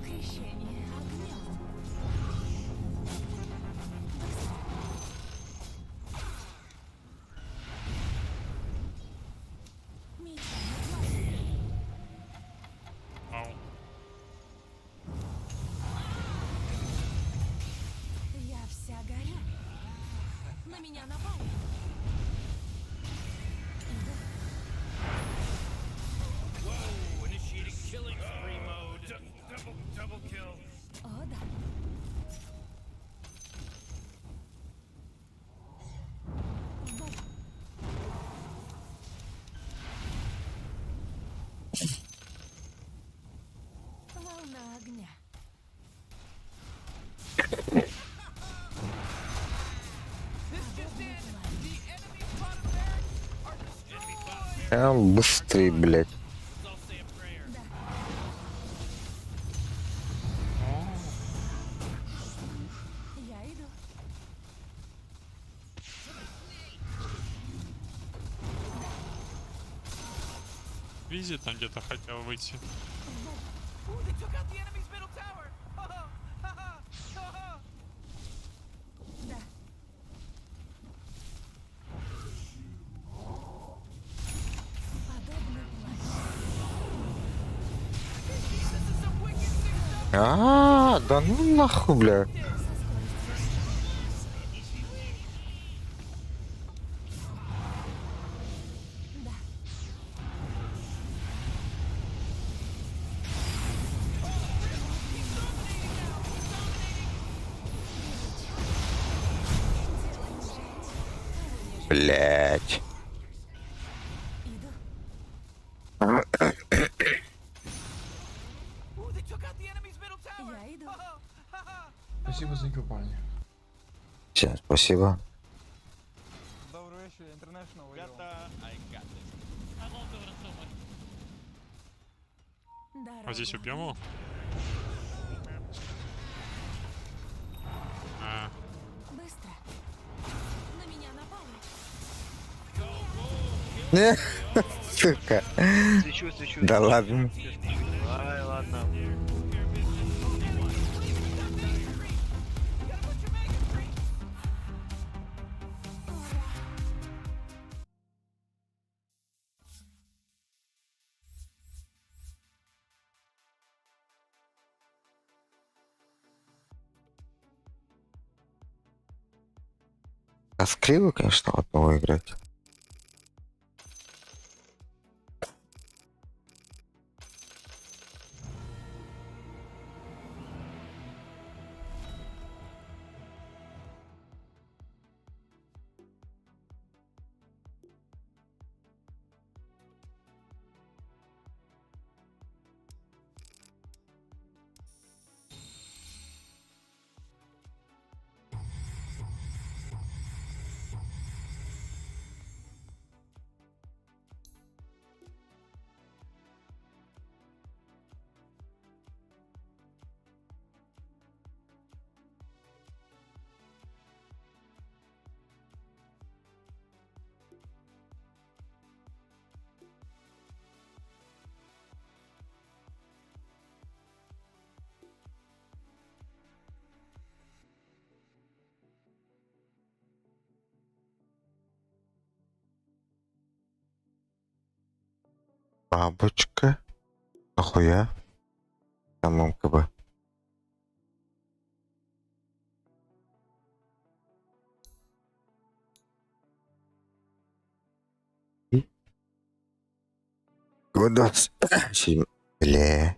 Крещение огнем. Меча не Ау. Я вся горю. На меня напали. Whoa, initiating killing spree mode. Double kill. О, да. В бой. Волна огня. This just in. The enemy's bottom barracks are destroyed. Быстрый, блядь. Let's all say a prayer. Я иду. Визи там где-то хотел выйти. Ooh, they took out the enemy's middle tower. Ha ha ha ha. Да. Подобный плащ. Да ну нахуй, бля. Блять. Иду. Ooh, they took out the enemy's middle tower. Я иду. Ha ha ha. Спасибо за игру, парни. Всем спасибо. Добрый вечер, International. Дорогу. Вот здесь убьем его. А, Быстро. На меня напали. Сука. Да ладно. Ай, ладно. Тоскливо, конечно, в одного играть. Бабочка. Нахуя? Там МКБ. Годос. Бля.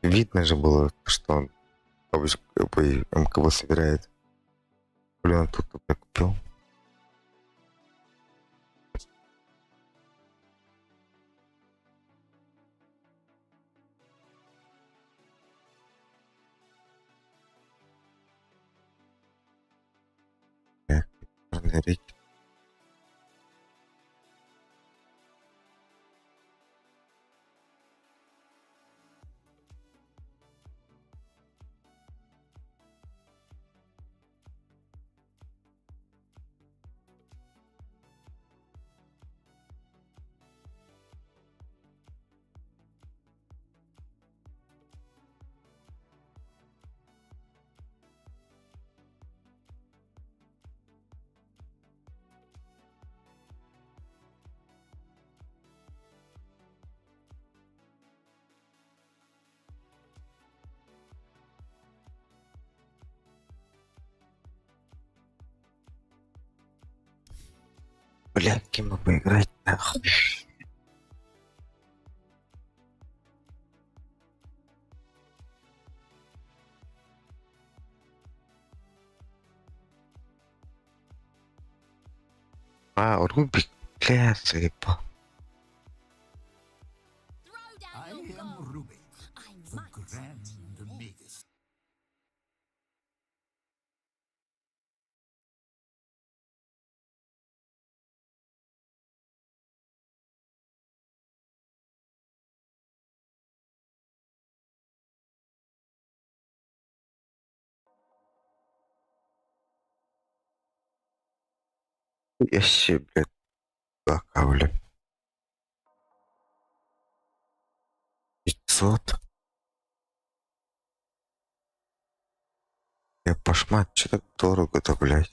Видно же было, что он бабочку МКБ собирает. Блин, он тут так купил. Речь. Бля, кем бы поиграть нахуй. Рубик, бля, заебал. I am Rubik, the Grand Magus. Я ще, блядь, кака, блядь. 500. Я пошмат, что так дорого-то, блядь.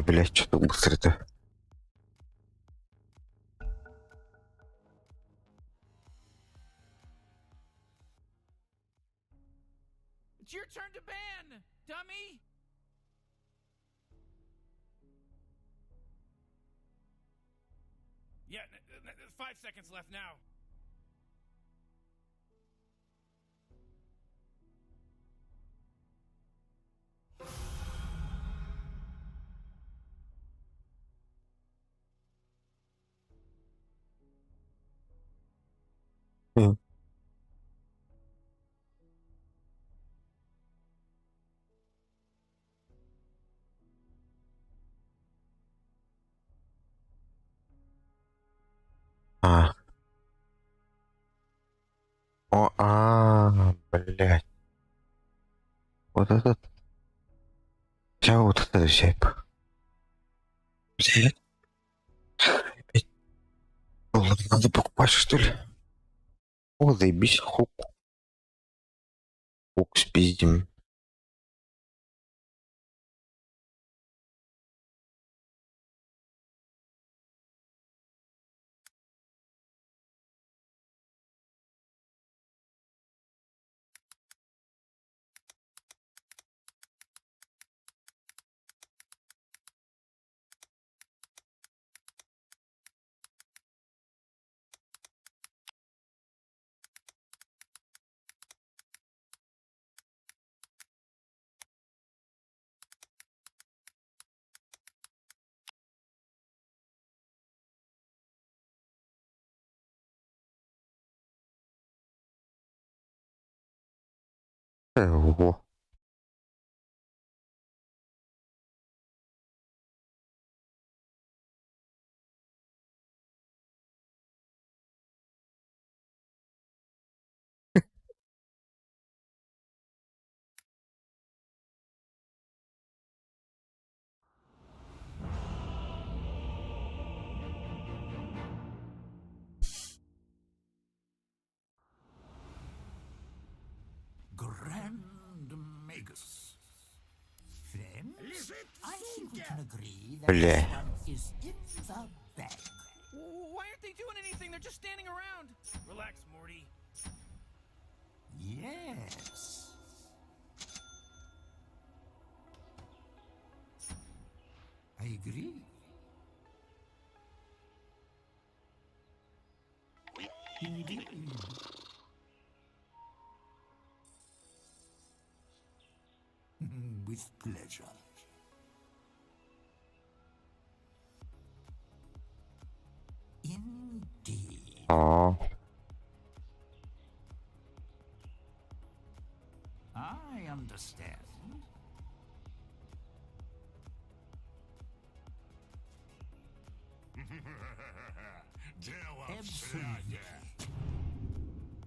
Блядь, что так быстро-то? It's your turn to ban, dummy! Yeah, 5 seconds left now. А. Блядь. Вот этот. Сейчас вот это взять. Блядь. Опять доллар надо покупать, что ли? О, заебись, хук. Хук спиздим. Ого. Grand Magus. Friends, I think we can agree that Бля. this one is in the bag. Why aren't they doing anything? They're just standing around. Relax, Morty. Yes. I agree. Indeed. With pleasure. Indeed. А, I understand. Absolutely.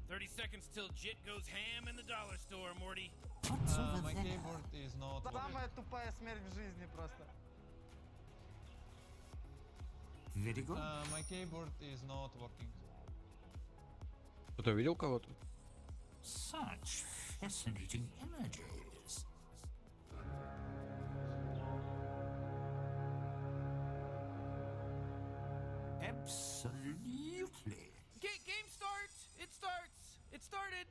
30 seconds till Jit goes ham in the dollar store, Morty. What's over My there? keyboard is not Самая тупая смерть в жизни просто. Very good. my keyboard is not working. Кто-то видел кого-то? Such fascinating energies. Absolutely. Game starts. It starts. It started.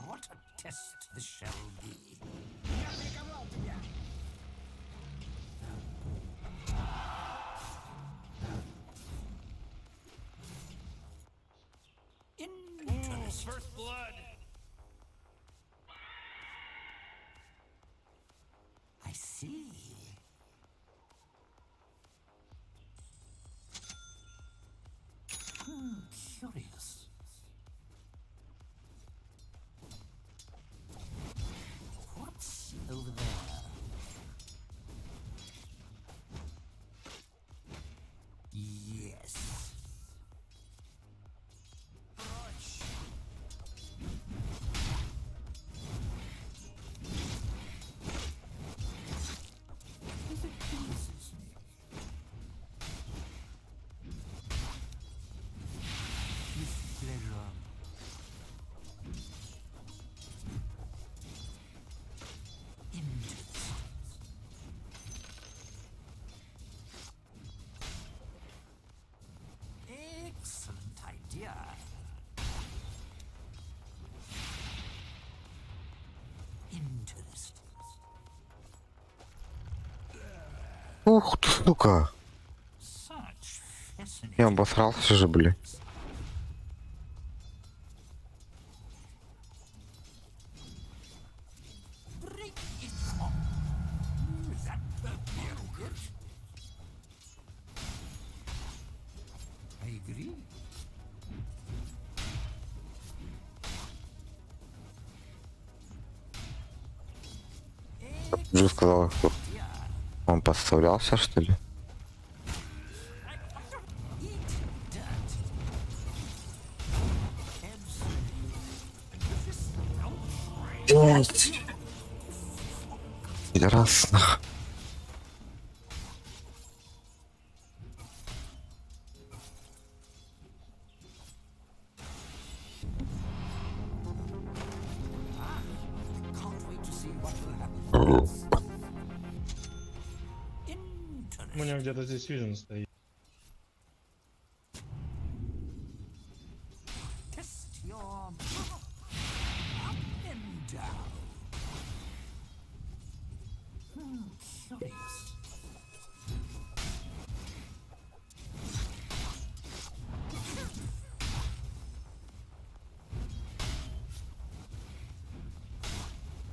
What a test this shall be. Ooh, Interesting. first blood. I see. Curious. What's over there? Yes. If it pleases me. With pleasure. Interesting. Excellent idea. Interesting. ух ты, сука. Such fascinating. Я обосрался же, бля. Bring it on. That very good. I agree. Уже сказал, что он подставлялся, что ли? Блять. Раз нах. Can't wait to see what will happen. У меня где-то здесь вижен стоит. Test your up and down. Curious.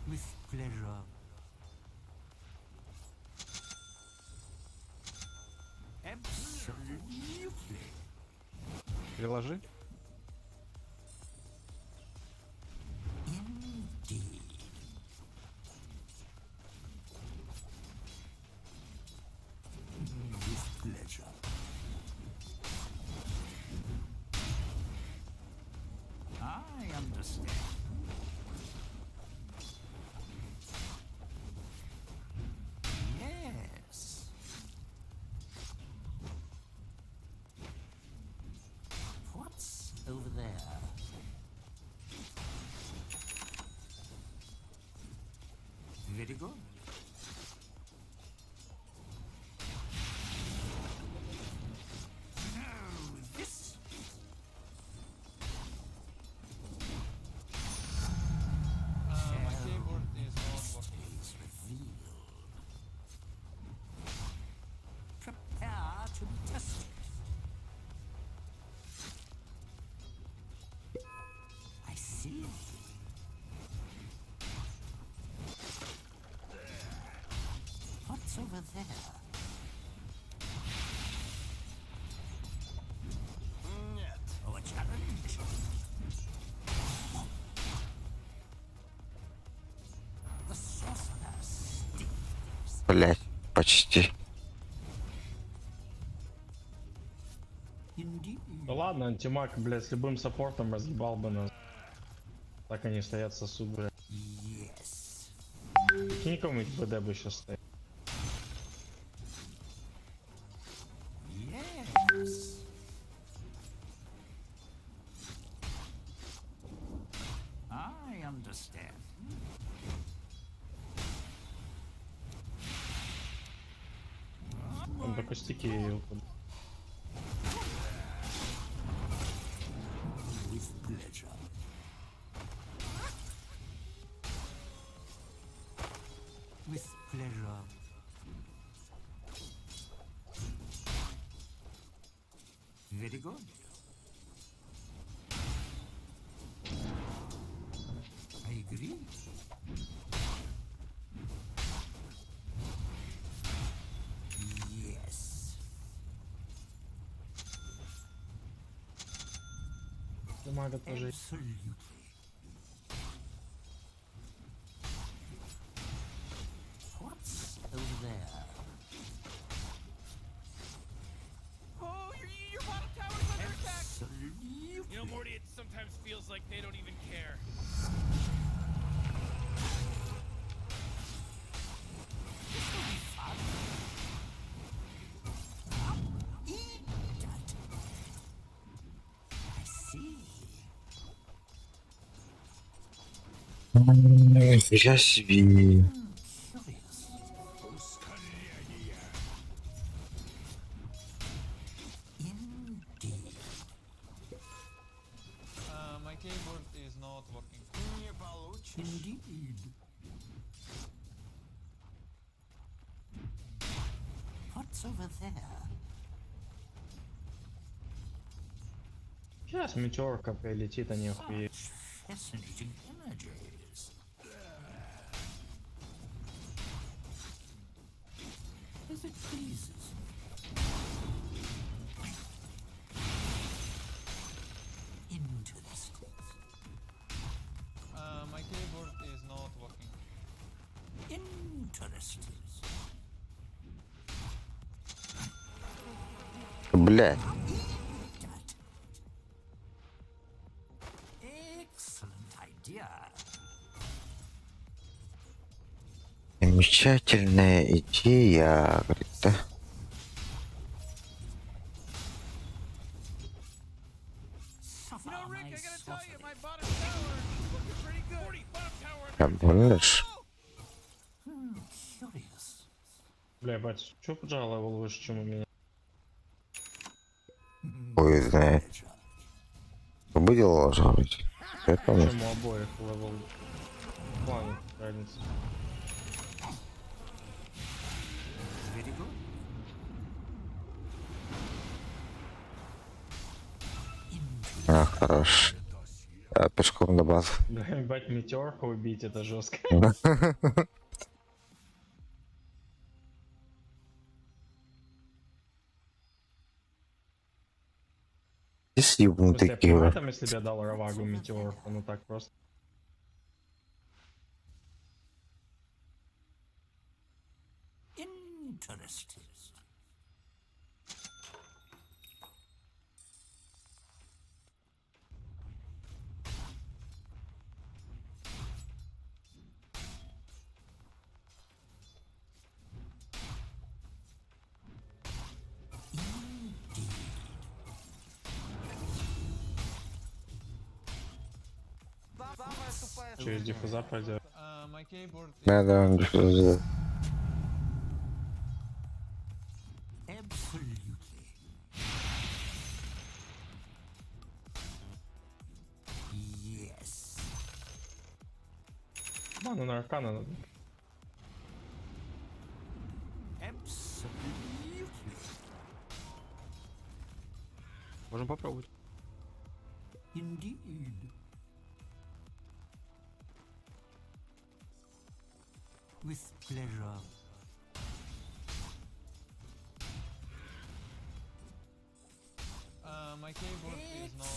With pleasure. Absolutely. Приложи. I understand. Yes. What's over there? Very good. This My keyboard is not working. is revealed. Prepare to be tested. I see. What's over there? Oh, a challenge. The sorcerer stinks. Блять, почти. Indeed. Да ладно, антимаг, блядь, с любым саппортом разъебал бы нас. Так они стоят сосуд, блядь. Yes. Никому БД бы сейчас стоит. Yes. I understand. Там только стики. With pleasure. With pleasure. Very good. I agree. Yes. Мага тоже. Absolutely. What's over there? Oh, your bottom tower's under attack! Absolutely. You know, Morty, it sometimes feels like they don't even care. Eat that. I see. Нифига себе. Curious. Indeed. My keyboard is not working. Indeed. What's over there? Сейчас метеорка прилетит, они охуеют. Fascinating images. As it pleases me. Interesting. My keyboard is not working. Interesting. Блять. That. Excellent idea. Замечательная идея, говорит, да? Suffer You know, Rick, my I gotta tell you, sorcery. my bottom tower is looking pretty good. Morty, bottom tower under Как думаешь? Curious. Бля, бать, чё поджал левел выше, чем у меня? Ой, знает. Выдело должно быть. Поэтому... Чем у обоих левел? В плане разницы. Very good. А, хорош. А, пешком до базы. Бля, ебать, метеорку убить, это жестко. Здесь ебнутый Я кивер. понимаю, там, если бы я дал Равагу метеорку, ну так просто. Interesting. Через диффуза пойдет. My keyboard Да, да, он диффузирует. Ману на аркана надо. Можем попробовать. my keyboard is not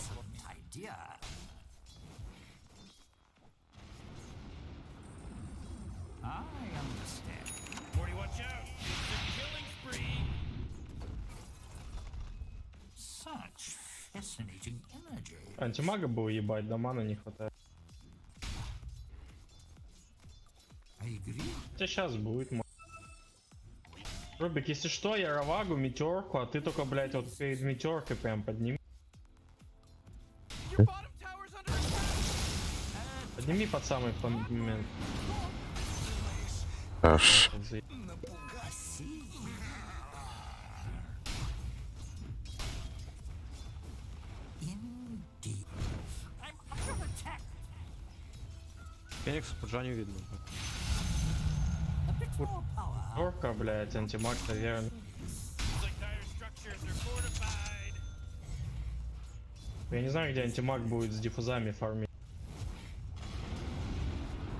Morty, watch out! It's a killing spree! Антимага был ебать, да мана не хватает. Хотя сейчас будет. Рубик, если что, я Равагу, метеорку, а ты только, блять, вот перед метеоркой прям подними. Your bottom tower's under attack! Подними под самый момент. Хорош. Феникс по Джане видно. Орка, блять, антимаг, наверное. Looks like dire structures are fortified. Я не знаю, где антимаг будет с диффузами фармить.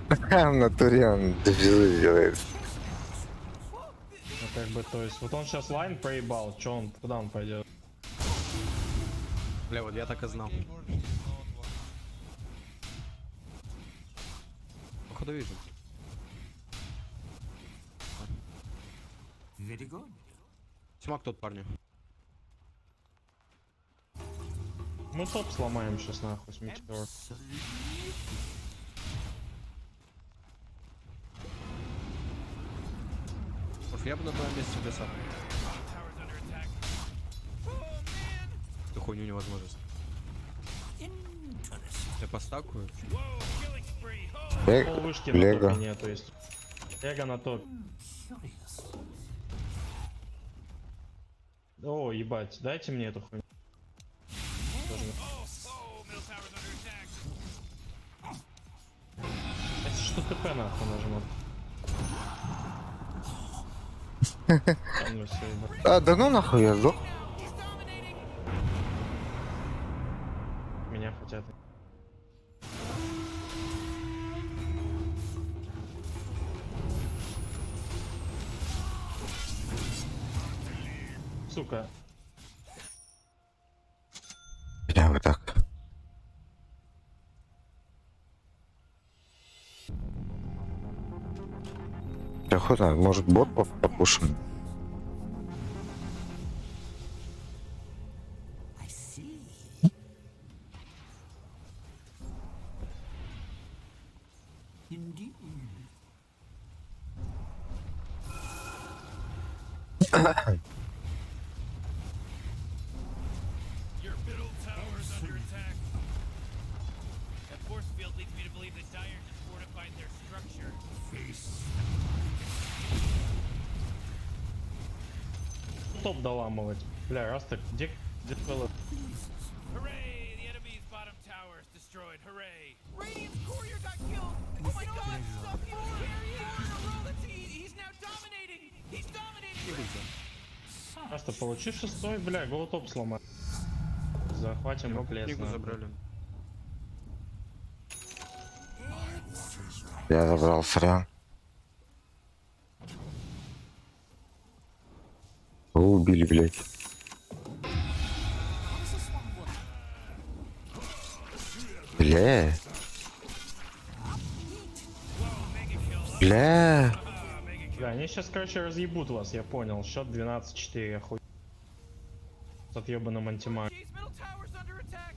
В натуре он диффузы делает. Ну как бы, то есть, вот он сейчас лайн проебал, чё он, куда он пойдет? Бля, вот я так и знал. Походу вижу. Тьмак тот, парни. Мы топ сломаем сейчас нахуй с метеор. Я бы на твоем месте леса. Tower's under attack. Oh man! Эту хуйню невозможно. Я постакую. Whoa, killing spree! Oh! Пол вышки на Лего. топе нет, то есть. Лего на топ. О, ебать, дайте мне эту хуйню. Тоже. Oh, middle tower's under attack. Если что, ТП нахуй нажмут. Там всё, ебать. А, да ну нахуй я сдох. Меня хотят. Сука. Бля, вот так. Да хоть надо, может бот попушим. Your middle tower's under attack. That force field leads me to believe that Dire just fortified their structure. Топ доламывать. Бля, раз так, где было? Hooray! The enemy's bottom tower is destroyed. Hooray! Radiant's courier got killed! Oh my god! Stop him! He's now dominating! He's dominating! Просто получи шестой, бля, голотоп сломать. Захватим его плес. Книгу забрали. Я забрал сорян. О, убили, блядь. Бля. Бля. Бля, они сейчас, короче, разъебут вас, я понял. Счет 12-4, охуй. С отъебанным антимагом. Jeez, middle tower's under attack!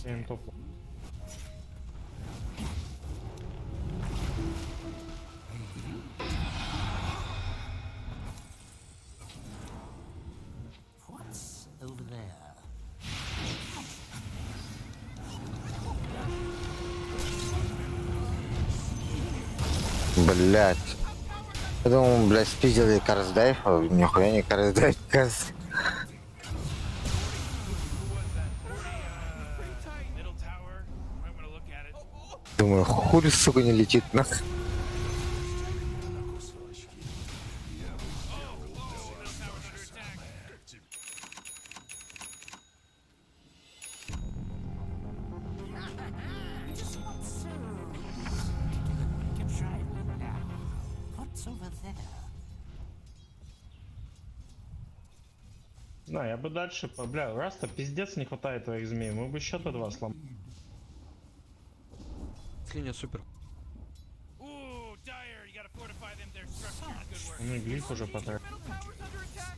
Я им топлю. What's over there? Блять. Я думал, блядь, спиздили Карсдайв, а нихуя не Карсдайв. Middle tower. Might want to look at it. Думаю, хули, сука, не летит нахуй. What's over there? Да, я бы дальше, бля, раз-то пиздец не хватает твоих змей, мы бы счета 2 сломали. Линия супер. Ooh, dire. You gotta fortify them. Their structure. Good work. Ну и глиф уже потратил. Middle tower's under attack.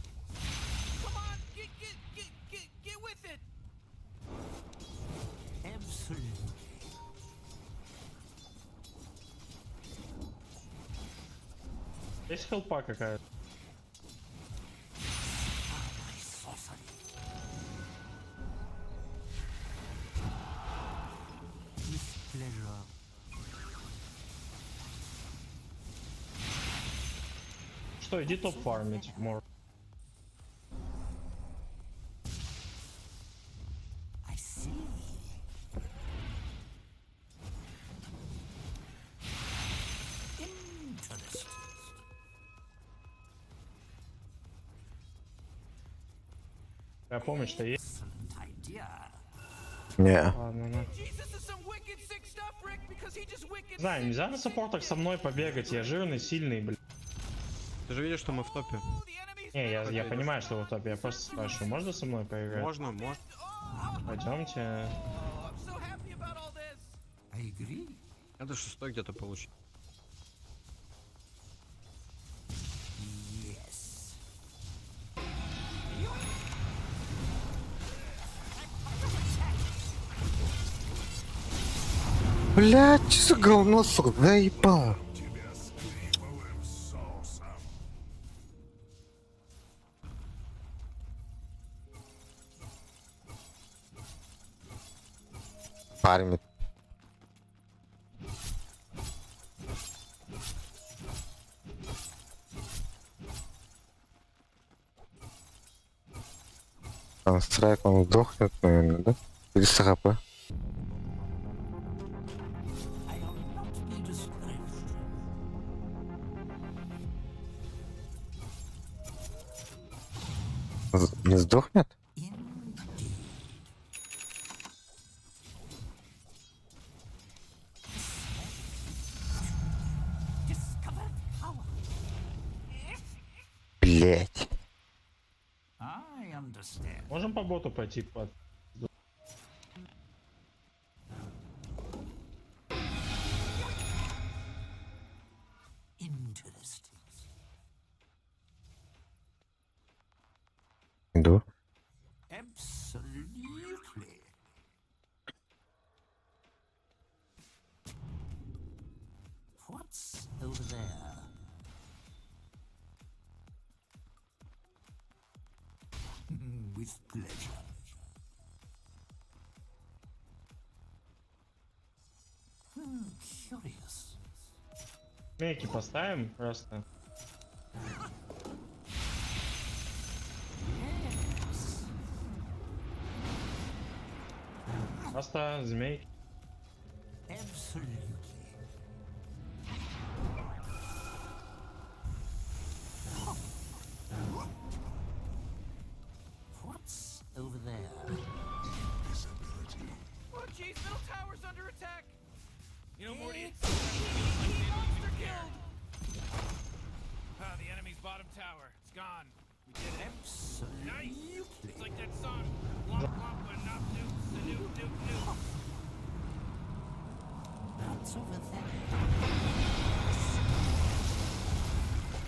Come on, get with it. Absolutely. Есть хелпа какая-то? Что, иди топ фармить, мор. I see. Interesting. Я помню, что есть. Excellent idea. Не. Ладно, ну. Jesus is some wicked sick stuff, Rick, because he just wicked. Знаю, нельзя на саппортах со мной побегать, я жирный, сильный, блин. Ты же видишь, что мы в топе. Не, я понимаю, что вы в топе, я просто спрашиваю, можно со мной поиграть? Можно. Пойдемте. Oh, I'm so happy about all this. I agree. Надо 6 где-то получить. Yes. Блять, что за говно, сука, заебало. Фармит. Там страйк, он сдохнет, наверное, да? Или с ХП? I'll not be disgraced. Не сдохнет? Discovered power. Блять. I understand. Можем по боту пойти под... Interesting. Иду. Absolutely. What's over there? With pleasure. Curious. Мейки поставим просто. Просто змей. Absolutely. What's over there? Oh, jeez, middle tower's under attack. You know, Morty, it's Monster killed. the enemy's bottom tower. It's gone. We did it. Absolutely. Nice. It's like that song. Womp womp with enough nukes. The nuke. What's over there?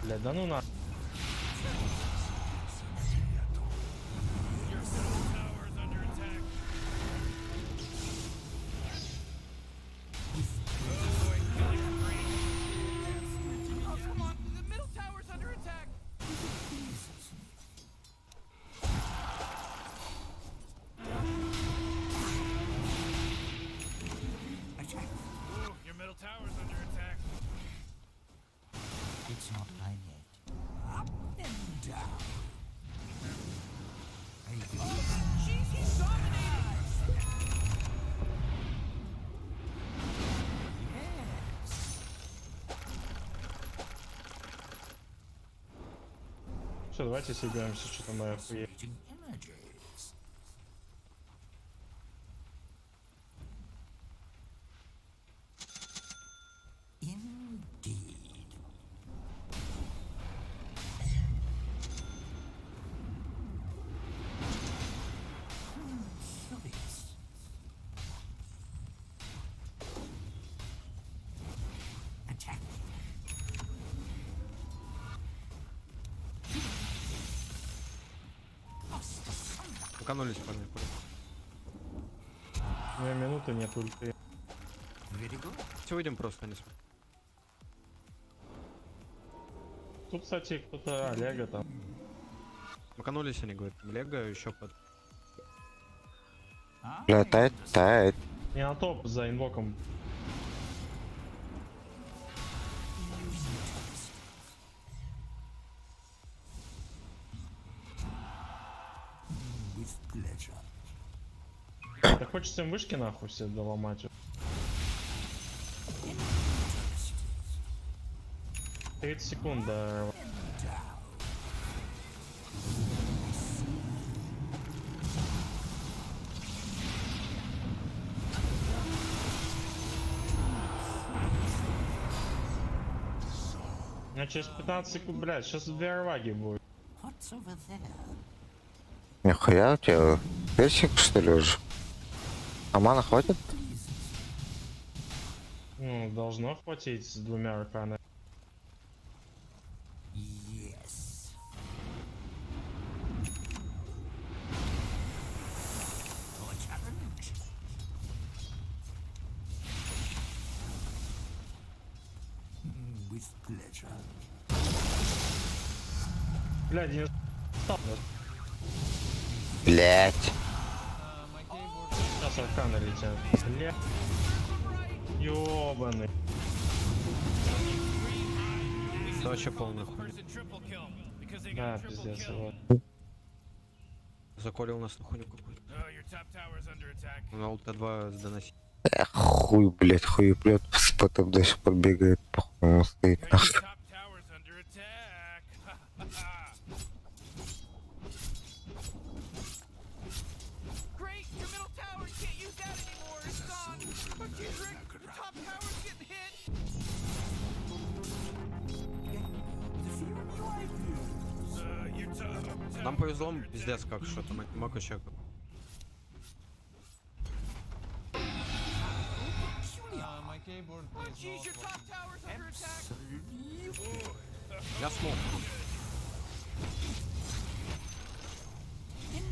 Бля, да ну на... Your middle tower is under attack. It's not time yet. Up and down. Jeez, he's dominating! Все, давайте съебаемся, что там моя хуйня. Energies. Indeed. Curious. Attack. Уканулись, парни. У меня минуты нет ульты. Very good. Все, уйдем просто, не смотри. Тут, кстати, кто-то Олега там. Маканулись они, говорят, Олега еще под... Бля, тает. Не на топ, за инвоком. With pleasure. Да хочется им вышки нахуй все доломать. 30 секунд, да. Ну, через 15 секунд, блядь, сейчас 2 арваги будет. What's over there? Нихуя у тебя персик, что ли, уже? А мана хватит? Ну, должно хватить с 2 арканами. Yes. For a challenge. With pleasure. Блядь, не... Блять. Сейчас арканы летят. Бля. Ёбаный. Это вообще полный хуй. Да, пиздец, вот. Заколил нас на хуйню какую-то. На ульта-2 доносить. Хуй, блять, хуеплет, потом до сих пор бегает, похуй, он стоит нахуй. Great, your middle tower can't use that anymore. It's gone. But Kendrick, the top tower's getting hit. Your top Нам повезло, пиздец, как что там, мог еще. Jeez, your top tower's under attack. Я смог.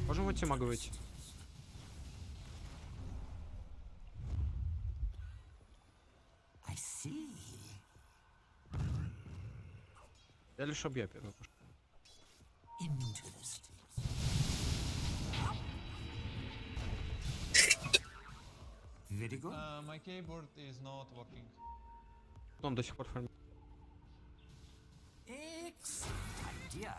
Можем выйти, могу выйти. I see. Я лишь объя первый. Interesting. Very good. My keyboard is not working. Он до сих пор формирует. Excellent idea.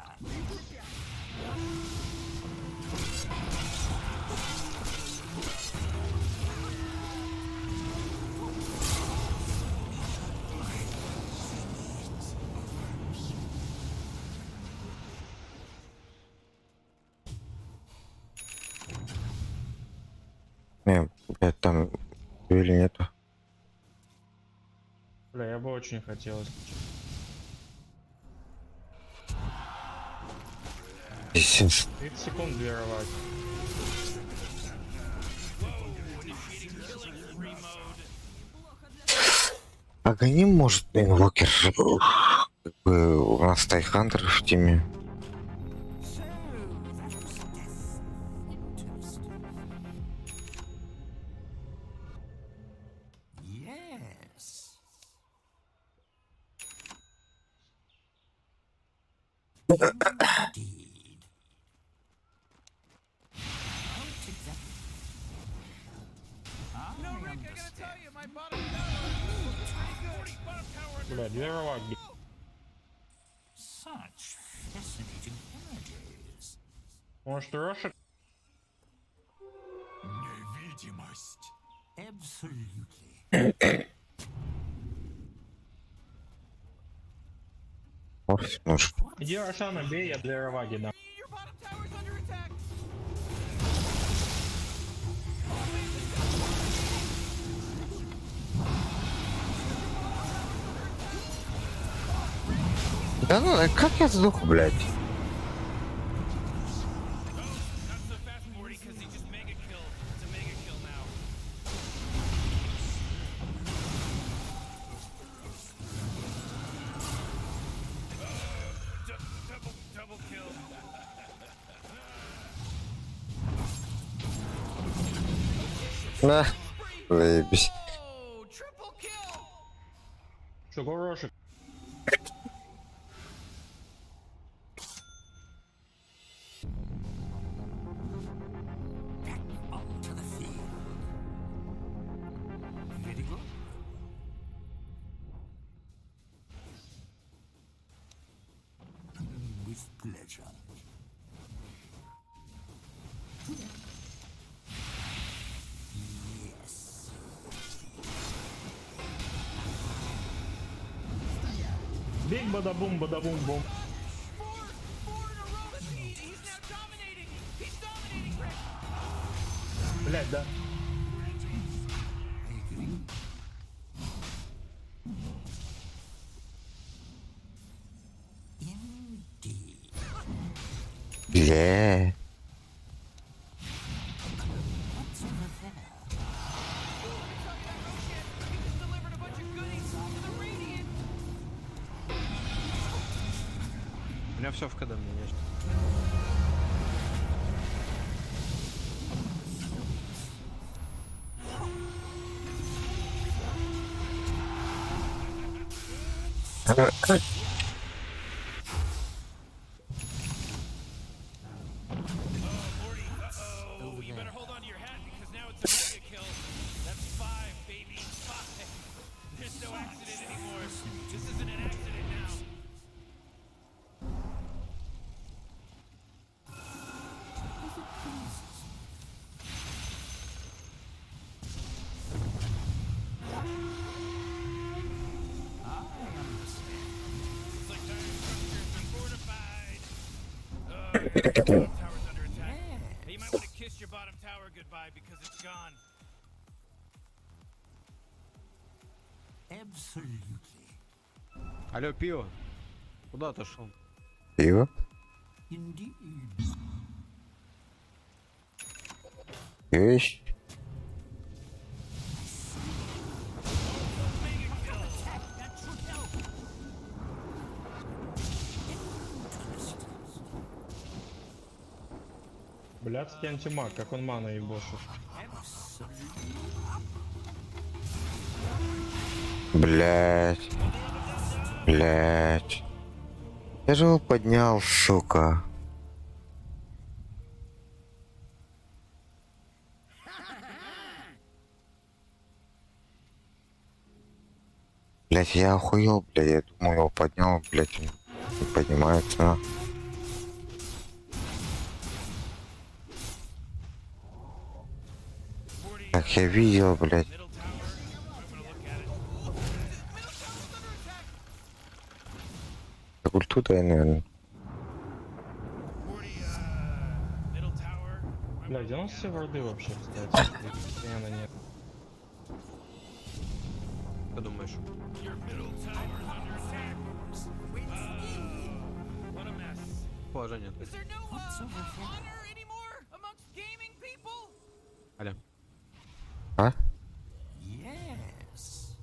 Не, блять, там или нету. Бля, я бы очень хотел. 30 секунд 2 арваги. Агоним может инвокер. Как бы у нас тайхантер в теме. Yes. Indeed. I'll take that. No, Rick, I gotta tell you, my bottom tower is pretty good. Bottom tower under Бля, 2 арваги. Может, Рошик? Невидимость. Ох, ну ж. Иди Рошана бей, я для Раваги дам. Your bottom tower's under attack. Да ну, как я сдох, блядь? Not so fast, Morty, because he just mega killed. It's a mega kill now. Double kill. На, заебись. Oh, triple kill. Чего Рошик? Onto the field. Very good. With pleasure. Yes. Биг бадабум бадабум бум. Four in a row. He's now dominating. He's dominating, Rick. Блять, да. I agree. Indeed. Бля. What's over there? He just delivered a bunch of goodies to the Radiant. У меня все в КД, мне есть. Oh, you better hold on to your hat because now it's a mega kill. That's 5, baby. 5. There's no accident anymore. This isn't an accident now. Looks like Dire Structure's been fortified. Bottom tower's under attack. Hey, you might want to kiss your bottom tower goodbye because it's gone. Absolutely. Алло, пиво. Куда отошел? Пиво? Indeed. Вещь. Блядский антимаг, как он мана ебошит. Блять. Блять. Я же его поднял, сука. Блять, я охуел, блядь. Я думал, его поднял, блять, он не поднимается. Как я видел, блять. Middle tower. I'm gonna look at it. Так ульту дай, наверное. Morty, middle tower. Бля, где у нас все варды вообще, кстати? Хрена нет. Что думаешь? Your middle tower's under attack. What a mess. Положение. Is there no honor anymore amongst gaming people? Алло. А? Yes.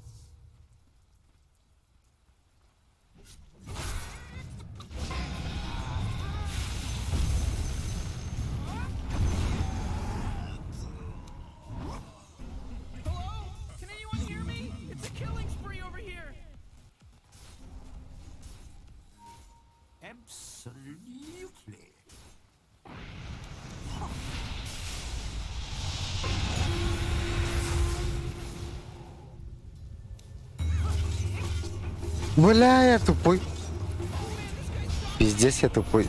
Hello? Can anyone hear me? It's a killing spree over here. Absolutely. Бля, я тупой. Пиздец, я тупой.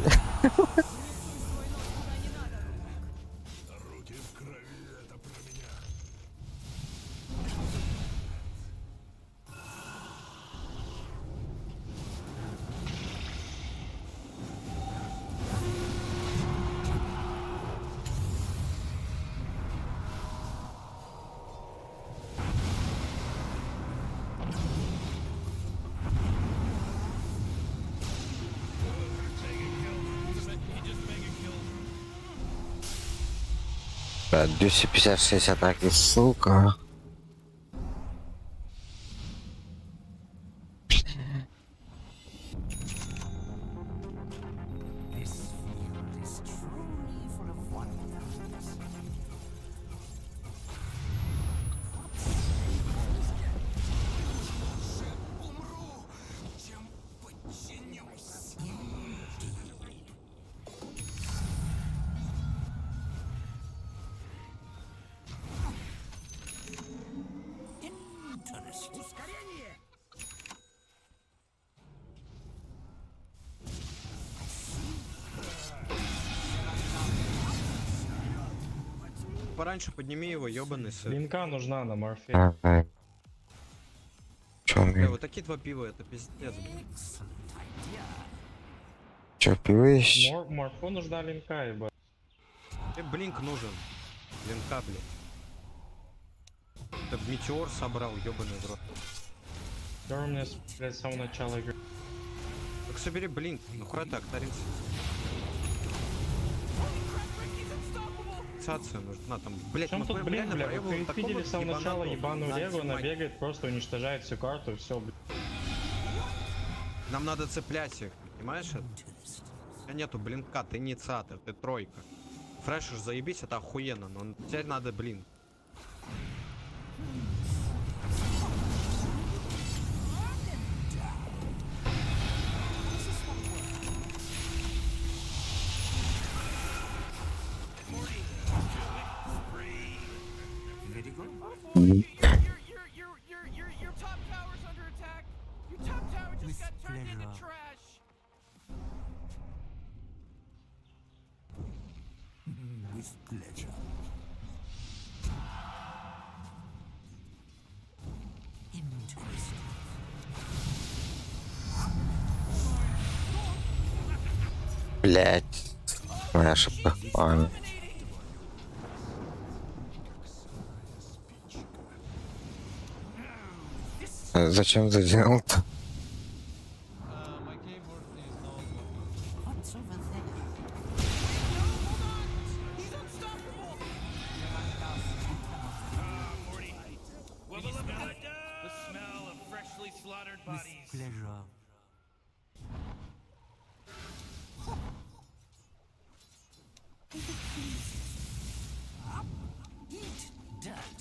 Да, 256 атаки, сука. Пораньше подними его, ёбаный сын. Линка нужна на морфе. Ага. Чё, Вот такие два пива, это пиздец, блин. чё, пивыш? Морфу нужна линка, ебать. Мне блинк нужен. Линка, блин. Это метеор собрал, ёбаный в рот. Который у меня, блядь, с самого начала игры. Так собери блинк, нахуй так, тарился. Фиксация нужна там, блять, Причем тут, блин, бля, вы видели с самого начала ебаную Легу, она бегает, просто уничтожает всю карту и все, блядь. Нам надо цеплять их, понимаешь это? У тебя нету блинка, ты инициатор, ты тройка. Фрешер заебись, это охуенно, но теперь надо блин. Your top tower's under attack. Your top tower just got turned into trash. With pleasure. Interesting. Блять. Моя ошибка. Ладно. Зачем заделал-то? What's over there? The smell of freshly slaughtered With bodies. pleasure. Eat dirt.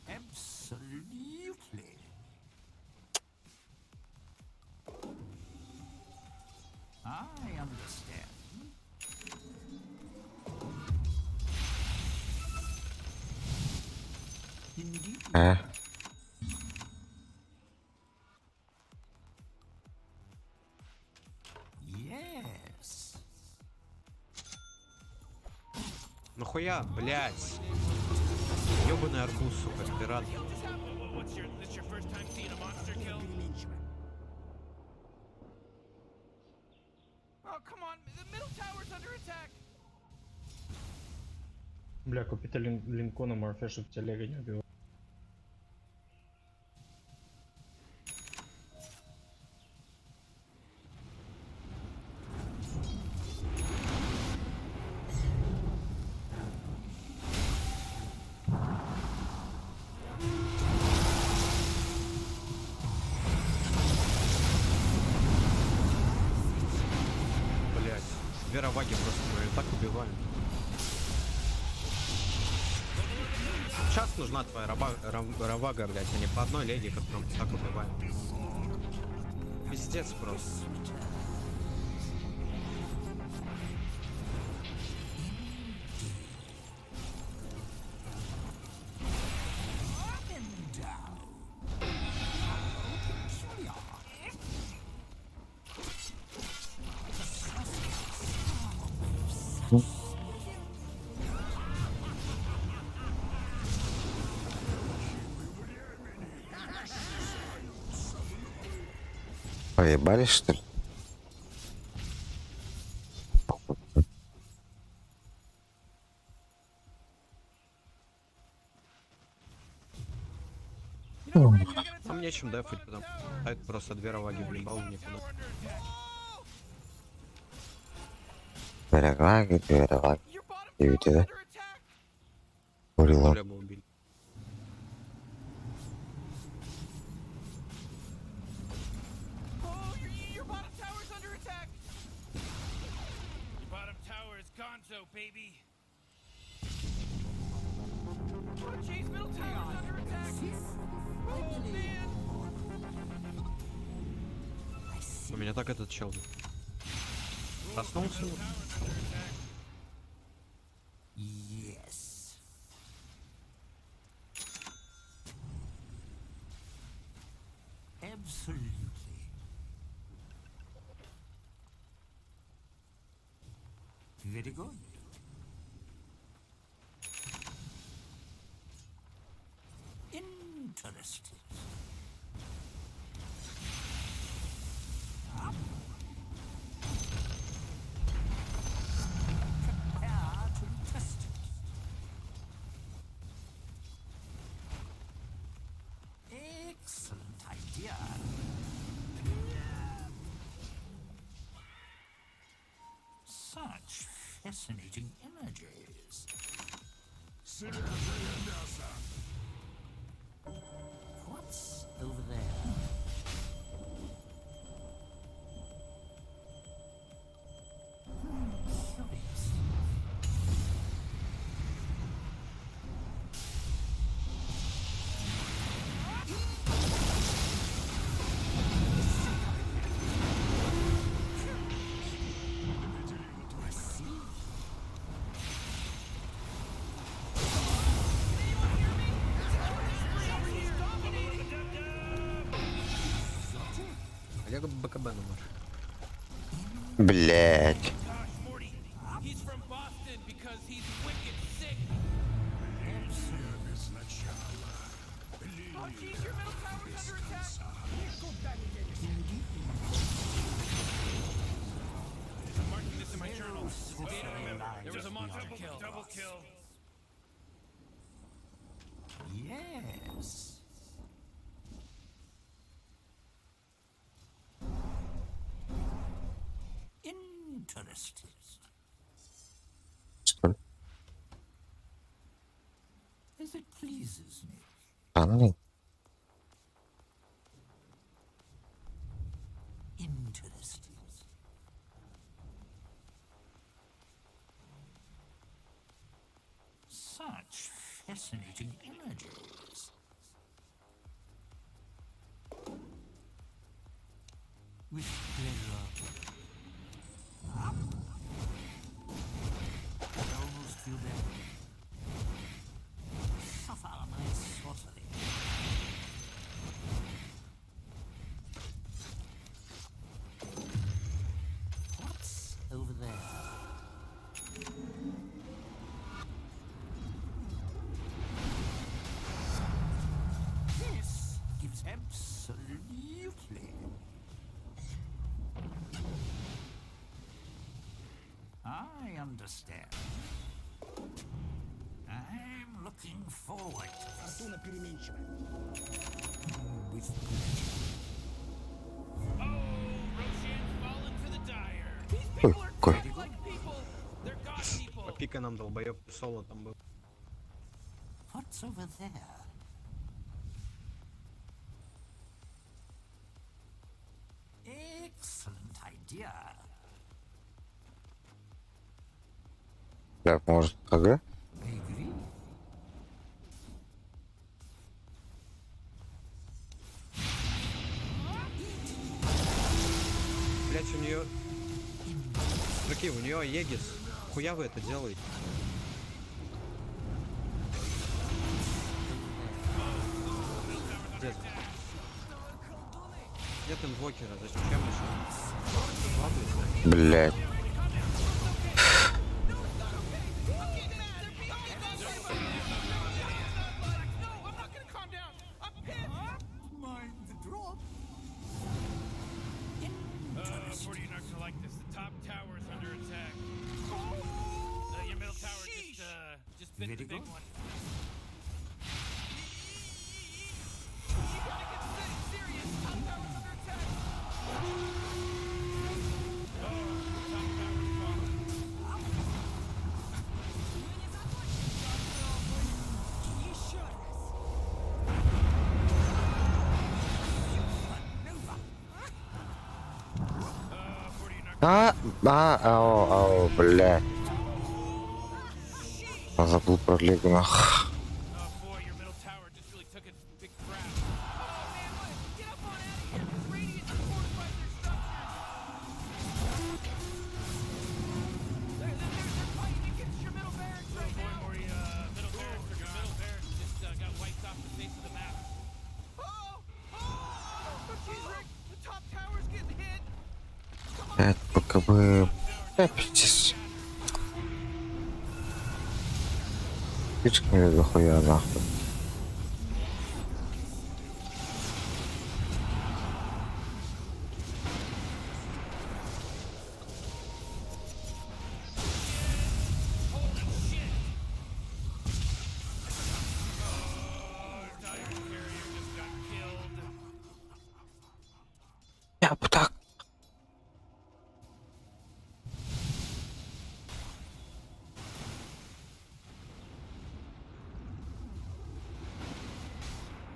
Absolutely. I understand. Indeed. Yes. Нахуя, блять. Ёбаный арбуз, сука, пират. What's this your first time seeing a monster kill? Oh, come on. The middle tower's under attack. Бля, купите линку на морфе, чтобы тебя Лего не убивал. Блять. Вероваги просто мы так убиваем. Сейчас нужна твоя равага, блять, а не по одной леди, которую мы так убиваем. Пиздец просто. Поебали, что ли? А мне нечем дефать, потому что это просто две роваги въебал никуда. Перелаги. Видите, да? Урила. Голема убили. Oh, your bottom tower's under attack. Bottom tower is gonzo, baby. Oh, jeez, middle tower's under attack. Oh, man. У меня так этот чел. Проснулся. Yes. Absolutely. Very good. Interesting. Prepare to be tested. Excellent idea. Such fascinating images. What's over there? Curious. А я БКБ номер. Блять. Gosh, Morty, he's from Boston because he's wicked sick. Oh, jeez, your middle tower's under attack. I'm marking this in my journal. Data remember, there was a monster kill. Double kill. Yes. Interesting. Сколько? As it pleases me. Странный. Interesting. Such fascinating images. With pleasure. I almost feel bad. Suffer my sorcery. What's over there? This gives absolutely. I understand. I'm looking forward to this. With Oh, Roshan's fallen for the dire. These Ой, people are какой. treated like people. They're god people. Попика нам долбоёб соло там был. what's over there? Excellent idea. Так, может, ага. Agree. Блять, у нее. Чуваки, у нее Егис. Хуя вы это делаете? Где ты? Нет инвокера, зачем еще? Блять. Mind the drop. Morty, you're not gonna like this. The top tower is under attack. Your middle tower just bit the big one. Блядь. Забыл про Лигу, нах. Oh boy, your middle tower just really took a big crap. Oh man, what? Get up on out of here. Radiant fortified their structures. They're fighting against your middle barracks right now. Boy, middle barracks just got wiped off the face of the map. Oh! Jeez, Rick, the top tower's getting hit. Блядь, пока бы... Пиздец. Слишком захуя, нахуй. Я бы так.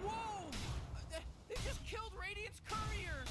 Whoa! They just killed Radiant's courier.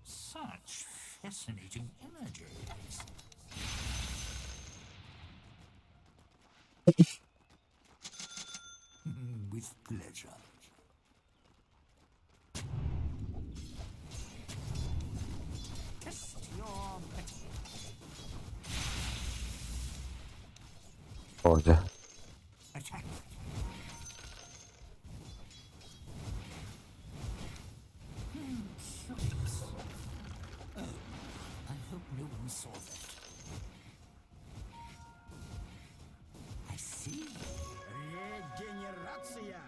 Such fascinating energies. With pleasure. Test your mettle. Orada. Attack. Curious. Oh, I hope no one saw that. I see. Регенерация.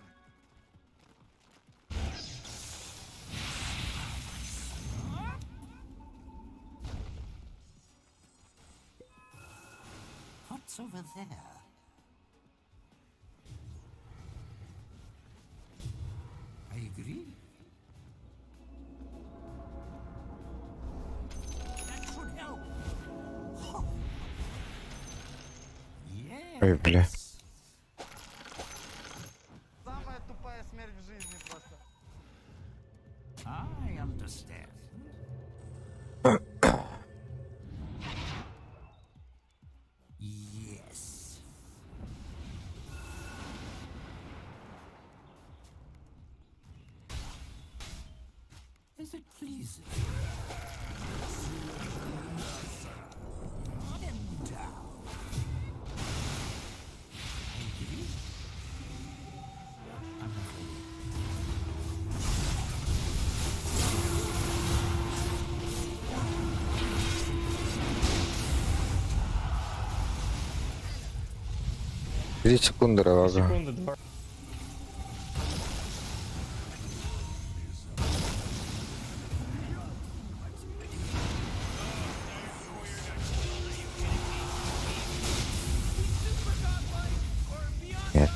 What's over there? I agree. That should help. Oh. Yes. Ой, бля. Самая тупая смерть в жизни просто. I understand. Yes. As it pleases. And down. Agree? I'm afraid. Две секунды, ага. Нет.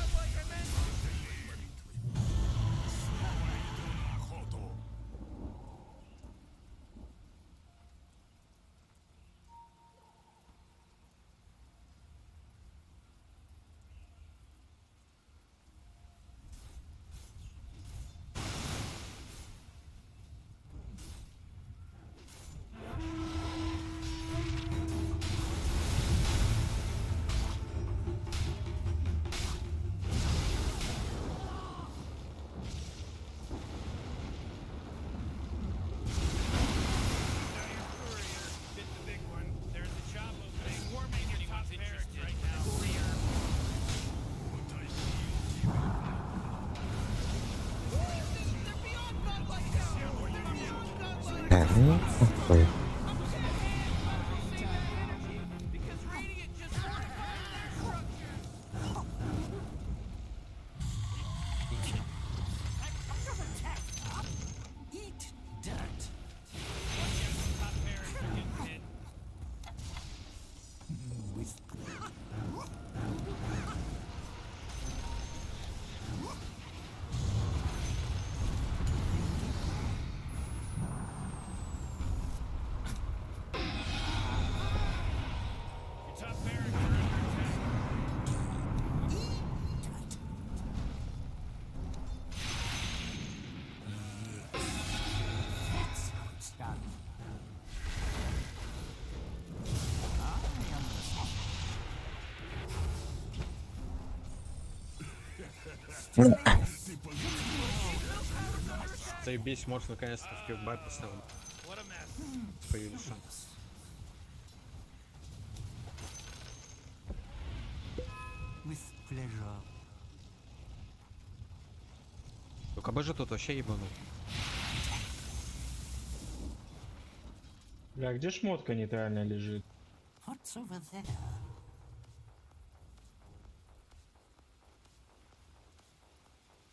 Ой. Eat dirt. With that's how it's done. Заебись, может наконец-то в кикбай поставим. Появился шанс. With pleasure. Ну КБ же тут вообще ебанул. Бля, где шмотка нейтральная лежит? What's over there?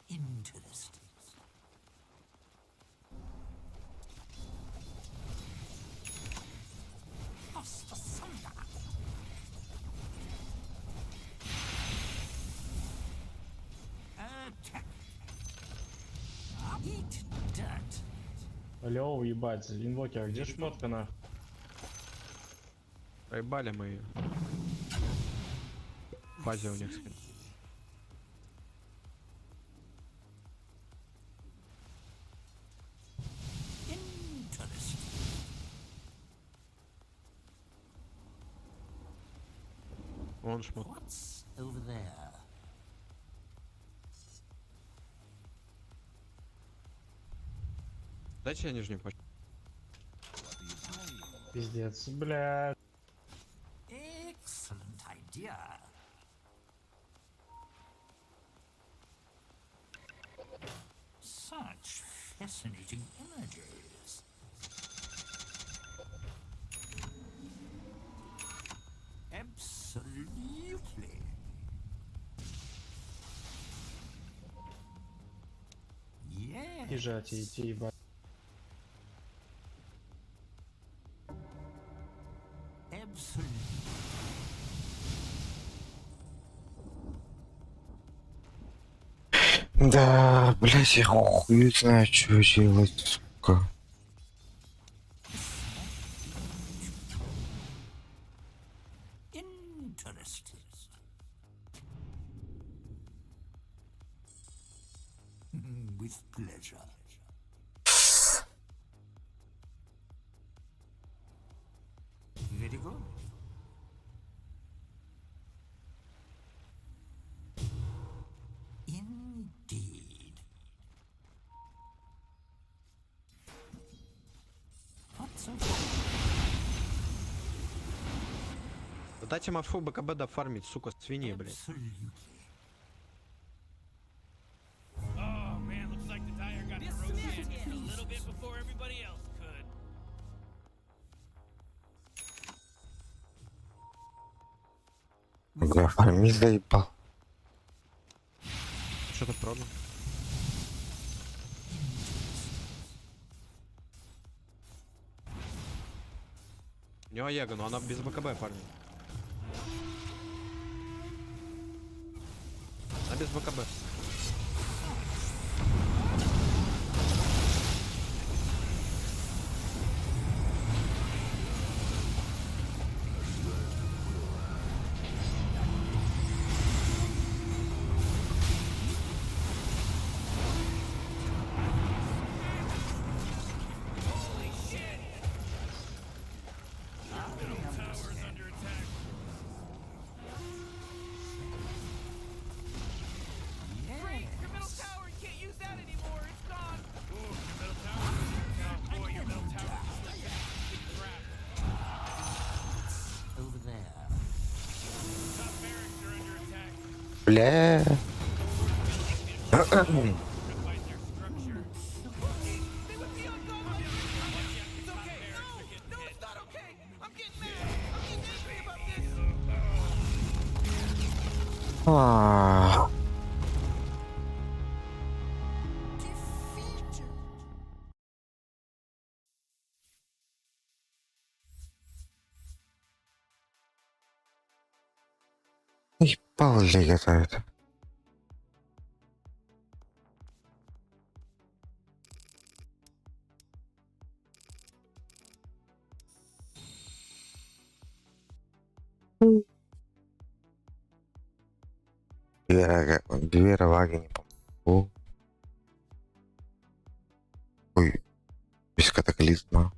Interesting. Lost asunder. Attack. Eat dirt. Алло, уебать, инвокер, где шмотка на? Проебали мы ее. В базе у них скин. Interesting. Вон шмот. What's over there? Дайте я нижнюю почту. Пиздец, бля. Excellent idea. Such fascinating images. Absolutely. Yes. Езжать и идти, ебать. Absolutely. Да, блять, я хуй знаю, что делать, сука. Interesting. With pleasure. Very good. Indeed. What's over? Да дайте мафу БКБ дофармить, сука, свиньи, блядь. Absolutely. Oh man, looks like the tire got corroded a little bit before everybody else could. Бля, фарми заебал. Что-то продал. У него Ега, но она без БКБ, парни. Она без БКБ. Great, your middle tower, you can't use that anymore. It's gone. Ooh, your middle tower. Oh boy, your middle tower just like big crap. Over there. Top barracks are under attack. Бля. Fight their structure. They would be on God. It's okay. А. И Паули готовит. Две раваги не помогу. Ой, без катаклизма.